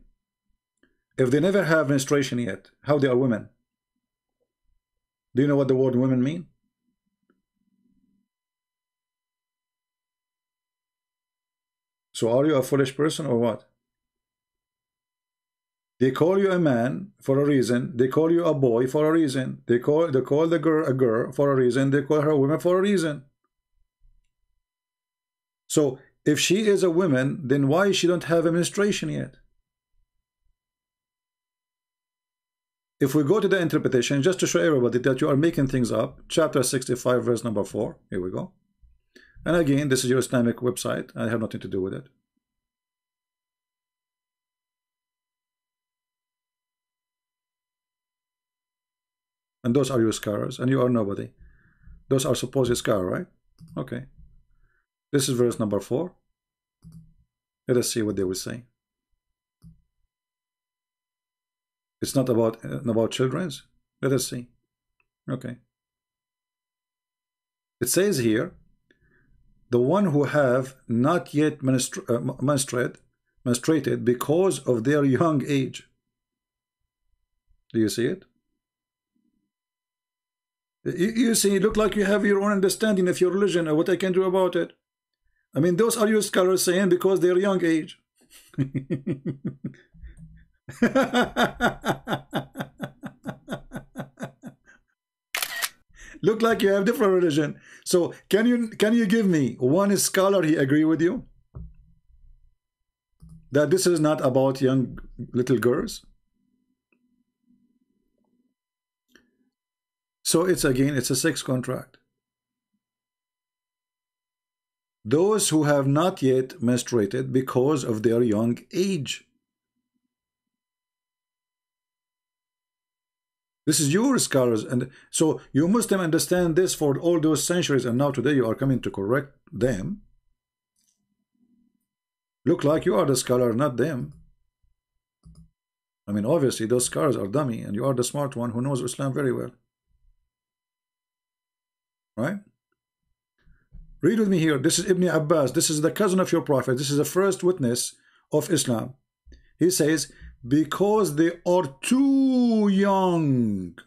If they never have menstruation yet, how they are women? Do you know what the word women mean? So are you a foolish person or what? They call you a man for a reason. They call you a boy for a reason. They call the girl a girl for a reason. They call her a woman for a reason. So if she is a woman, then why she don't have a menstruation yet? If we go to the interpretation, just to show everybody that you are making things up, chapter 65, verse number 4. Here we go. And again, this is your Islamic website. I have nothing to do with it. And those are your scholars, and you are nobody. Those are supposed scholars, right? Okay. This is verse number 4. Let us see what they will say. It's not about children's. Let us see. Okay. It says here, the one who have not yet menstruated because of their young age. Do you see it? You see, look like you have your own understanding of your religion and what I can do about it. I mean, those are your scholars saying because they're young age. Look like you have different religion. So can you give me one scholar he agree with you that this is not about young little girls? So it's a sex contract. Those who have not yet menstruated because of their young age. This is your scholars, and so you Muslim understand this for all those centuries, and now today you are coming to correct them. Look like you are the scholar, not them. I mean, obviously those scholars are dummy, and you are the smart one who knows Islam very well. Right? Read with me here. This is Ibn Abbas. This is the cousin of your prophet. This is the first witness of Islam. He says, because they are too young.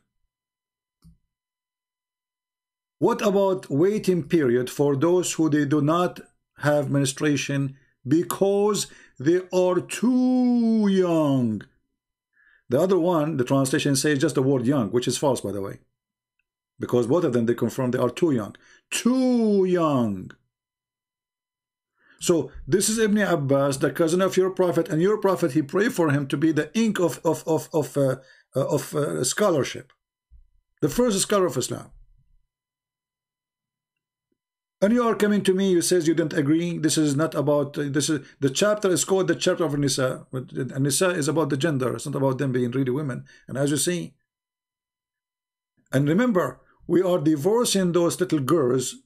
What about waiting period for those who they do not have menstruation because they are too young? The other one, the translation says just the word young, which is false, by the way. Because both of them, they confirm they are too young. Too young. So this is Ibn Abbas, the cousin of your prophet, and your prophet, he prayed for him to be the ink of scholarship, the first scholar of Islam. And you are coming to me, you says you don't agree. This is not about this is the chapter is called the chapter of Nisa, but Nisa is about the gender. It's not about them being really women. And as you see, and remember, we are divorcing those little girls.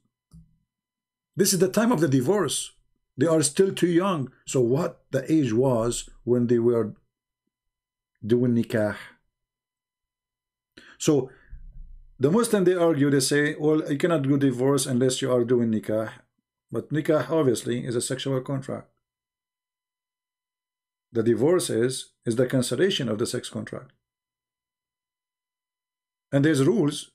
This is the time of the divorce. They are still too young. So what the age was when they were doing nikah? So the Muslim, they argue, they say, well, you cannot do divorce unless you are doing nikah. But nikah obviously is a sexual contract. The divorce is the cancellation of the sex contract. And there's rules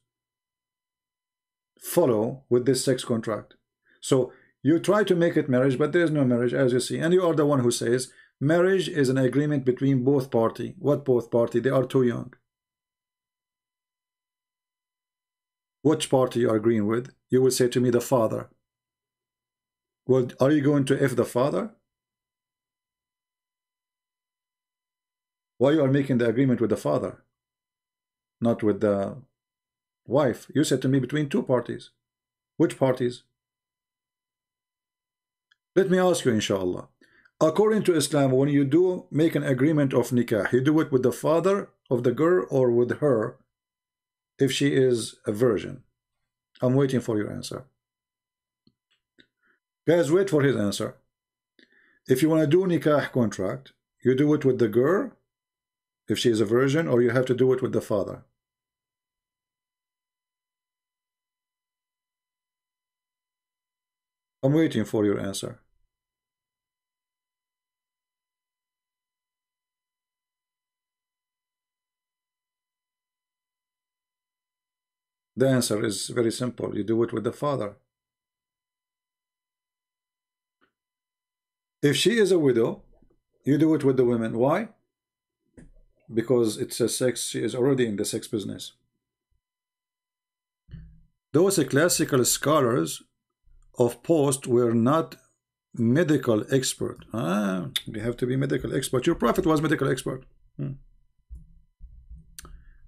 follow with this sex contract. So you try to make it marriage, but there is no marriage, as you see. And you are the one who says marriage is an agreement between both parties. What both parties? They are too young. Which party you are agreeing with? You will say to me, the father. Well, are you going to F the father? Why you are making the agreement with the father, not with the wife? You said to me between two parties. Which parties? Let me ask you, inshallah. According to Islam, when you do make an agreement of nikah, you do it with the father of the girl or with her if she is a virgin? I'm waiting for your answer. Guys, wait for his answer. If you want to do nikah contract, you do it with the girl if she is a virgin, or you have to do it with the father? I'm waiting for your answer. The answer is very simple. You do it with the father. If she is a widow, you do it with the women. Why? Because it's a sex, she is already in the sex business. Those classical scholars of post were not medical expert. You have to be medical expert. Your prophet was medical expert.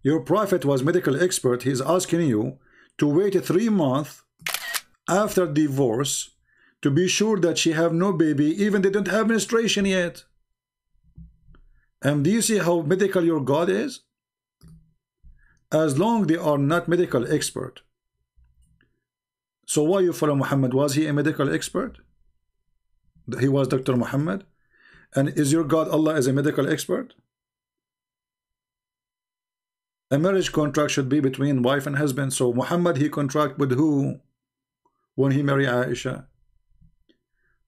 Your prophet was medical expert. He's asking you to wait 3 months after divorce to be sure that she have no baby, even they don't have menstruation yet. And do you see how medical your God is? As long they are not medical expert. So why you follow Muhammad? Was he a medical expert? He was Dr. Muhammad. And is your God Allah is a medical expert? A marriage contract should be between wife and husband. So Muhammad, he contract with who when he married Aisha?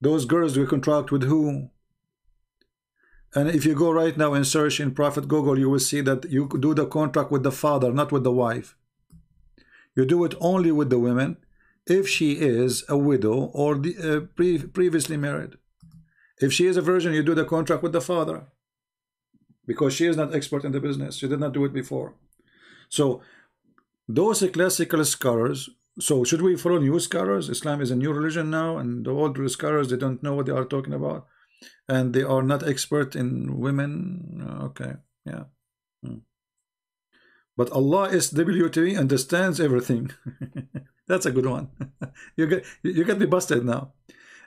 Those girls will contract with who? And if you go right now and search in Prophet Google, you will see that you do the contract with the father, not with the wife. You do it only with the women if she is a widow or previously married. If she is a virgin, you do the contract with the father, because she is not expert in the business. She did not do it before. So those classical scholars, so should we follow new scholars? Islam is a new religion now, and the old scholars, they don't know what they are talking about, and they are not expert in women. Okay, yeah. But Allah SWT understands everything. That's a good one. you get me busted now.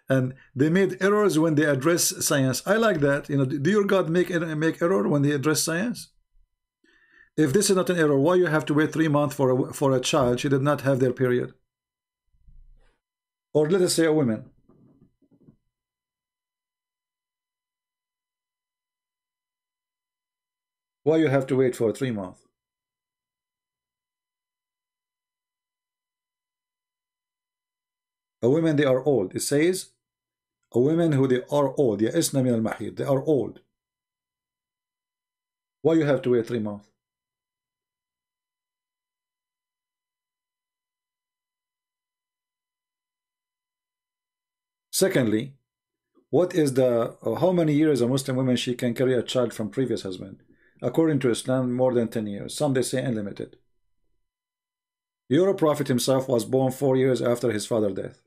And they made errors when they address science. I like that. You know, do your God make error when they address science? If this is not an error, why you have to wait 3 months for a child? She did not have their period. Or let us say a woman. Why you have to wait for 3 months? A woman, they are old. It says a woman who they are old. يَئِسْنَ مِنَ الْمَحِيض. They are old. Why you have to wait 3 months? Secondly, what is how many years a Muslim woman she can carry a child from previous husband? According to Islam, more than 10 years. Some they say unlimited. Your prophet himself was born 4 years after his father's death.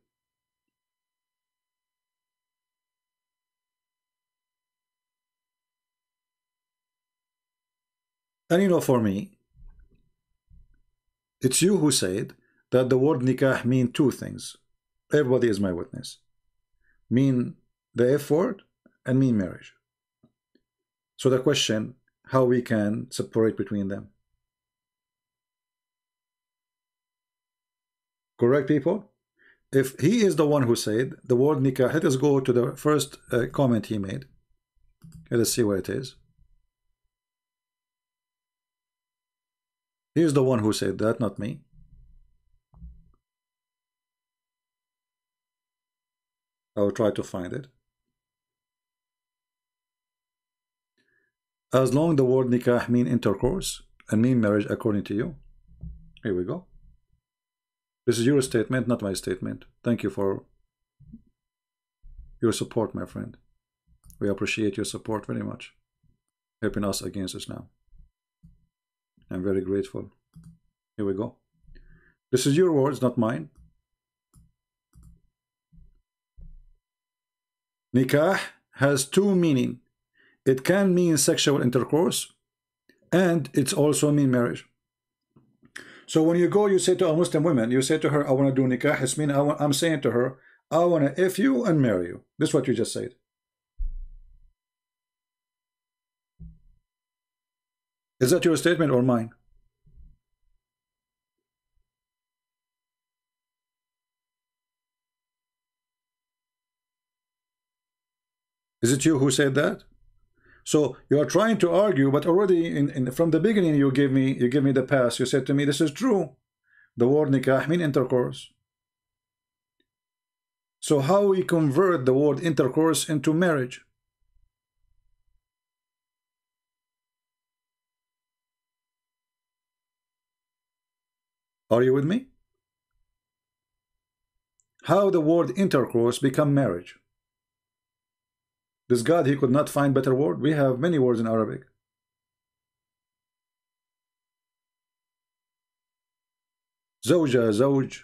And you know, for me, it's you who said that the word nikah mean 2 things. Everybody is my witness. Mean the F word and mean marriage. So the question, how we can separate between them? Correct, people? If he is the one who said the word nikah, let us go to the first comment he made. Let us see where it is. He is the one who said that, not me. I will try to find it. As long the word nikah mean intercourse and mean marriage according to you. Here we go. This is your statement, not my statement. Thank you for your support, my friend. We appreciate your support very much, helping us against Islam. I'm very grateful. Here we go. This is your words, not mine. Nikah has 2 meanings. it can mean sexual intercourse, and it's also mean marriage. So when you go, you say to a Muslim woman, you say to her, I want to do nikah. It's mean I'm saying to her, I want to F you and marry you. This is what you just said. Is that your statement or mine? Is it you who said that? So you are trying to argue, but already from the beginning you give me the pass. You said to me, this is true. The word nikah mean intercourse. So how we convert the word intercourse into marriage? Are you with me? How the word intercourse become marriage? This God, he could not find better word. We have many words in Arabic. Zawja, zawj.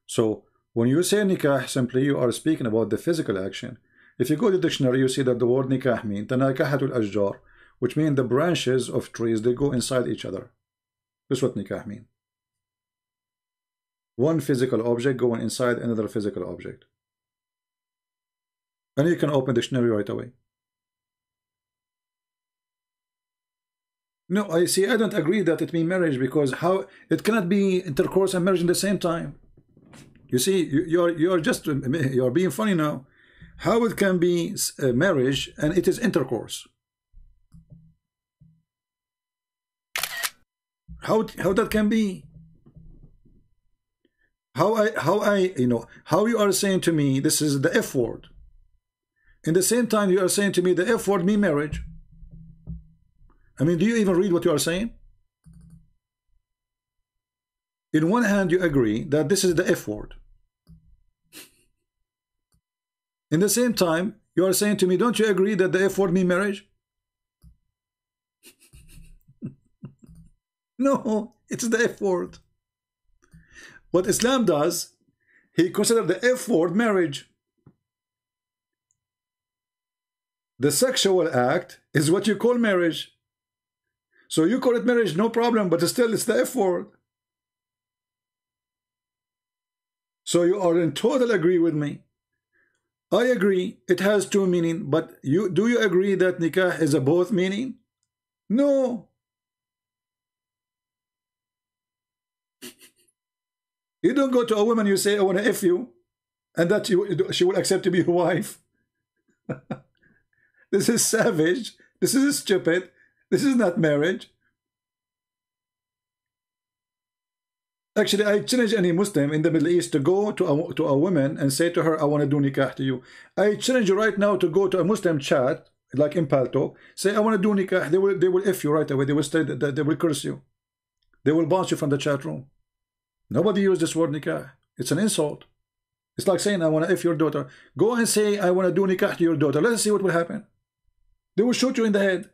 So when you say nikah, simply you are speaking about the physical action. If you go to the dictionary, you see that the word nikah means tanakahatul ashjar, which means the branches of trees, they go inside each other. This is what nikah means. One physical object going inside another physical object. And you can open the dictionary right away. No, I see. I don't agree that it means marriage, because how it cannot be intercourse and marriage in the same time. You see, you're being funny now. How it can be marriage and it is intercourse? How that can be? How you are saying to me this is the F word. In the same time, you are saying to me the F word mean marriage. I mean, do you even read what you are saying? In one hand, you agree that this is the F word. In the same time, you are saying to me, don't you agree that the F word mean marriage? No, it's the F word. What Islam does, he considers the F word marriage. The sexual act is what you call marriage. So you call it marriage, no problem, but still it's the F word. So you are in total agree with me. I agree, it has two meanings, but do you agree that nikah is a both meaning? No. You don't go to a woman, you say, I want to F you, and that she will accept to be your wife. This is savage. This is stupid. This is not marriage. Actually, I challenge any Muslim in the Middle East to go to a woman and say to her, I want to do nikah to you. I challenge you right now to go to a Muslim chat, like in Palto, say, I want to do nikah. They will F you right away. They will say that they will curse you. They will bounce you from the chat room. Nobody uses this word nikah. It's an insult. It's like saying, I want to F your daughter. Go and say, I want to do nikah to your daughter. Let's see what will happen. They will shoot you in the head.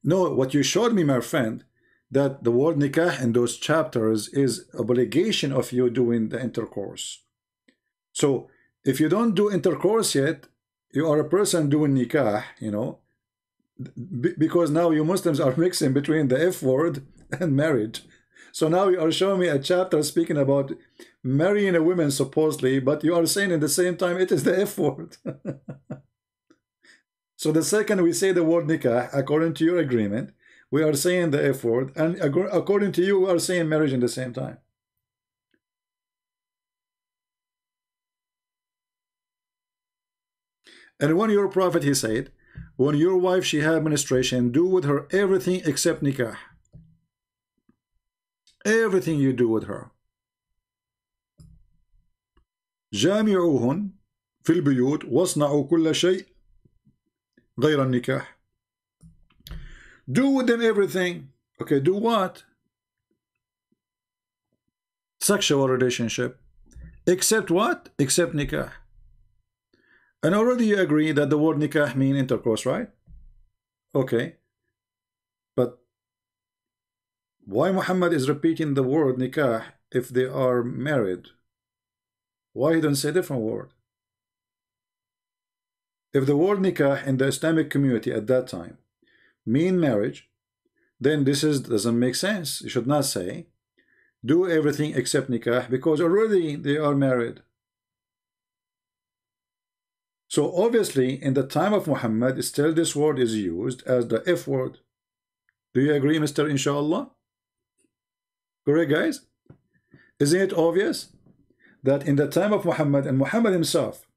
No, what you showed me, my friend, that the word nikah in those chapters is obligation of you doing the intercourse. So if you don't do intercourse yet, you are a person doing nikah, you know, because now you Muslims are mixing between the F word and marriage. So now you are showing me a chapter speaking about marrying a woman supposedly, but you are saying at the same time it is the F word. So the second we say the word nikah, according to your agreement, we are saying the F word, and according to you, we are saying marriage in the same time. And when your prophet, he said, when your wife, she had menstruation, do with her everything except nikah. Everything you do with her. جامعوهن في البيوت واصنعوا كل شيء غير النكاح. Do with them everything. Okay, do what? Sexual relationship. Except what? Except nikah. And already you agree that the word nikah means intercourse, right? Okay. But why Muhammad is repeating the word nikah if they are married? Why he don't say a different word? If the word nikah in the Islamic community at that time mean marriage, then this doesn't make sense. You should not say do everything except nikah, because already they are married. So obviously in the time of Muhammad still this word is used as the F word. Do you agree, Mr. Inshallah? Correct, guys? Isn't it obvious that in the time of Muhammad, and Muhammad himself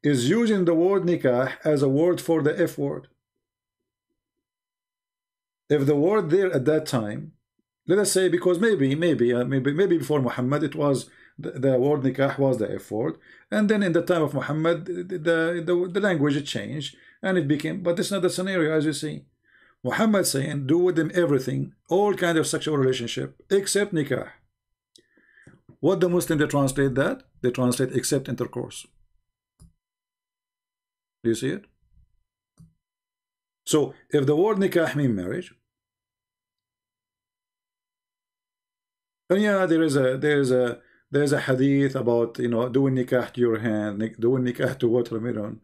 is using the word nikah as a word for the F word? If the word there at that time, let us say, because maybe before Muhammad it was the word nikah was the F word, and then in the time of Muhammad the language changed and it became, but this is not the scenario. As you see, Muhammad saying do with them everything, all kind of sexual relationship except nikah. What the Muslim they translate that? They translate except intercourse. Do you see it? So if the word nikah mean marriage, and yeah, there's a hadith about, you know, doing nikah to your hand, doing nikah to watermelon,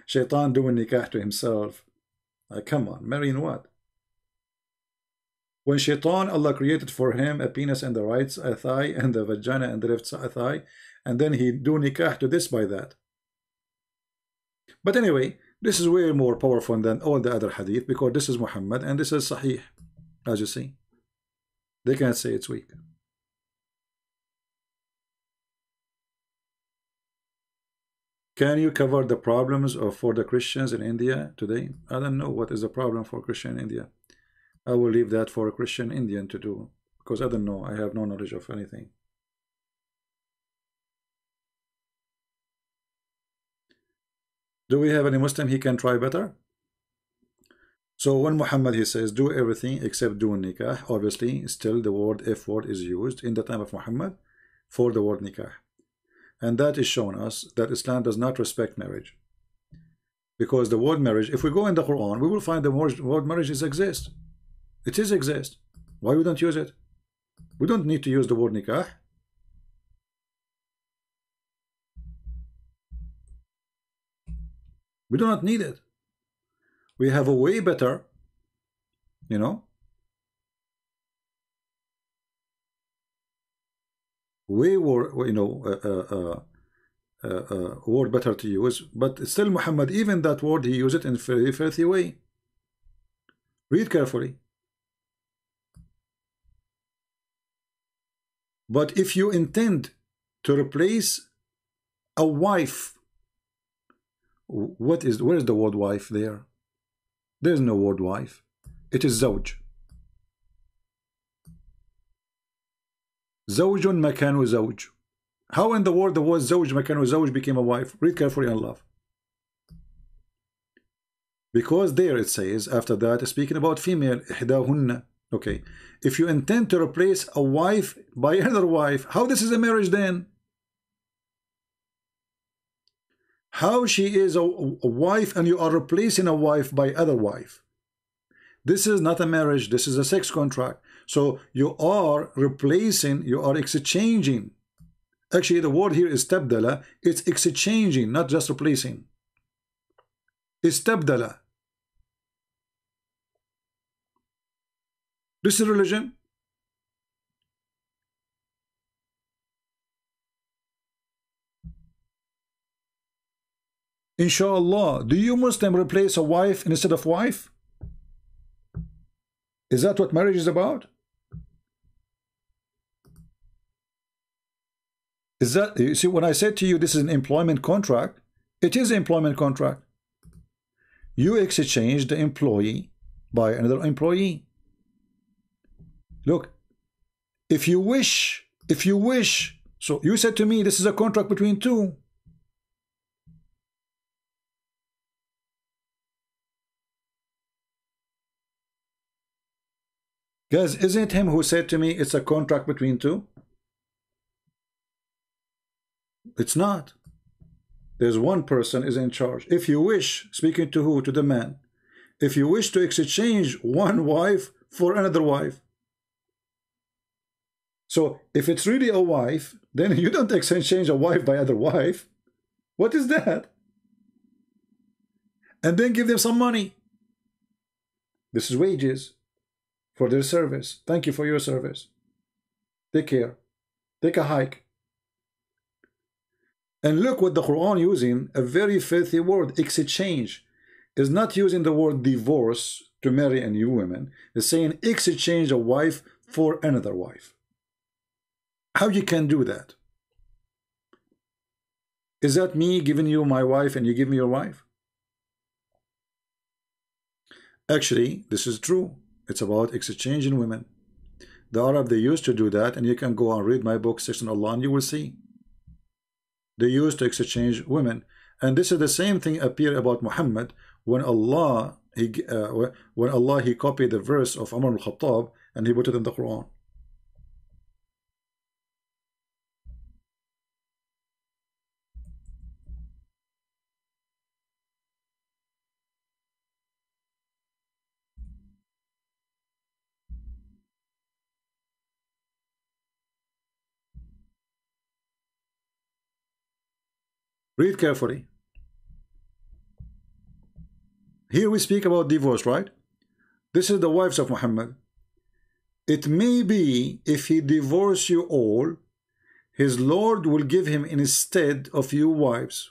shaitan doing nikah to himself. Come on, marrying what? When shaitan, Allah created for him a penis in the right thigh and the vagina in the left thigh, and then he do nikah to this by that. But anyway, this is way more powerful than all the other hadith, because this is Muhammad and this is Sahih. As you see, they can't say it's weak. Can you cover the problems for the Christians in India today? I don't know what is the problem for Christian in India. I will leave that for a Christian Indian to do, because I don't know. I have no knowledge of anything. Do we have any Muslim he can try better? So when Muhammad he says do everything except doing nikah, obviously still the word F word is used in the time of Muhammad for the word nikah, and that is showing us that Islam does not respect marriage, because the word marriage, if we go in the Quran, we will find the word marriage is exist. It is exist. Why we don't use it? We don't need to use the word nikah. We do not need it. We have a way better, you know, way more, you know, word better to use. But still Muhammad, even that word he used it in a very filthy way. Read carefully. But if you intend to replace a wife, where is the word wife there? There is no word wife. It is zawj. Zawjun makanu zawj. How in the word zawj makanu zawj became a wife? Read carefully and love. Because there it says after that, speaking about female, ihdahunna. Okay, if you intend to replace a wife by another wife, how this is a marriage then? How she is a wife and you are replacing a wife by other wife? This is not a marriage, this is a sex contract. So you are replacing, you are exchanging. Actually the word here is tabdala. It's exchanging, not just replacing. It's tabdala. This is religion. Inshallah, do you Muslim replace a wife instead of wife? Is that what marriage is about? Is that, you see, when I said to you this is an employment contract, it is an employment contract. You exchange the employee by another employee. Look, if you wish, so you said to me this is a contract between two. Guys, isn't it him who said to me it's a contract between two? It's not. There's one person is in charge. If you wish, speaking to who? To the man. If you wish to exchange one wife for another wife, So if it's really a wife, then you don't exchange a wife by other wife. What is that? And then give them some money. This is wages for their service. Thank you for your service. Take care. Take a hike. And look what the Quran using, a very filthy word, exchange. Is not using the word divorce to marry a new woman. It's saying exchange a wife for another wife. How you can do that? Is that me giving you my wife and you give me your wife? Actually, this is true. It's about exchanging women. The Arab, they used to do that, and you can go and read my book, Section Allah, and you will see. They used to exchange women. And this is the same thing appear about Muhammad when Allah, he copied the verse of Umar al-Khattab and he put it in the Quran. Read carefully. Here we speak about divorce, right? This is the wives of Muhammad. It may be if he divorce you all, his Lord will give him instead of you wives.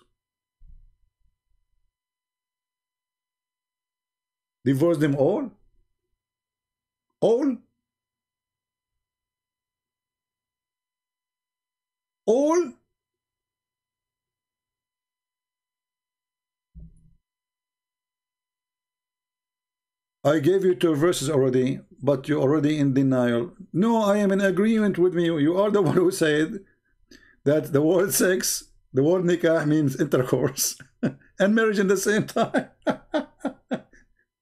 Divorce them all? All? All? I gave you 2 verses already, but you're already in denial. No, I am in agreement with you. You are the one who said that the word sex, the word nikah means intercourse and marriage in the same time.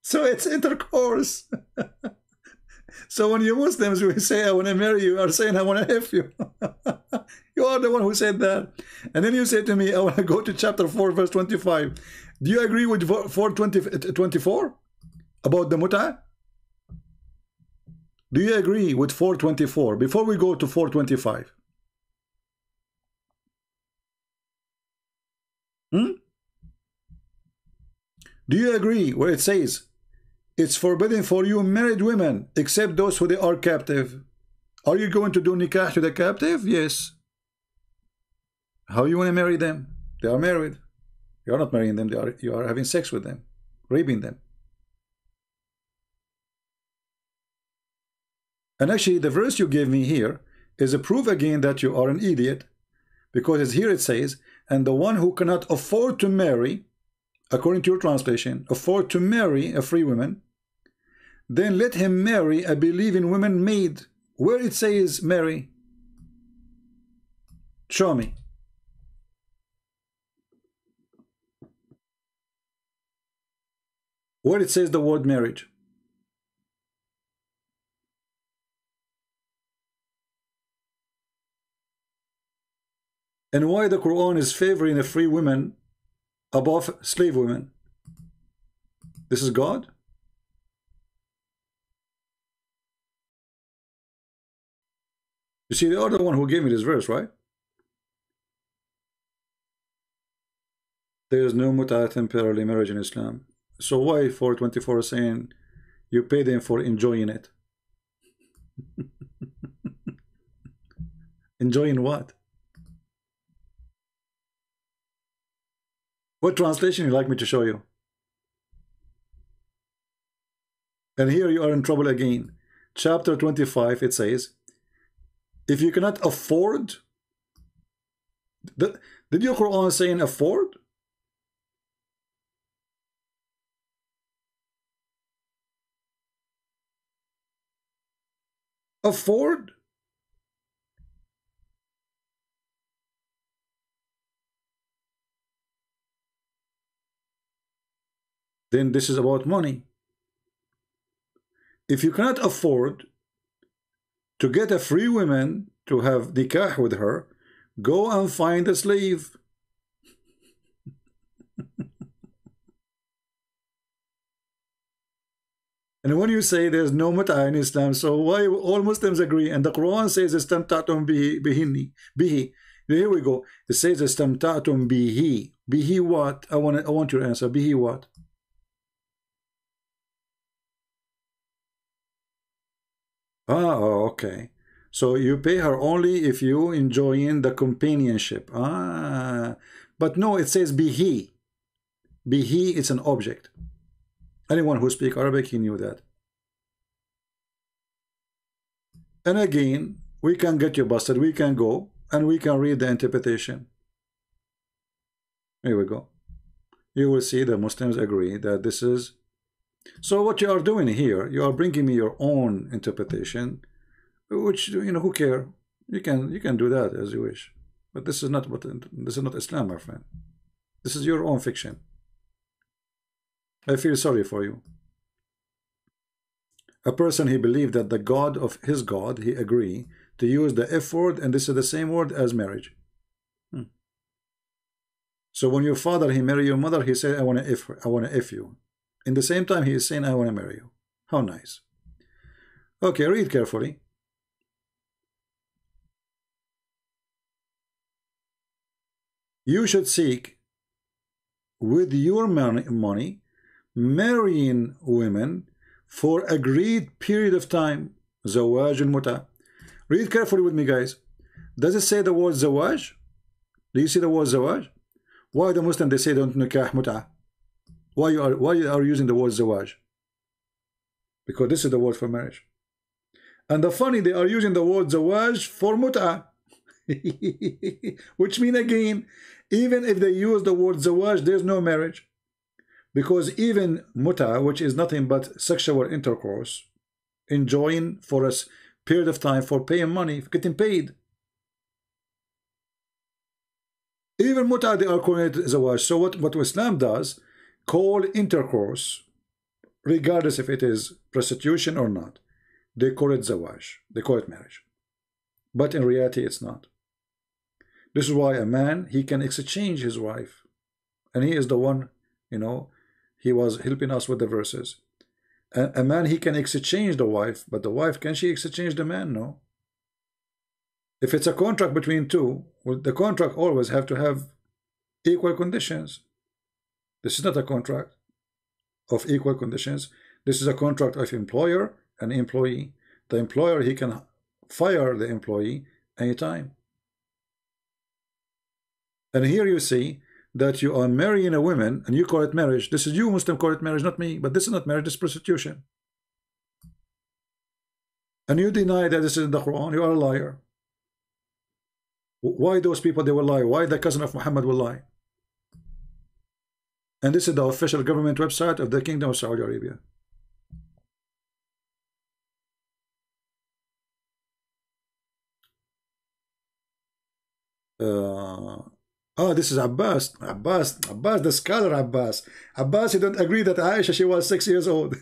So it's intercourse. So when you Muslims will say, I want to marry you, are saying, I want to have you. You are the one who said that. And then you say to me, I want to go to chapter 4, verse 25. Do you agree with 4:24? About the muta? Do you agree with 4:24 before we go to 4:25? Do you agree where it says it's forbidden for you married women except those who they are captive? Are you going to do nikah to the captive? Yes. How you want to marry them? They are married. You are not marrying them. You are having sex with them, raping them. And actually, the verse you gave me here is a proof again that you are an idiot, because here it says, and the one who cannot afford to marry, according to your translation, afford to marry a free woman, then let him marry a believing woman maid. Where it says marry? Show me. Where it says the word marriage? And why the Quran is favoring a free woman above slave women? This is God? You see, they are the one who gave me this verse, right? There is no mut'ah temporary marriage in Islam. So why 4:24 is saying you pay them for enjoying it? Enjoying what? What translation you like me to show you? And here you are in trouble again. Chapter 25, it says, if you cannot afford, did your Quran saying afford? Afford? Then this is about money. If you cannot afford to get a free woman to have nikah with her, go and find a slave. And when you say there's no mut'a in Islam, so why all Muslims agree? And the Quran says istamta'tum bihi. Here we go. It says istamta'tum bihi. Bihi what? I want your answer. Bihi what? Oh, okay. So you pay her only if you enjoying the companionship. But no, it says bihi. Bihi, it's an object. Anyone who speaks Arabic, he knew that. And again, we can get you busted. We can go and we can read the interpretation. Here we go. You will see the Muslims agree that this is. So what you are doing here, you are bringing me your own interpretation, which, you know, who care? You can do that as you wish. But this is not Islam, my friend. This is your own fiction. I feel sorry for you. A person, he believed that the God of his God, he agreed to use the F word, and this is the same word as marriage. So when your father, he marry your mother, he said, I want to F you. In the same time, he is saying, I want to marry you. How nice. Okay, read carefully. You should seek with your money marrying women for agreed period of time. Zawaj al-muta. Read carefully with me, guys. Does it say the word zawaj? Do you see the word zawaj? Why the Muslim they say don't nikah muta? Why are you using the word zawaj? Because this is the word for marriage. And the funny, they are using the word zawaj for muta. Which mean again, even if they use the word zawaj, there's no marriage. Because even muta, which is nothing but sexual intercourse, enjoying for a period of time for paying money, getting paid. Even muta, they are calling it zawaj. So what Islam does, call intercourse, regardless if it is prostitution or not, they call it zawaj. They call it marriage. But in reality, it's not. This is why a man, he can exchange his wife. And he is the one, you know, he was helping us with the verses. A man, he can exchange the wife, but the wife, can she exchange the man? No. If it's a contract between two, well, the contract always have to have equal conditions. This is not a contract of equal conditions. This is a contract of employer and employee. The employer, he can fire the employee anytime. And here you see that you are marrying a woman and you call it marriage. This is you, Muslim, call it marriage, not me. But this is not marriage, this is prostitution. And you deny that this is in the Quran. You are a liar. Why those people, they will lie? Why the cousin of Muhammad will lie? And this is the official government website of the Kingdom of Saudi Arabia. This is Abbas, the scholar Abbas. Abbas, you don't agree that Aisha, she was 6 years old.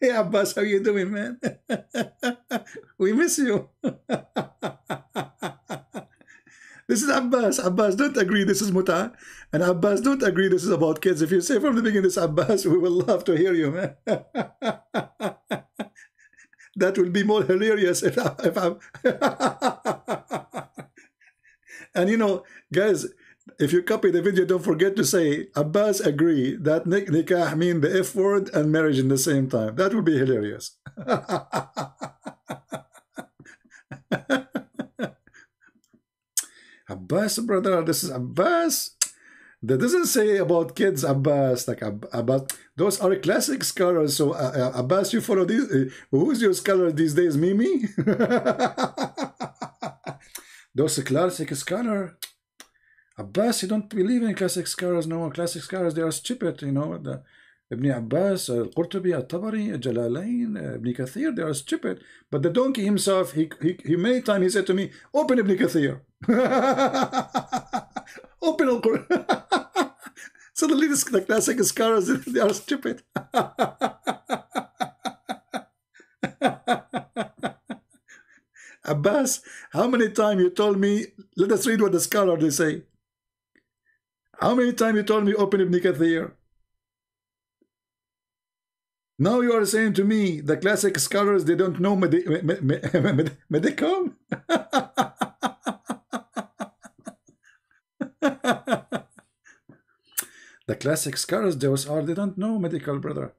Hey Abbas, how you doing, man? We miss you. This is Abbas. Abbas, don't agree this is muta. And Abbas, don't agree this is about kids. If you say from the beginning this Abbas, we will love to hear you, man. That will be more hilarious if I'm... And you know, guys, if you copy the video, don't forget to say Abbas agree that nikah mean the F word and marriage in the same time. That would be hilarious. Abbas, brother, this is Abbas. That doesn't say about kids, Abbas. Like Abbas, those are classic scholars. So Abbas, you follow these. Who's your scholar these days? Mimi? Those classic scholar. Abbas, you don't believe in classic scholars. No, classic scholars, they are stupid. You know, the Ibn Abbas, Al-Qurtubi, Al-Tabari, Jalalain, Ibn Kathir, they are stupid. But the donkey himself, he many times he said to me, open Ibn Kathir. Open Al-Quran. Suddenly the classic scholars, they are stupid. Abbas, how many times you told me, let us read what the scholar they say. How many times you told me open Ibn Kathir? Now you are saying to me the classic scholars, they don't know medical? The classic scholars, they don't know medical, brother.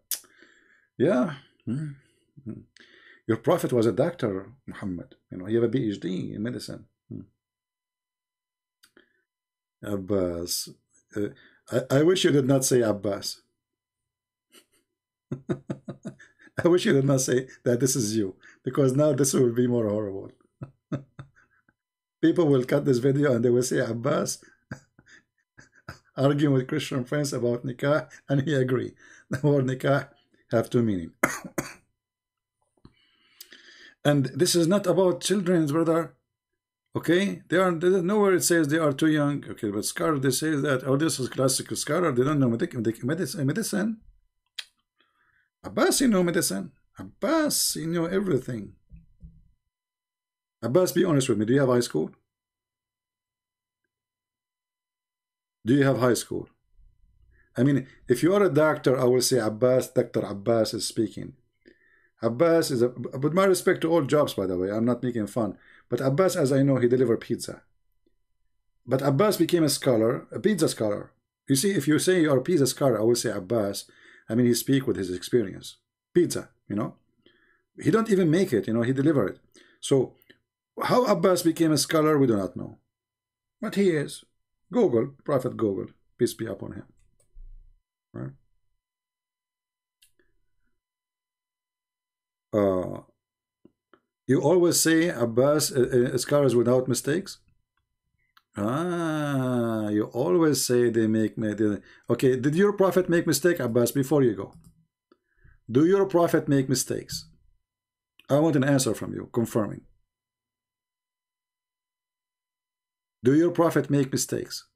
Yeah. Your prophet was a doctor, Muhammad. You know, he have a PhD in medicine. Abbas. I wish you did not say Abbas. I wish you did not say that this is you, because now this will be more horrible. People will cut this video and they will say Abbas arguing with Christian friends about nikah, and he agree. The word nikah have two meaning. And this is not about children, brother. Okay, there's nowhere it says they are too young. Okay, but scholar, they say that, oh, this is classical scholar, they don't know medicine. Abbas, you know medicine. Abbas, you know everything. Abbas, be honest with me, do you have high school? Do you have high school? I mean, if you are a doctor, I will say Abbas, Dr. Abbas is speaking. Abbas is with my respect to all jobs, by the way, I'm not making fun, but Abbas, as I know, he delivered pizza. But Abbas became a scholar, a pizza scholar. You see, if you say you are a pizza scholar, I will say Abbas, I mean, he speak with his experience. Pizza, you know, he don't even make it, you know, he delivered it. So how Abbas became a scholar, we do not know, but he is. Google, Prophet Google, peace be upon him. Right? You always say Abbas scholars without mistakes. You always say they make okay, did your prophet make mistake, Abbas? Before you go, do your prophet make mistakes? I want an answer from you, confirming. Do your prophet make mistakes?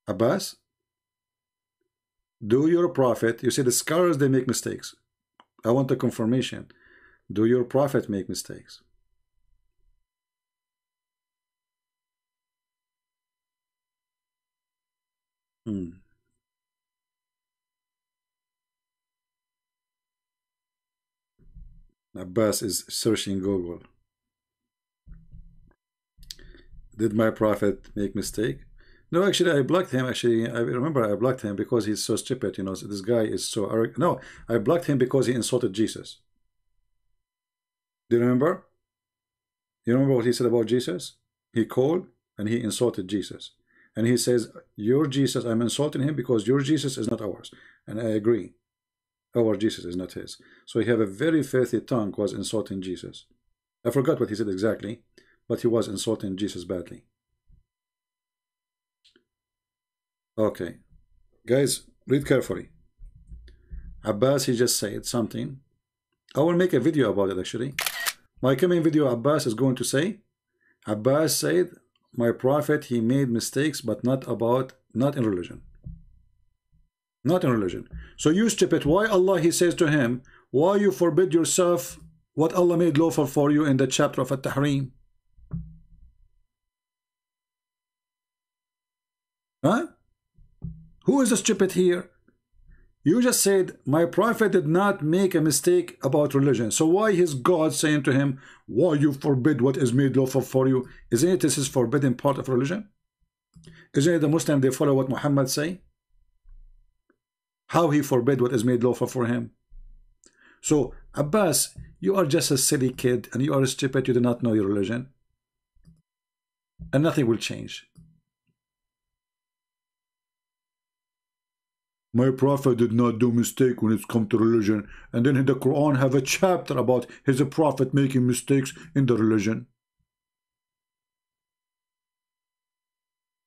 Abbas, do your prophet, you say the scholars, they make mistakes. I want a confirmation. Do your prophet make mistakes? Abbas is searching Google. Did my prophet make mistake? No, actually, I blocked him. Actually, I remember I blocked him because he's so stupid. You know, so this guy is so arrogant. No, I blocked him because he insulted Jesus. Do you remember? You remember what he said about Jesus? He called and he insulted Jesus. And he says, your Jesus, I'm insulting him because your Jesus is not ours. And I agree. Our Jesus is not his. So he have a very filthy tongue, was insulting Jesus. I forgot what he said exactly, but he was insulting Jesus badly. Okay. Guys, read carefully. Abbas, he just said something. I will make a video about it actually. My coming video, Abbas is going to say, Abbas said, my prophet, he made mistakes, but not in religion. Not in religion. So you stupid, why Allah, he says to him, why you forbid yourself what Allah made lawful for you in the chapter of At-Tahrim? Huh? Who is the stupid here? You just said, my prophet did not make a mistake about religion. So why is God saying to him, why you forbid what is made lawful for you? Isn't it this is forbidden part of religion? Isn't it the Muslim, they follow what Muhammad say? How he forbid what is made lawful for him? So, Abbas, you are just a silly kid and you are stupid, you do not know your religion. And nothing will change. My prophet did not do mistake when it's come to religion. And then in the Quran have a chapter about his prophet making mistakes in the religion.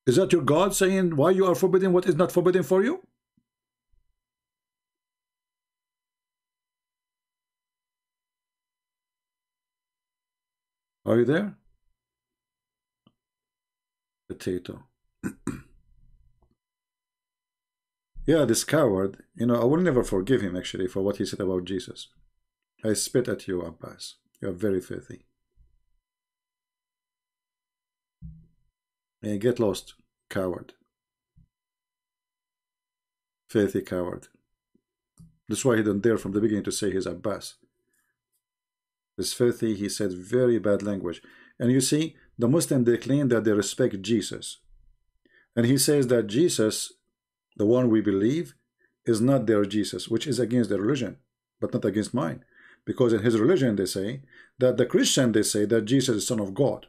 Is that your God saying why you are forbidden what is not forbidden for you? Are you there? Potato. Yeah, this coward, you know, I will never forgive him actually for what he said about Jesus. I spit at you, Abbas. You are very filthy. And get lost, coward. Filthy coward. That's why he didn't dare from the beginning to say he's Abbas. This filthy, he said very bad language. And you see, the Muslim, they claim that they respect Jesus. And he says that Jesus, the one we believe, is not their Jesus, which is against their religion, but not against mine. Because in his religion, they say that the Christian, they say that Jesus is Son of God.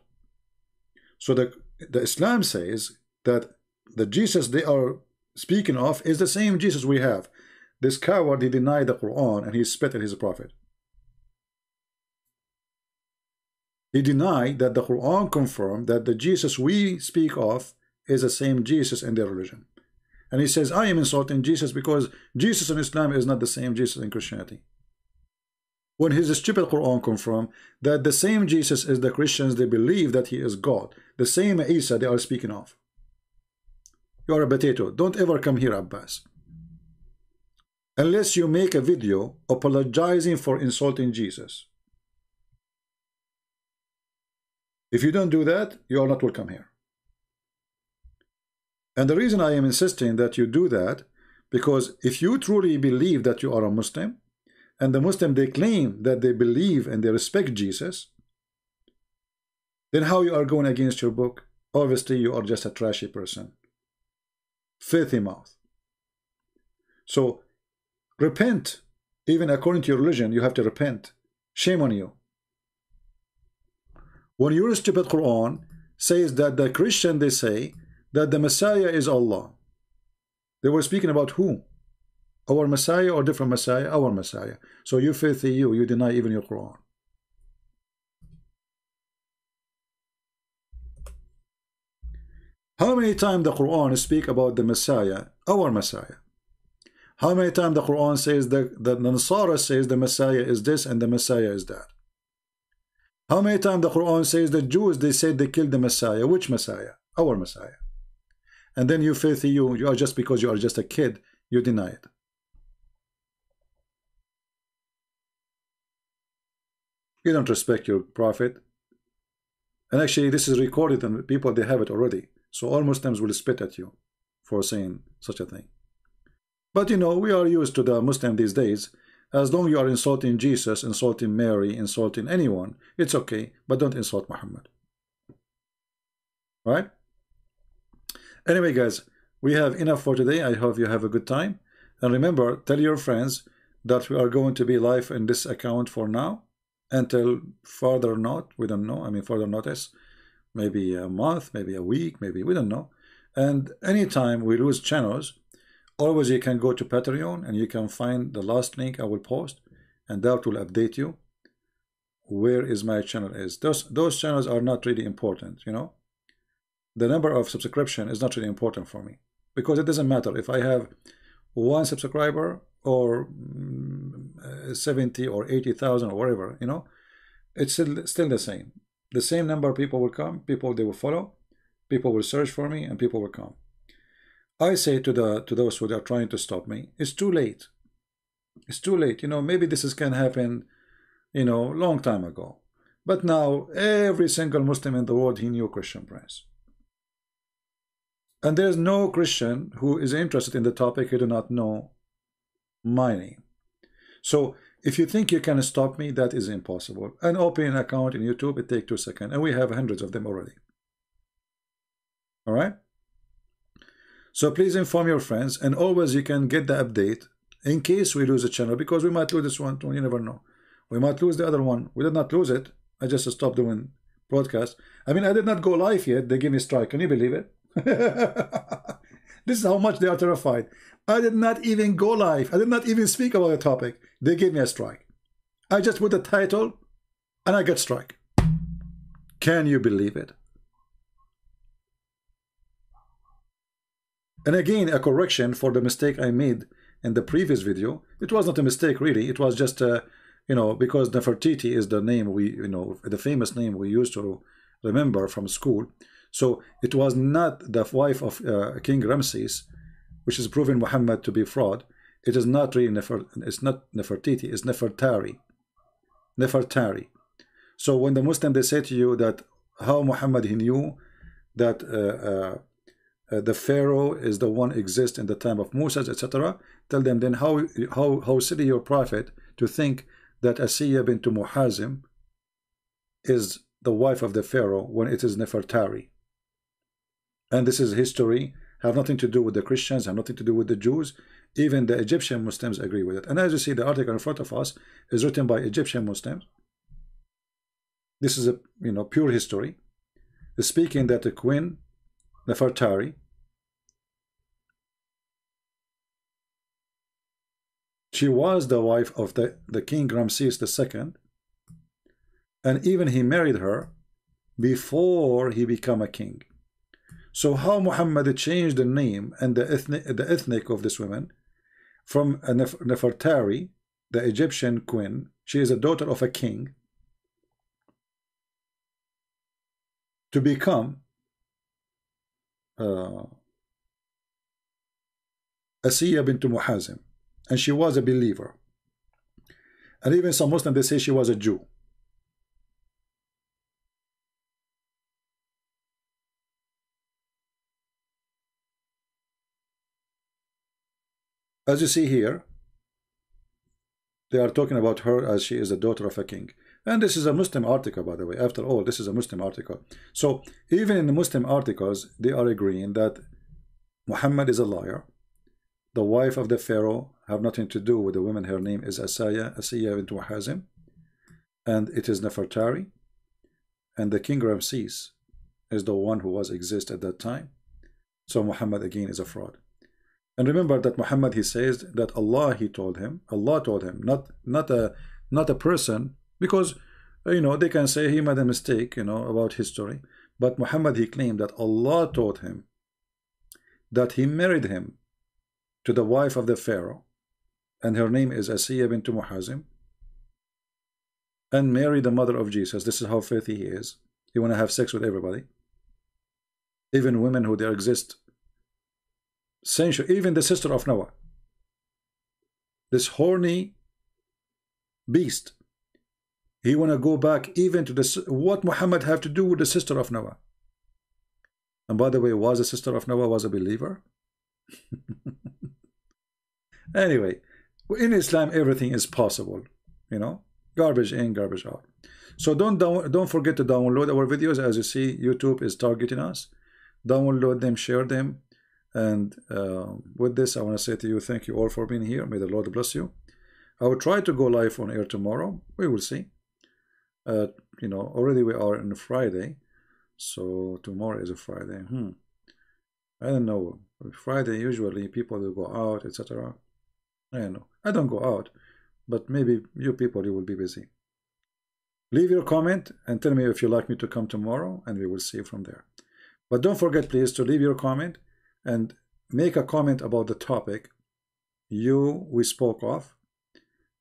So the Islam says that the Jesus they are speaking of is the same Jesus we have. This coward, he denied the Quran and he spit at his prophet. He denied that the Quran confirmed that the Jesus we speak of is the same Jesus in their religion. And he says, I am insulting Jesus because Jesus in Islam is not the same Jesus in Christianity. When his stupid Quran confirmed that the same Jesus is the Christians, they believe that he is God. The same Isa they are speaking of. You are a potato. Don't ever come here, Abbas. Unless you make a video apologizing for insulting Jesus. If you don't do that, you are not welcome here. And the reason I am insisting that you do that, because if you truly believe that you are a Muslim, and the Muslim, they claim that they believe and they respect Jesus, then how you are going against your book? Obviously, you are just a trashy person. Filthy mouth. So, repent. Even according to your religion, you have to repent. Shame on you. When your stupid Quran says that the Christian, they say that the Messiah is Allah. They were speaking about who? Our Messiah or different Messiah? Our Messiah. So you filthy you deny even your Quran. How many times the Quran speak about the Messiah, our Messiah? How many times the Quran says that the Nasara says the Messiah is this and the Messiah is that? How many times the Quran says the Jews, they said they killed the Messiah? Which Messiah? Our Messiah. And then you filthy you are just because you are just a kid, you deny it. You don't respect your prophet. And actually this is recorded and people, they have it already. So all Muslims will spit at you for saying such a thing. But you know, we are used to the Muslim these days. As long as you are insulting Jesus, insulting Mary, insulting anyone, it's okay, but don't insult Muhammad. Right? Anyway, guys, we have enough for today. I hope you have a good time. And remember, tell your friends that we are going to be live in this account for now until further not. We don't know. I mean, further notice. Maybe a month, maybe a week, maybe we don't know. And anytime we lose channels, always you can go to Patreon and you can find the last link I will post, and that will update you where is my channel is. Those channels are not really important, you know. The number of subscription is not really important for me, because it doesn't matter if I have 1 subscriber or 70 or 80,000 or whatever, you know. It's still the same. The same number of people will come, people they will follow, people will search for me, and people will come. I say to those who are trying to stop me, it's too late. It's too late. You know, maybe this can happen, you know, long time ago. But now every single Muslim in the world, he knew Christian Prince. And there's no Christian who is interested in the topic who do not know my name. So if you think you can stop me, that is impossible. And open an account in YouTube, it takes 2 seconds. And we have hundreds of them already. All right? So please inform your friends. And always you can get the update in case we lose a channel. Because we might lose this one too. You never know. We might lose the other one. We did not lose it. I just stopped doing broadcast. I mean, I did not go live yet. They gave me a strike. Can you believe it? This is how much they are terrified. I did not even go live. I did not even speak about the topic. They gave me a strike. I just put the title and I get strike. Can you believe it? And again, a correction for the mistake I made in the previous video. It was not a mistake really. It was just you know, because Nefertiti is the name we, you know, the famous name we used to remember from school. So it was not the wife of King Ramses, which is proven Muhammad to be fraud. It is not really it's not Nefertiti, it's Nefertari. Nefertari. So when the Muslim, they say to you that how Muhammad, he knew that the Pharaoh is the one exist in the time of Moses, etc. Tell them then how silly your prophet to think that Asiya bint Muhazim is the wife of the Pharaoh when it is Nefertari. And this is history, have nothing to do with the Christians, have nothing to do with the Jews. Even the Egyptian Muslims agree with it. And as you see, the article in front of us is written by Egyptian Muslims. This is a pure history, speaking that the Queen Nefertari, she was the wife of the King Ramses II, and even he married her before he became a king. So how Muhammad changed the name and the ethnic of this woman from a Nefertari, the Egyptian queen, she is a daughter of a king, to become Asiya bint Muhazim, and she was a believer. And even some Muslims, they say she was a Jew. As you see here, they are talking about her as she is the daughter of a king. And this is a Muslim article, by the way. After all, this is a Muslim article. So even in the Muslim articles, they are agreeing that Muhammad is a liar. The wife of the Pharaoh have nothing to do with the woman. Her name is Asiya bint Muhazim, and it is Nefertari. And the King Ramses is the one who was exist at that time. So Muhammad again is a fraud. And remember that Muhammad, he says that Allah told him, not a person, because they can say he made a mistake about history, but Muhammad, he claimed that Allah taught him that he married him to the wife of the Pharaoh, and her name is Asiya bint Muhazim, and married the mother of Jesus. This is how filthy he is. He want to have sex with everybody, even women who there exist century, even the sister of Noah, this horny beast. He want to go back even to this. What Muhammad have to do with the sister of Noah? And by the way, was the sister of Noah was a believer? Anyway, in Islam everything is possible, garbage in, garbage out. So don't forget to download our videos. As you see, YouTube is targeting us. Download them, share them. And with this, I want to say to you, thank you all for being here. May the Lord bless you. I will try to go live on air tomorrow. We will see. Already we are on Friday, so tomorrow is a Friday. I don't know. Friday usually people will go out, etc. I don't know. I don't go out, but maybe you people, you will be busy. Leave your comment and tell me if you like me to come tomorrow, and we will see from there. But don't forget, please, to leave your comment and make a comment about the topic we spoke of,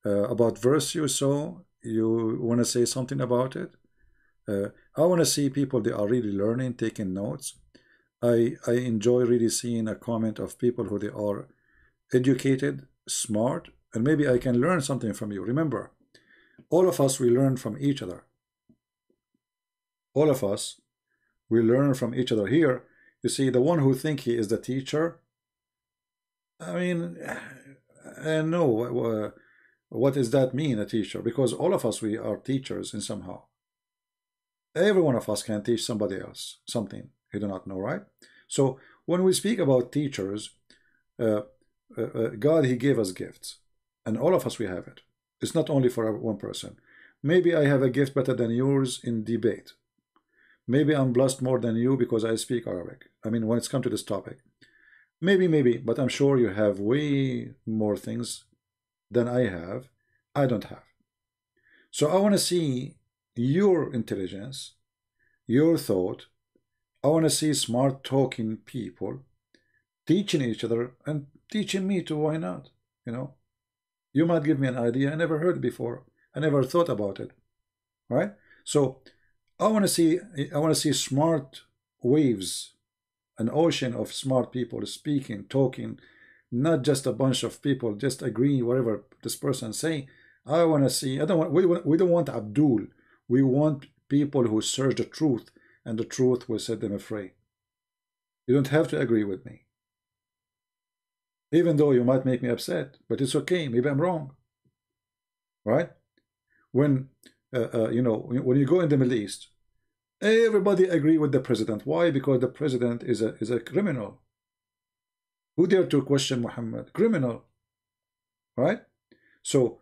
about verse you saw. You want to say something about it. I want to see people, they are really learning, taking notes. I enjoy really seeing a comment of people who they are educated, smart, and maybe I can learn something from you. Remember, all of us, we learn from each other. All of us, we learn from each other. Here, you see, the one who think he is the teacher, I mean, I know what does that mean, a teacher? Because all of us, we are teachers in somehow. Every one of us can teach somebody else something he do not know, right? So when we speak about teachers, God, he gave us gifts, and all of us, we have it. It's not only for one person. Maybe I have a gift better than yours in debate. Maybe I'm blessed more than you because I speak Arabic. I mean, when it's come to this topic, maybe, but I'm sure you have way more things than I have. I don't have. So I want to see your intelligence, your thought. I want to see smart talking people teaching each other and teaching me too. Why not? You might give me an idea I never heard before. I never thought about it. Right? So I want to see smart waves, an ocean of smart people speaking, talking, not just a bunch of people just agree whatever this person say. I want to see. We don't want Abdul. We want people who search the truth, and the truth will set them free. You don't have to agree with me. Even though you might make me upset, but it's okay. Maybe I'm wrong. Right? When you know, when you go in the Middle East, everybody agree with the president. Why? Because the president is a criminal. Who dare to question Muhammad? Criminal. Right? So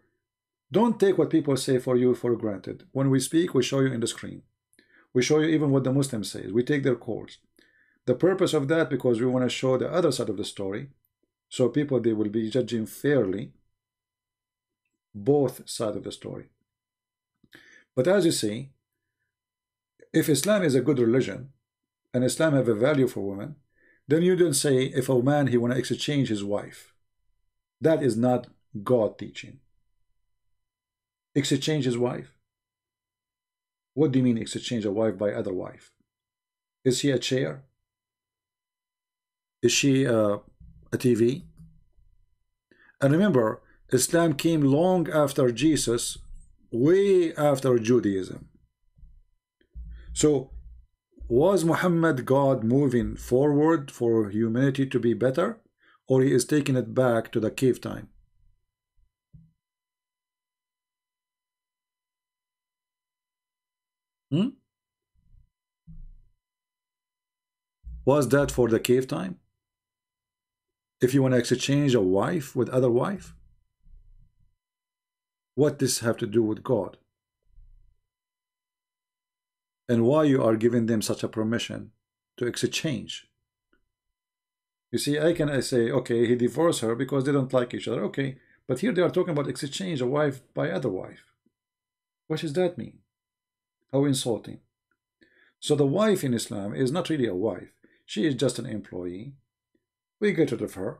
don't take what people say for you for granted. When we speak, we show you in the screen. We show you even what the Muslims say. We take their calls. The purpose of that, because we want to show the other side of the story, so people, they will be judging fairly both sides of the story. But as you see, if Islam is a good religion and Islam have a value for women, then you don't say if a man he want to exchange his wife. That is not God teaching. Exchange his wife. What do you mean exchange a wife by other wife? Is she a chair? Is she a TV? And remember, Islam came long after Jesus, way after Judaism. So was Muhammad God moving forward for humanity to be better, or he is taking it back to the cave time? Was that for the cave time? If you want to exchange a wife with other wife? What does this have to do with God? And why you are giving them such a permission to exchange? You see, I say, okay, he divorced her because they don't like each other. Okay, but here they are talking about exchange a wife by other wife. What does that mean? How insulting. So the wife in Islam is not really a wife. She is just an employee. We get rid of her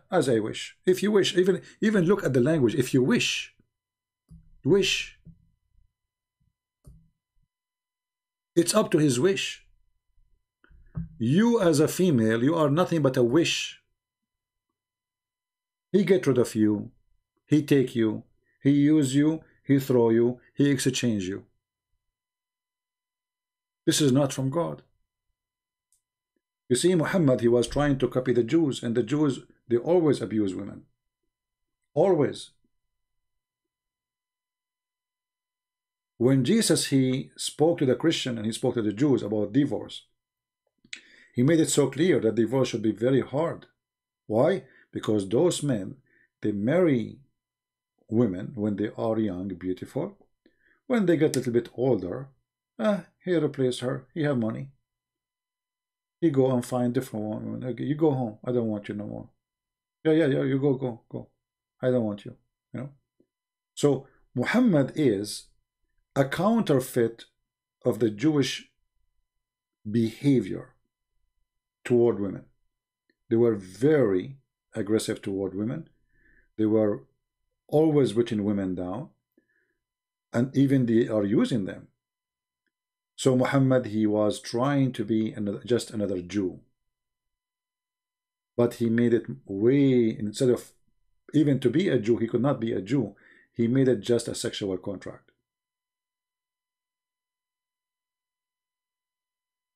as I wish. If you wish, even look at the language. If you wish. It's up to his wish. You as a female, you are nothing but a wish. He get rid of you. He take you. He use you. He throw you. He exchange you. This is not from God. You see, Muhammad, he was trying to copy the Jews, and the Jews, they always abuse women. Always. When Jesus, he spoke to the Christian and he spoke to the Jews about divorce, he made it so clear that divorce should be very hard. Why? Because those men, they marry women when they are young, beautiful. When they get a little bit older, he replaced her. He have money. He go and find different women. Okay, you go home. I don't want you no more. Yeah. You go. I don't want you. You know. So Muhammad is a counterfeit of the Jewish behavior toward women. They were very aggressive toward women. They were always putting women down, and even they are using them. So Muhammad, he was trying to be just another Jew, but he made it way, instead of even to be a Jew, he could not be a Jew. He made it just a sexual contract.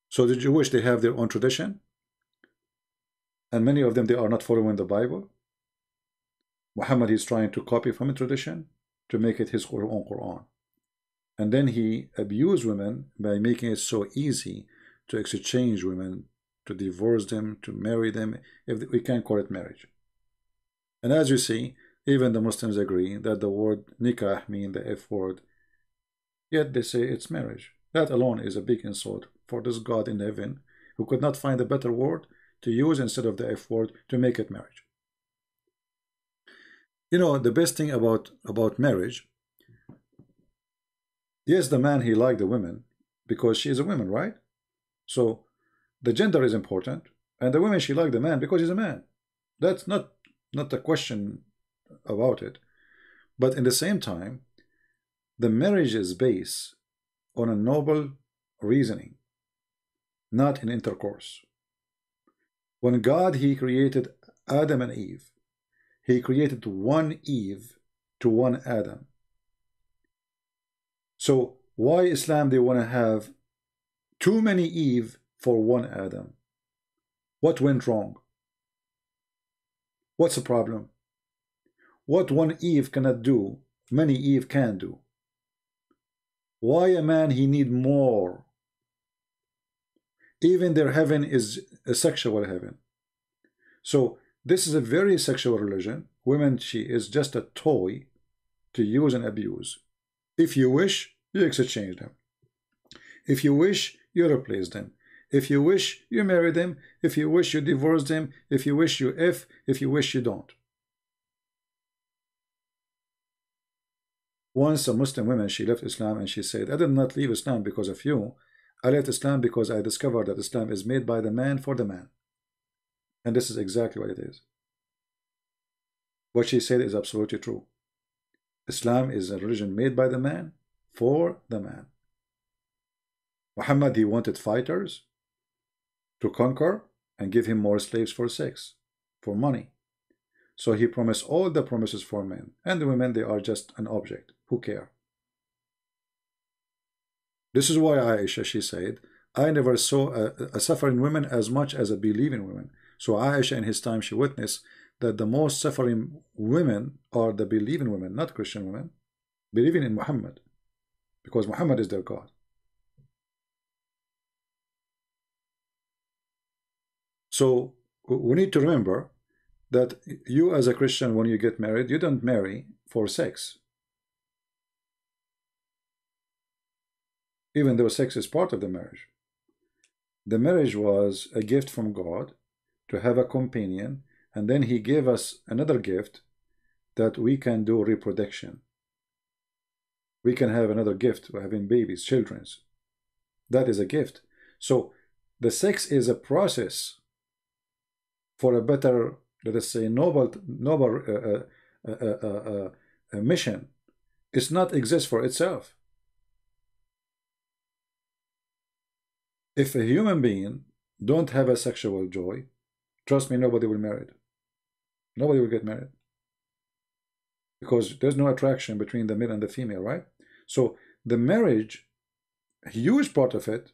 So the Jewish, they have their own tradition, and many of them, they are not following the Bible. Muhammad is trying to copy from a tradition to make it his own Quran. And then he abused women by making it so easy to exchange women, to divorce them, to marry them, if we can't call it marriage. And as you see, even the Muslims agree that the word nikah means the F word, yet they say it's marriage. That alone is a big insult for this God in heaven who could not find a better word to use instead of the F word to make it marriage. You know, the best thing about marriage, yes, the man, he liked the women because she is a woman, right? So the gender is important, and the woman, she liked the man because he's a man. That's not a question about it. But in the same time, the marriage is based on a noble reasoning, not in intercourse. When God, he created Adam and Eve, he created one Eve to one Adam. So why Islam, they want to have too many Eve for one Adam? What went wrong? What's the problem? What one Eve cannot do, many Eve can do. Why a man he need more? Even their heaven is a sexual heaven. So this is a very sexual religion. Women, she is just a toy to use and abuse. If you wish, you exchange them. If you wish, you replace them. If you wish, you marry them. If you wish, you divorce them. If you wish, you if you wish, you don't. Once a Muslim woman, she left Islam and she said, I did not leave Islam because of you. I left Islam because I discovered that Islam is made by the man for the man. And this is exactly what it is. What she said is absolutely true. Islam is a religion made by the man for the man. Muhammad, he wanted fighters to conquer and give him more slaves for sex, for money. So he promised all the promises for men. And the women, they are just an object. Who care? This is why Aisha, she said, I never saw a suffering woman as much as a believing woman. So Aisha in his time, she witnessed that the most suffering women are the believing women, not Christian women, believing in Muhammad, because Muhammad is their God. So we need to remember that you as a Christian, when you get married, you don't marry for sex. Even though sex is part of the marriage. The marriage was a gift from God to have a companion, and then he gave us another gift that we can do reproduction. We can have another gift by having babies, children. That is a gift. So the sex is a process for a better, let us say, noble mission. It's not exist for itself. If a human being don't have a sexual joy, trust me, nobody will marry. Nobody will get married. Because there's no attraction between the male and the female, right? So the marriage, a huge part of it,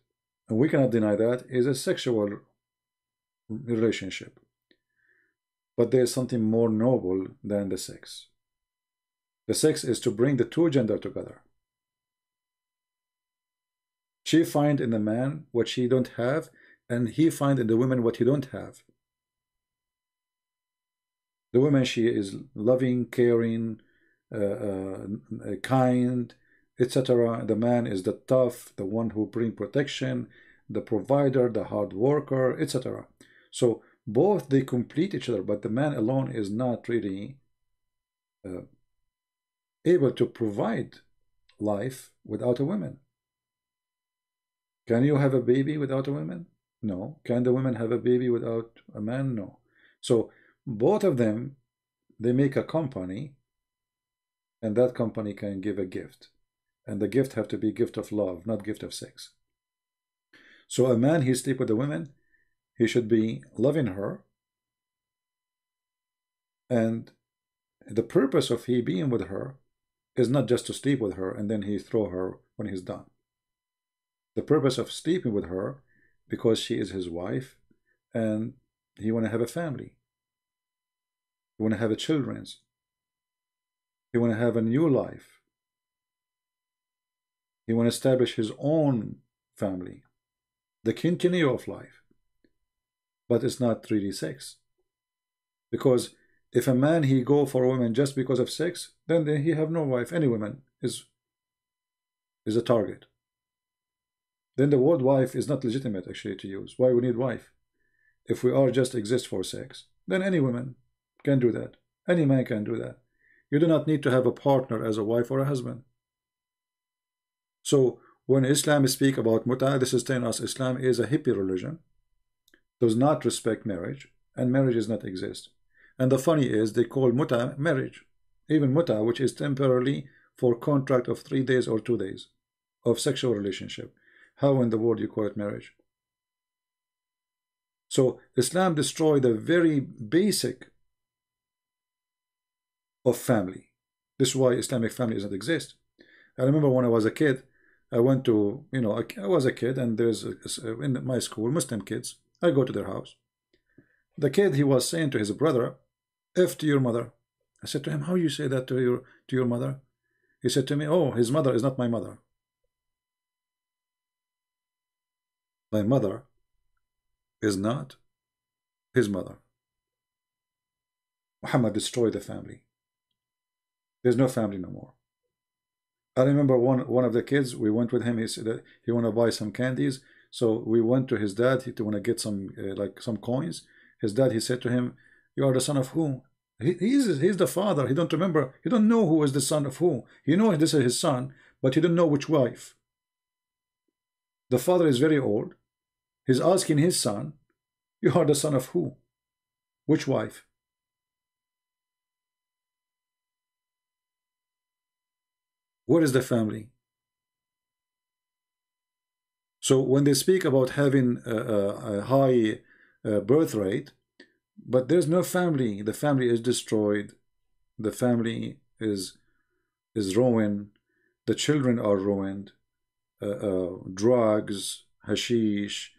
and we cannot deny that, is a sexual relationship. But there's something more noble than the sex. The sex is to bring the two genders together. She find in the man what she don't have, and he find in the woman what he don't have. The woman, she is loving, caring, kind, etc. The man is the tough, the one who bring protection, the provider, the hard worker, etc. So both, they complete each other, but the man alone is not really able to provide life without a woman. Can you have a baby without a woman? No. Can the woman have a baby without a man? No. So both of them, they make a company, and that company can give a gift. And the gift have to be gift of love, not gift of sex. So a man, he sleep with a woman, he should be loving her. And the purpose of he being with her is not just to sleep with her and then he throw her when he's done. The purpose of sleeping with her, because she is his wife, and he want to have a family. He want to have a children. He want to have a new life. He want to establish his own family. The continue of life. But it's not really sex. Because if a man, he go for a woman just because of sex, then he have no wife. Any woman is a target. Then the word wife is not legitimate actually to use. Why we need wife? If we are just exist for sex, then any woman can do that. Any man can do that. You do not need to have a partner as a wife or a husband. So when Islam speak about muta, this is telling us Islam is a hippie religion, does not respect marriage, and marriage does not exist. And the funny is they call muta marriage. Even muta, which is temporarily for contract of 3 days or 2 days of sexual relationship. How in the world you call it marriage? So Islam destroyed the very basic of family. This is why Islamic family doesn't exist. I remember when I was a kid, I went to, I was a kid, and there's in my school, Muslim kids. I go to their house. the kid, he was saying to his brother, F to your mother. I said to him, how you say that to your mother? He said to me, oh, his mother is not my mother. My mother is not his mother. Muhammad destroyed the family. There's no family no more. I remember one of the kids, we went with him, he said that he want to buy some candies. So we went to his dad to want to get some like some coins. His dad, he said to him, you are the son of who? He's the father. He don't remember. He don't know who is the son of who. He knows this is his son, but he don't know which wife. The father is very old. He's asking his son, you are the son of who? Which wife? Where is the family? So when they speak about having a high birth rate, but there's no family, the family is destroyed, the family is ruined, the children are ruined, drugs, hashish,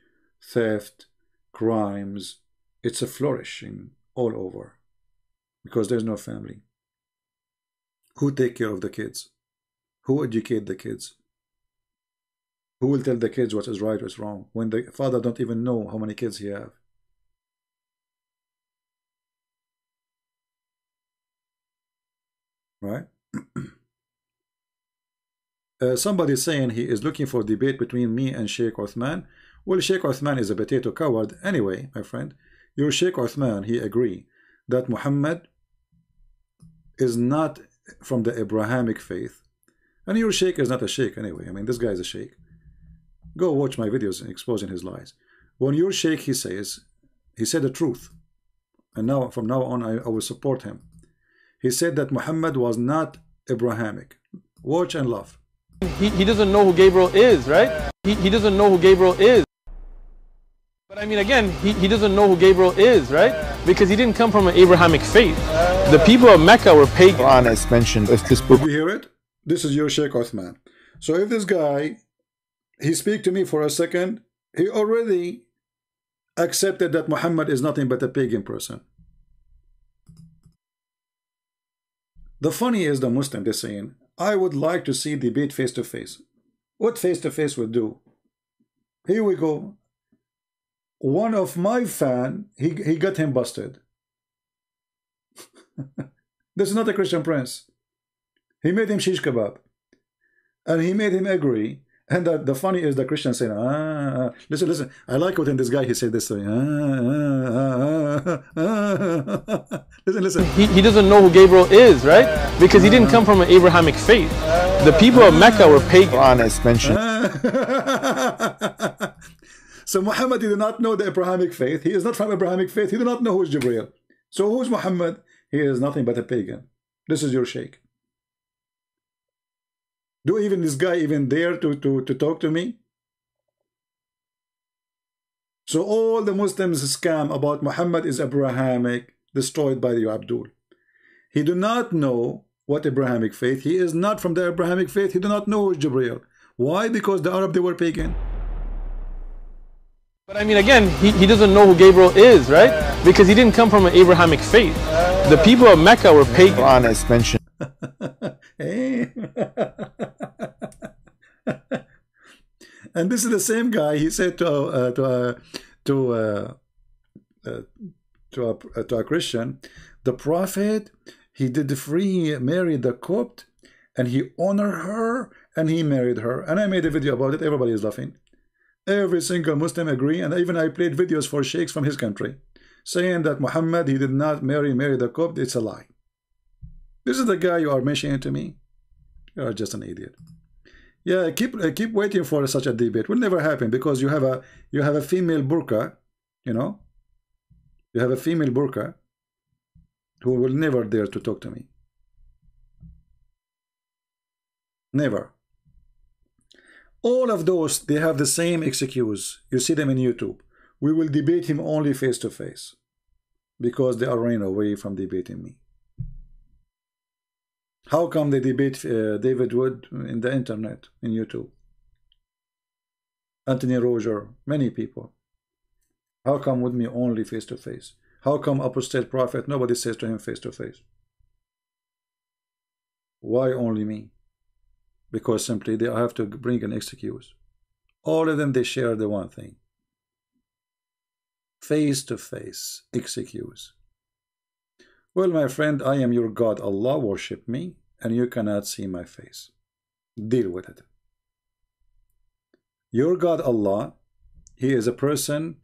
theft, crimes, it's a flourishing all over because there's no family. Who take care of the kids? Who educate the kids? Who will tell the kids what is right, what's wrong, when the father don't even know how many kids he have? Right? Somebody saying he is looking for debate between me and Sheikh Uthman. Well, Sheikh Uthman is a potato coward anyway, my friend. Your Sheikh Uthman, he agree that Muhammad is not from the Abrahamic faith, and your Sheikh is not a Sheikh anyway. I mean, this guy is a Sheikh. Go watch my videos exposing his lies. When your Sheikh, he says, he said the truth, and now from now on I will support him. He said that Muhammad was not Abrahamic. Watch and laugh. He doesn't know who Gabriel is, right? He doesn't know who Gabriel is. But I mean, again, he doesn't know who Gabriel is, right? Because he didn't come from an Abrahamic faith. The people of Mecca were pagan. Quran is mentioned. If this book, did you hear it? This is your Sheikh Uthman. So if this guy, he speak to me for a second, he already accepted that Muhammad is nothing but a pagan person. The funny is the Muslim, they're saying, I would like to see debate face to face. What face to face would do? Here we go. One of my fan, he got him busted. This is not a Christian prince. He made him shish kebab, and he made him agree. And the funny is the Christian saying, listen, I like what in this guy, he said this thing. Listen. He doesn't know who Gabriel is, right? Because he didn't come from an Abrahamic faith. The people of Mecca were pagan. Quran is mentioned. So Muhammad did not know the Abrahamic faith. He is not from Abrahamic faith. He did not know who is Jibreel. So who is Muhammad? He is nothing but a pagan. This is your Sheikh. Do even this guy even dare to talk to me? So all the Muslims scam about Muhammad is Abrahamic, destroyed by the Abdul. He do not know what Abrahamic faith. He is not from the Abrahamic faith. He do not know who is Jibreel. Why? Because the Arab, they were pagan. But I mean, again, he doesn't know who Gabriel is, right? Because he didn't come from an Abrahamic faith. The people of Mecca were pagan. Quran is mentioned. And this is the same guy. He said to a Christian, the prophet, he did free, married the Copt, and he honored her, and he married her. And I made a video about it. Everybody is laughing. Every single Muslim agree, and even I played videos for sheikhs from his country saying that Muhammad, he did not marry the Copt. It's a lie. This is the guy you are mentioning to me. You are just an idiot. Yeah, keep waiting for such a debate. Will never happen because you have a female burqa, you know. You have a female burqa who will never dare to talk to me. Never. All of those, they have the same excuse. You see them in YouTube. We will debate him only face to face because they are running away from debating me. How come they debate David Wood in the internet, in YouTube? Anthony Roger, many people. How come with me only face to face? How come apostate prophet, nobody says to him face to face? Why only me? Because simply they have to bring an excuse. All of them, they share the one thing. Face to face, excuse. Well, my friend, I am your God, Allah, worship me, and you cannot see my face. Deal with it. Your God, Allah, He is a person.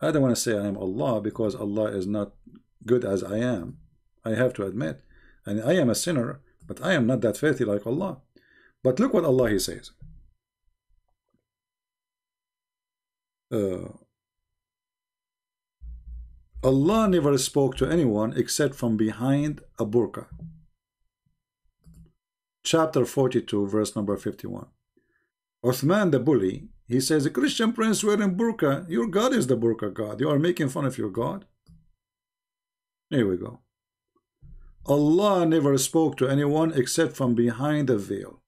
I don't want to say I am Allah, because Allah is not good as I am. I have to admit. And I am a sinner, but I am not that filthy like Allah. But look what Allah, He says. Allah never spoke to anyone except from behind a burqa. Chapter 42, verse number 51. Uthman the bully, he says, a Christian prince wearing burqa. Your God is the burqa God. You are making fun of your God. Here we go. Allah never spoke to anyone except from behind a veil.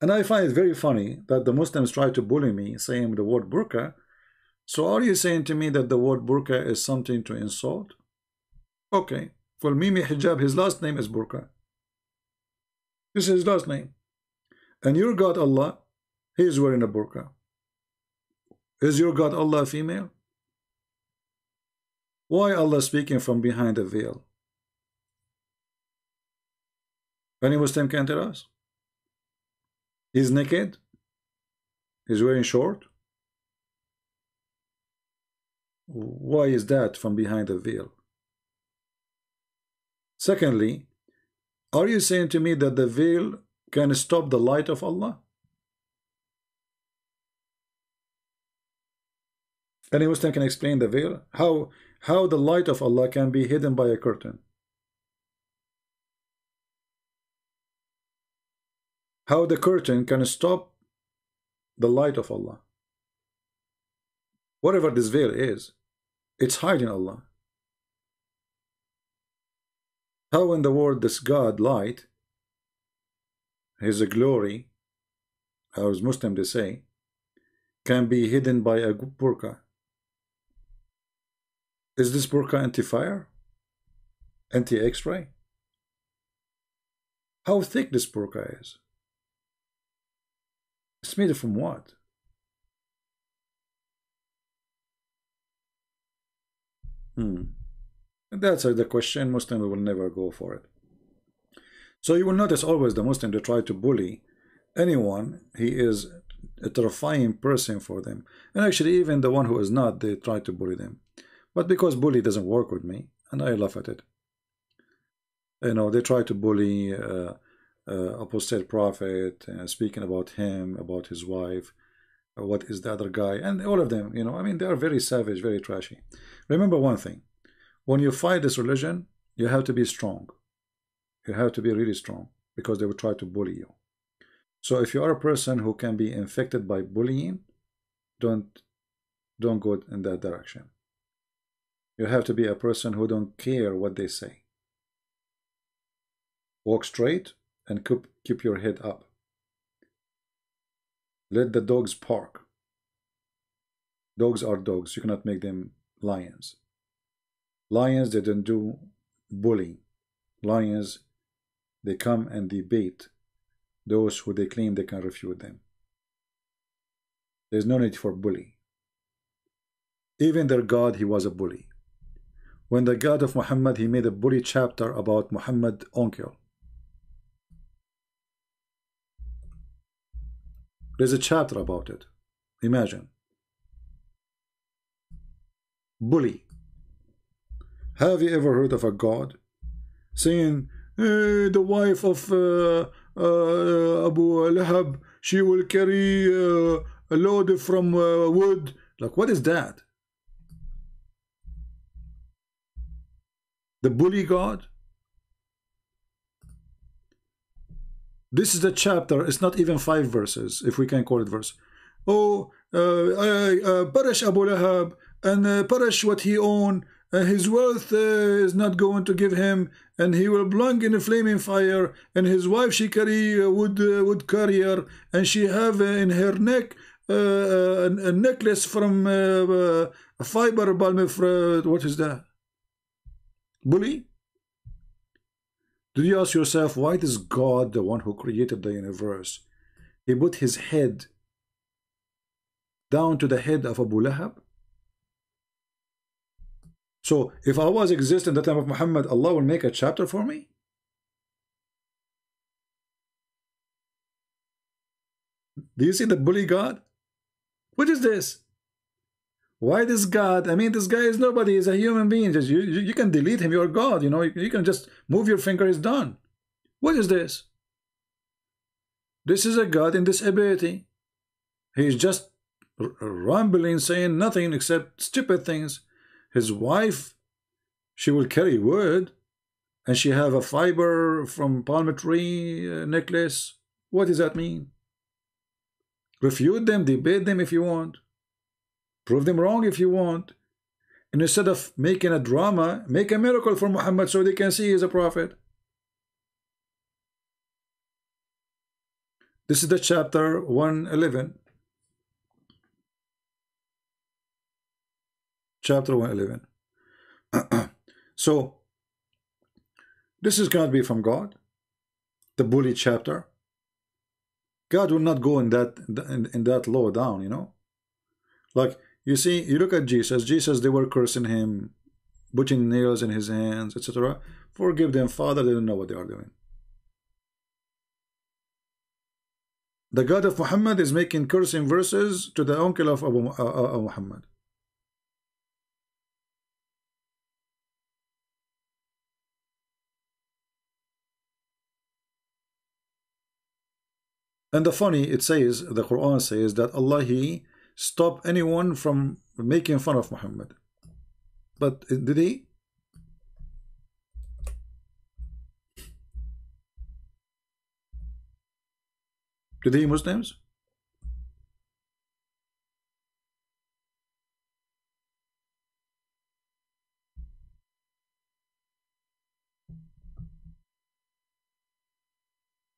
And I find it very funny that the Muslims try to bully me saying the word burqa. So are you saying to me that the word burqa is something to insult? Okay. For Mimi Hijab, his last name is burqa. This is his last name. And your God Allah, he is wearing a burqa. Is your God Allah female? Why Allah speaking from behind a veil? Any Muslim can tell us? He's naked? He's wearing short? Why is that from behind a veil? Secondly, are you saying to me that the veil can stop the light of Allah? Any Muslim can explain the veil? How the light of Allah can be hidden by a curtain? How the curtain can stop the light of Allah? Whatever this veil is, it's hiding Allah. How in the world this God light, His glory, as Muslims they say, can be hidden by a burqa? Is this burqa anti-fire? Anti-X-ray? How thick this burqa is? It's made from what? That's the question. Muslim will never go for it. So you will notice always the Muslim, they try to bully anyone. He is a terrifying person for them. And actually even the one who is not, they try to bully them. But because bully doesn't work with me, and I laugh at it. You know, they try to bully apostate prophet, speaking about him, about his wife, what is the other guy, and all of them, you know, I mean, they are very savage, very trashy. Remember one thing, when you fight this religion, you have to be strong. You have to be really strong, because they will try to bully you. So if you are a person who can be infected by bullying, don't go in that direction. You have to be a person who don't care what they say. Walk straight and keep your head up. Let the dogs bark. Dogs are dogs. You cannot make them lions. Lions, they don't do bullying. Lions, they come and debate those who they claim they can refute them. There's no need for bully. Even their God, he was a bully. When the God of Muhammad, he made a bully chapter about Muhammad uncle. There's a chapter about it. Imagine. Bully. Have you ever heard of a God saying, hey, the wife of Abu Lahab, she will carry a load from wood? Like, what is that? The bully God? This is the chapter. It's not even 5 verses, if we can call it verse. Oh, Parash Abu Lahab, and Parash what he owned, his wealth is not going to give him, and he will belong in a flaming fire, and his wife, she carry a wood carrier, and she have in her neck a necklace from A fiber palm fruit, what is that? Bully? Did you ask yourself, why does God, the one who created the universe, he put his head down to the head of Abu Lahab? So if I was exist in the time of Muhammad, Allah will make a chapter for me? Do you see the bully God? What is this? Why this God? I mean, this guy is nobody. He's a human being. Just you can delete him. You're God. You know, you can just move your finger. It's done. What is this? This is a God in disability. He's just rambling, saying nothing except stupid things. His wife, she will carry wood, and she have a fiber from palm tree necklace. What does that mean? Refute them, debate them if you want. Prove them wrong if you want. And instead of making a drama, make a miracle for Muhammad so they can see he's a prophet. This is the chapter 111. Chapter 111. So, this is going to be from God. The bully chapter. God will not go in that low down, you know. Like, you see, you look at Jesus. Jesus, they were cursing him, putting nails in his hands, etc. Forgive them, Father, they don't know what they are doing. The God of Muhammad is making cursing verses to the uncle of Abu Muhammad. And the funny, it says, the Quran says that Allah, He stopped anyone from making fun of Muhammad. But did He? Did He, Muslims?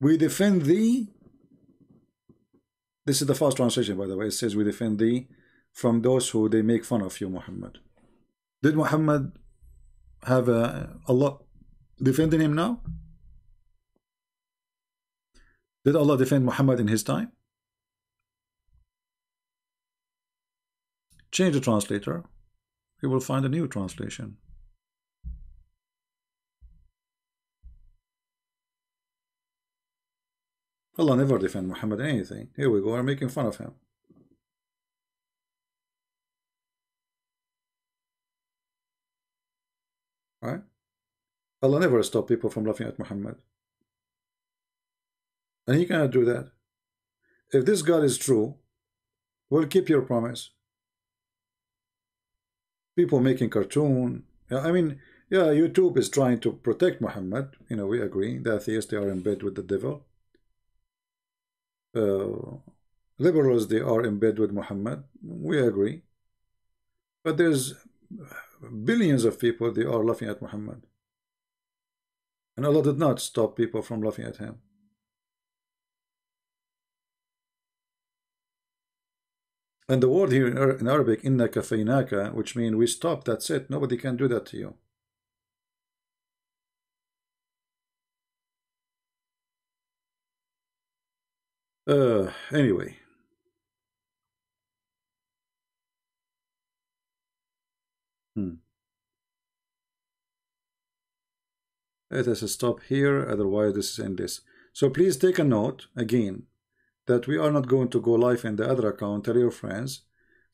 We defend thee. This is the first translation, by the way. It says, we defend thee from those who they make fun of you, Muhammad. Did Muhammad have Allah defending him now? Did Allah defend Muhammad in his time? Change the translator. You will find a new translation. Allah never defend Muhammad in anything. Here we go, we're making fun of him. Right? Allah never stopped people from laughing at Muhammad. And He cannot do that. If this God is true, well, keep your promise. People making cartoon. I mean, yeah, YouTube is trying to protect Muhammad. You know, we agree. The atheists, they are in bed with the devil. Liberals, they are in bed with Muhammad. We agree. But there's billions of people, they are laughing at Muhammad. And Allah did not stop people from laughing at him. And the word here in Arabic, inna kafaynaka, which means we stop, that's it. Nobody can do that to you. Anyway. Let us stop here, otherwise this is in this. So please take a note, again, that we are not going to go live in the other account. Tell your friends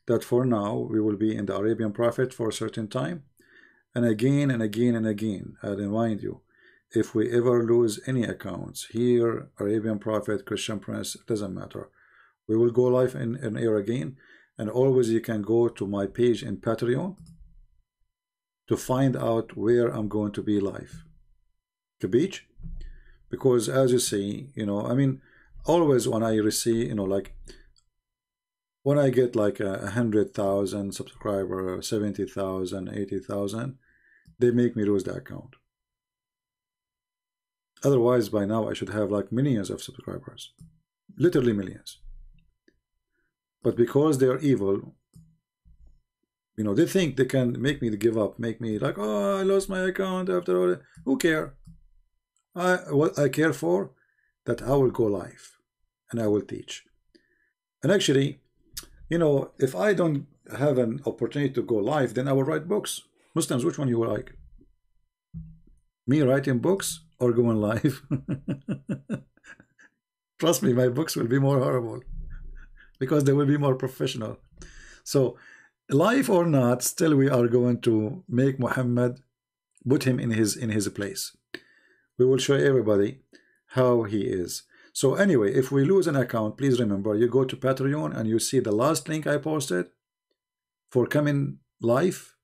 that for now we will be in the Arabian Prophet for a certain time. And again and again and again, I remind you, if we ever lose any accounts here, Arabian Prophet, Christian Prince, it doesn't matter. We will go live in air again. And always you can go to my page in Patreon to find out where I'm going to be live. The beach, because as you see, you know, I mean, always when I receive, you know, like when I get like 100,000 subscriber, 70,000, 80,000, they make me lose the account. Otherwise, by now I should have like millions of subscribers, literally millions. But because they are evil, You know, they think they can make me give up, make me like, oh, I lost my account after all. Who care? What I care for, that I will go live and I will teach. And actually, you know, if I don't have an opportunity to go live, then I will write books. Muslims, which one you will like? Me writing books or going live? Trust me, my books will be more horrible because they will be more professional. So, live or not, still we are going to make Muhammad, put him in his place. We will show everybody how he is. So anyway, if we lose an account, please remember, you go to Patreon and you see the last link I posted for coming live.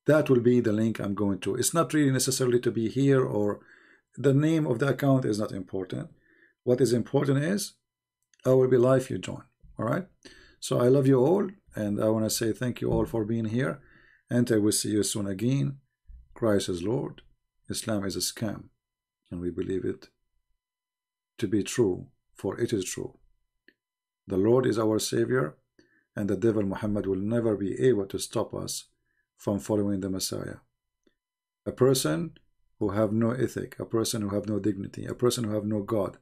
That will be the link I'm going to. It's not really necessarily to be here, or the name of the account is not important. What is important is I will be live, you join. All right. So I love you all, and I want to say thank you all for being here, and I will see you soon again. Christ is Lord. Islam is a scam, and we believe it to be true, for it is true. The Lord is our Savior, and the devil Muhammad will never be able to stop us from following the Messiah. A person who have no ethic, a person who have no dignity, a person who have no God,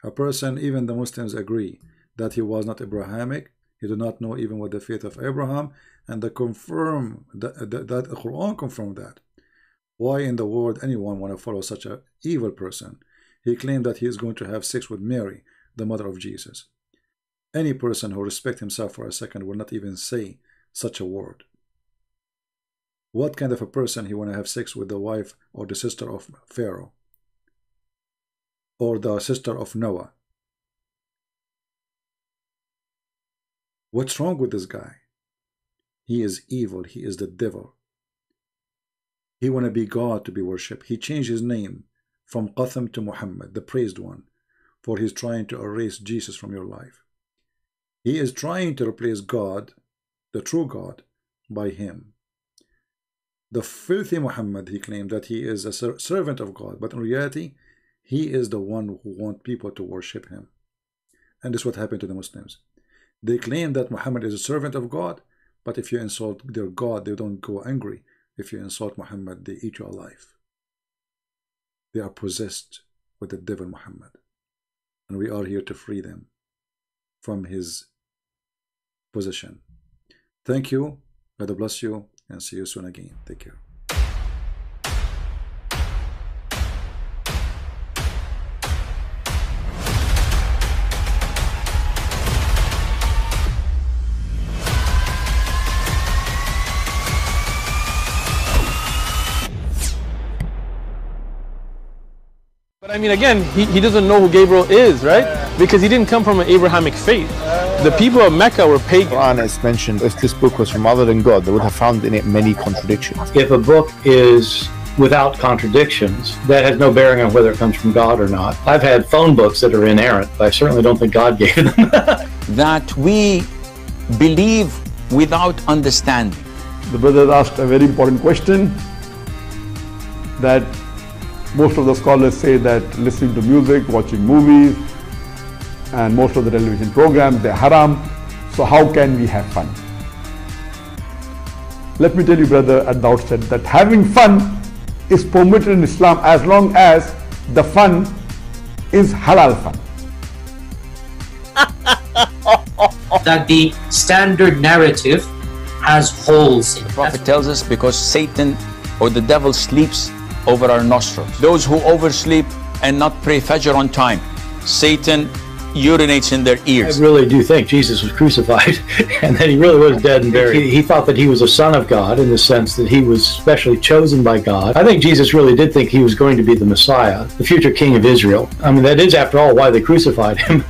a person, even the Muslims agree that he was not Abrahamic. He do not know even what the faith of Abraham, and the Quran confirmed that. Why in the world anyone want to follow such an evil person? He claimed that he is going to have sex with Mary, the mother of Jesus. Any person who respects himself for a second will not even say such a word. What kind of a person he want to have sex with the wife or the sister of Pharaoh, or the sister of Noah? What's wrong with this guy? He is evil. He is the devil. He want to be God to be worshipped. He changed his name from Qatham to Muhammad, the praised one, for he's trying to erase Jesus from your life. He is trying to replace God, the true God, by him. The filthy Muhammad, he claimed that he is a servant of God, but in reality, he is the one who wants people to worship him. And this is what happened to the Muslims. They claim that Muhammad is a servant of God, but if you insult their God, they don't go angry. If you insult Muhammad, they eat you alive. They are possessed with the devil Muhammad. And we are here to free them from his possession. Thank you. God bless you, and see you soon again. Take care. But I mean, again, he doesn't know who Gabriel is, right? Because he didn't come from an Abrahamic faith. The people of Mecca were pagan. Quran is mentioned. If this book was from other than God, they would have found in it many contradictions. If a book is without contradictions, that has no bearing on whether it comes from God or not. I've had phone books that are inerrant, but I certainly don't think God gave them. That we believe without understanding. The brother asked a very important question, that most of the scholars say that listening to music, watching movies, and most of the television programs, they're haram. So how can we have fun? Let me tell you, brother, at the outset that having fun is permitted in Islam as long as the fun is halal fun. That the standard narrative has holes in it. The prophet tells us because Satan or the devil sleeps over our nostrils. Those who oversleep and not pray Fajr on time, Satan urinates in their ears. I really do think Jesus was crucified and that he really was dead and buried. He thought that he was a son of God in the sense that he was specially chosen by God. I think Jesus really did think he was going to be the Messiah, the future king of Israel. I mean, that is, after all, why they crucified him.